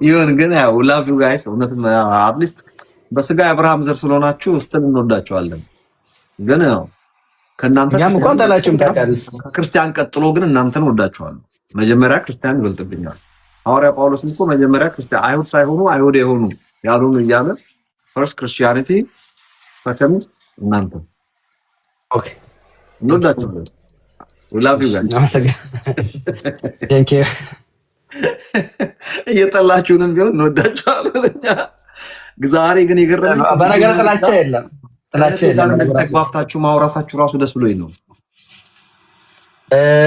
ይሁን ግን ያው ላቭ ዩ ጋይስ። እውነትም አትሊስት በስጋ የአብርሃም ዘር ስለሆናችሁ ስትል እንወዳችኋለን። ግን ነው ከእናንተ ክርስቲያን ቀጥሎ ግን እናንተን ወዳችኋለሁ። መጀመሪያ ክርስቲያን ይበልጥብኛል። ሐዋርያ ጳውሎስም እኮ መጀመሪያ ክርስቲያን አይሁድ ሳይሆኑ አይሁድ የሆኑ ያሉን እያለ ፈርስት ክርስቲያኒቲ ፈተም እናንተ ኦኬ እንወዳችኋለን። ላቭ ዩ ጋይስ። ቴንክ ዩ። እየጠላችሁንም ቢሆን እንወዳችኋለን። ዛሬ ግን የገረመኝ በነገር ጥላቻ የለም ተግባብታችሁ ማውራታችሁ ራሱ ደስ ብሎኝ ነው።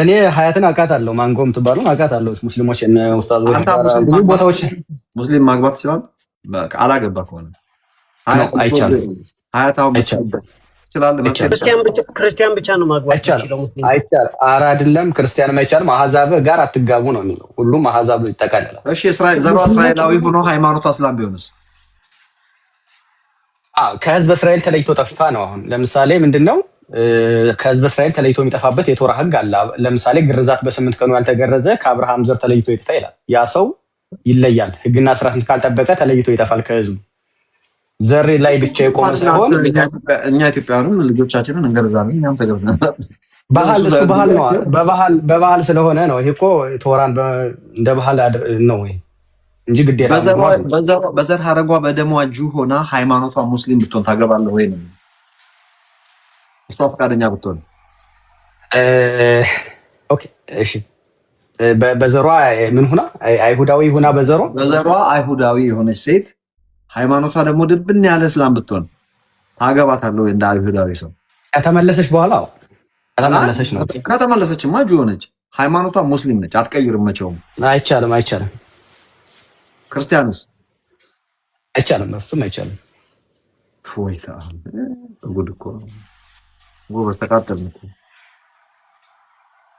እኔ ሀያትን አውቃታለሁ፣ ማንጎ የምትባለው አውቃታለሁ። ሙስሊሞች እና ኡስታዞች ብዙ ቦታዎች ሙስሊም ማግባት ይችላል። አላገባ ከሆነ አይቻልም። ሀያታው ክርስቲያን ብቻ ነው ማግባት ይችላል። አይቻልም። ኧረ አይደለም፣ ክርስቲያንም አይቻልም። አህዛብ ጋር አትጋቡ ነው የሚለው። ሁሉም አህዛብ ይጠቃልላል። እሺ እስራኤላዊ ሆኖ ሃይማኖቱ እስላም ቢሆንስ? ከህዝብ እስራኤል ተለይቶ ጠፋ ነው። አሁን ለምሳሌ ምንድነው ከህዝብ እስራኤል ተለይቶ የሚጠፋበት የቶራ ህግ አለ። ለምሳሌ ግርዛት በ8 ቀኑ ያልተገረዘ ከአብርሃም ዘር ተለይቶ ይጥፋ ይላል። ያ ሰው ይለያል። ህግና ስርዓትን ካልጠበቀ ተለይቶ ይጠፋል ከህዝቡ። ዘር ላይ ብቻ የቆመ ሳይሆን እኛ ኢትዮጵያውያንም ልጆቻችንን እንገርዛለን። እኛም ተገርዘናል። ባህል እሱ ባህል ነው። በባህል ስለሆነ ነው። ይሄ እኮ ቶራን እንደ ባህል ነው እንጂ ግዴታ በዘር ሀረጓ በደሟ ጁ ሆና ሃይማኖቷ ሙስሊም ብትሆን ታገባለህ ወይ ነው? እሷ ፈቃደኛ ብትሆን ኦኬ። እሺ በዘሯ ምን ሆና አይሁዳዊ ሆና በዘሯ አይሁዳዊ የሆነች ሴት ሃይማኖቷ ደግሞ ድብን ያለ እስላም ብትሆን ታገባታለህ ወይ? እንደ አይሁዳዊ ሰው ከተመለሰች በኋላ ከተመለሰች ነው። ከተመለሰችማ ጁ ሆነች፣ ሃይማኖቷ ሙስሊም ነች፣ አትቀይርም መቼውም። አይቻልም። ክርስቲያንስ አይቻልም፣ በፍጹም አይቻልም። ፎይታ ጉድ እኮ ጎበዝ ተቃጠልን እኮ።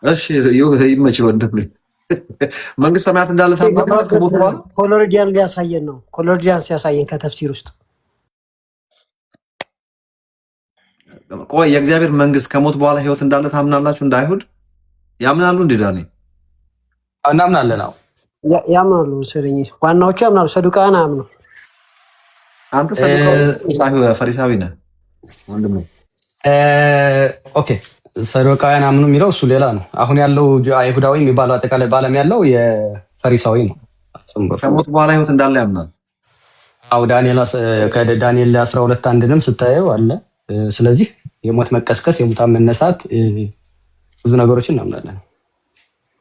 እሺ ይመችህ ወንድም። መንግስት ሰማያት እንዳለ ታውቃለህ። ኮሎሪዲያን ሊያሳየን ነው። ኮሎሪዲያን ሲያሳየን ከተፍሲር ውስጥ ቆይ የእግዚአብሔር መንግስት ከሞት በኋላ ህይወት እንዳለ ታምናላችሁ? እንደ አይሁድ ያምናሉ? እንደ ዳኔ እናምናለን። አዎ ያምናሉ። ስለኝ ዋናዎቹ ያምናሉ። ሰዱቃን አያምኑ። አንተ ሰዱቃዊ ፈሪሳዊ ነህ ወንድም። ኦኬ ሰዱቃውያን አምኑ የሚለው እሱ ሌላ ነው። አሁን ያለው አይሁዳዊ የሚባለው አጠቃላይ በዓለም ያለው የፈሪሳዊ ነው። ከሞት በኋላ ህይወት እንዳለ ያምናል። አዎ ከዳንኤል 12:1ንም ስታየው አለ። ስለዚህ የሞት መቀስቀስ፣ የሙታን መነሳት ብዙ ነገሮችን እናምናለን።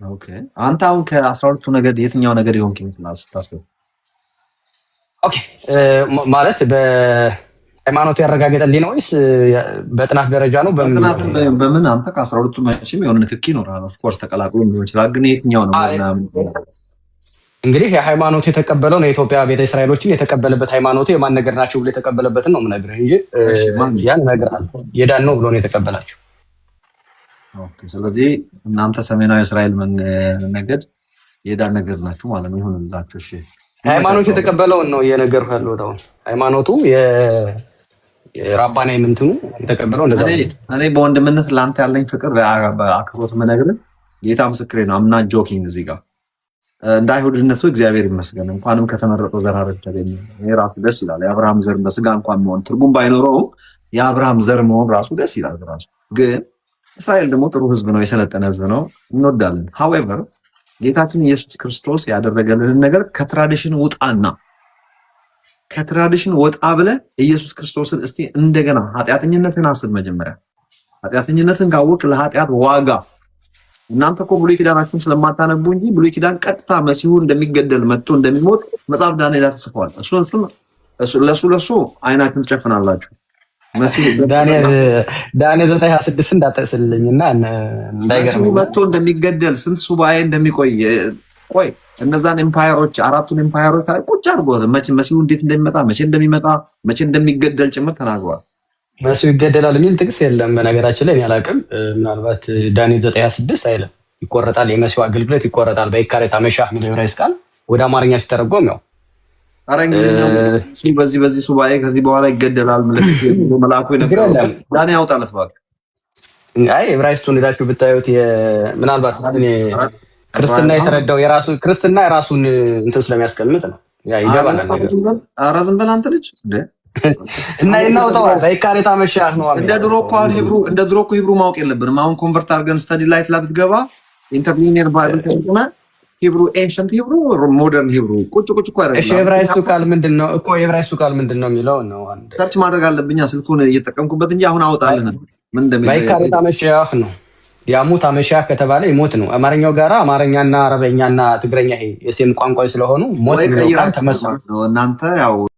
ኦኬ አንተ አሁን ከ12ቱ ነገድ የትኛው ነገድ ይሆንክ ይመስላል ስታስብ? ኦኬ ማለት ሃይማኖቱ ያረጋገጠልኝ ነው ወይስ በጥናት ደረጃ ነው? በምን አንተ ከ12ቱ መቼም የሆነ ንክኪ ይኖራል። ኦፍ ኮርስ ተቀላቅሎ ሊሆን ይችላል። ግን የትኛው ነው? እንግዲህ የሃይማኖቱ የተቀበለው ነው። የኢትዮጵያ ቤተ እስራኤሎችን የተቀበለበት ሃይማኖቱ የማን ነገር ናቸው ብሎ የተቀበለበትን ነው የምነግርህ እንጂ ያን ነገር አለ የዳን ነው ብሎ ነው የተቀበላቸው። ኦኬ ስለዚህ እናንተ ሰሜናዊ እስራኤል ነገድ የዳን ነገድ ናችሁ ማለት ነው። ይሁንላችሁ። እሺ ሃይማኖቱ የተቀበለውን ነው እየነገርኩህ ያለሁት። አሁን ሃይማኖቱ የራባናይ ምንትኑ የተቀበለው እንደዛ። እኔ በወንድምነት ለአንተ ያለኝ ፍቅር በአክብሮት የምነግርህ ጌታ ምስክሬ ነው። አምና ጆኪንግ እዚህ ጋር እንደ አይሁድነቱ እግዚአብሔር ይመስገን እንኳንም ከተመረጠው ዘር ሐረግ ተገኘ። ይሄ ራሱ ደስ ይላል። የአብርሃም ዘር በስጋ እንኳን መሆን ትርጉም ባይኖረውም የአብርሃም ዘር መሆን ራሱ ደስ ይላል። ራሱ ግን እስራኤል ደግሞ ጥሩ ህዝብ ነው፣ የሰለጠነ ህዝብ ነው፣ እንወዳለን። ሃዌቨር ጌታችን ኢየሱስ ክርስቶስ ያደረገልንን ነገር ከትራዲሽን ወጣ ብለህ ኢየሱስ ክርስቶስን እስቲ እንደገና ኃጢአተኝነትን አስብ። መጀመሪያ ኃጢአተኝነትን ካወቅ ለኃጢአት ዋጋ እናንተ እኮ ብሉይ ኪዳናችሁን ስለማታነቡ እንጂ ብሉይ ኪዳን ቀጥታ መሲሁ እንደሚገደል መጥቶ እንደሚሞት መጽሐፍ ዳንኤል ተጽፏል። ለሱ አይናችሁን ትጨፍናላችሁ። ዳንኤል 9:26 እንዳጠቅስልኝና እንዳይገርም መጥቶ እንደሚገደል ስንት ሱባኤ እንደሚቆይ ቆይ እነዛን ኤምፓየሮች አራቱን ኤምፓየሮች ቁጭ አድርጎ መሲሁ እንዴት እንደሚመጣ መቼ እንደሚገደል ጭምር ተናግሯል። መሲሁ ይገደላል የሚል ጥቅስ የለም በነገራችን ላይ። እኔ አላውቅም። ምናልባት ዳንኤል 9:26 አይልም ይቆረጣል፣ የመሲሁ አገልግሎት ይቆረጣል በኢካሬታ መሻህ የሚለው ዕብራይስጥ ቃል ወደ አማርኛ ሲተረጎም ያው በዚህ ሱባኤ ከዚህ በኋላ ይገደላል ምልክት መልአኩ ይነግራል። ዳንኤል ያውጣለት ባክ። አይ ዕብራይስጡን ሄዳችሁ ብታዩት ምናልባት እኔ ክርስትና የተረዳው ክርስትና የራሱን እንትን ስለሚያስቀምጥ ነው። ያ ይገባናል ነገር። ኧረ ዝም በል አንተ ልጅ እንደ እና ይናውጣው በኢካሬታ መሻህ ነው። እንደ ድሮ እኮ ሂብሩ ማወቅ የለብንም። አሁን ኮንቨርት አድርገን ስተዲ ላይት ላይ ብትገባ ኢንተርሊኒየር ባይብል ተንተና ሂብሩ ኤንሸንት ሂብሩ ሞደርን ሂብሩ ቁጭ እኮ አይደለም። እሺ የዕብራይስጡ ቃል ምንድነው እኮ የዕብራይስጡ ቃል ምንድነው የሚለው ነው። አንድ ሰርች ማድረግ አለብኛ ስልኩን እየተጠቀምኩበት እንጂ አሁን አወጣልን ምን እንደሚለው በኢካሬታ መሻህ ነው። ያሙት አመሻህ ከተባለ ይሞት ነው። አማርኛው ጋራ አማርኛና አረበኛና ትግረኛ ይሄ የሴም ቋንቋ ስለሆኑ ሞት ነው። ቃል ተመስሎ እናንተ ያው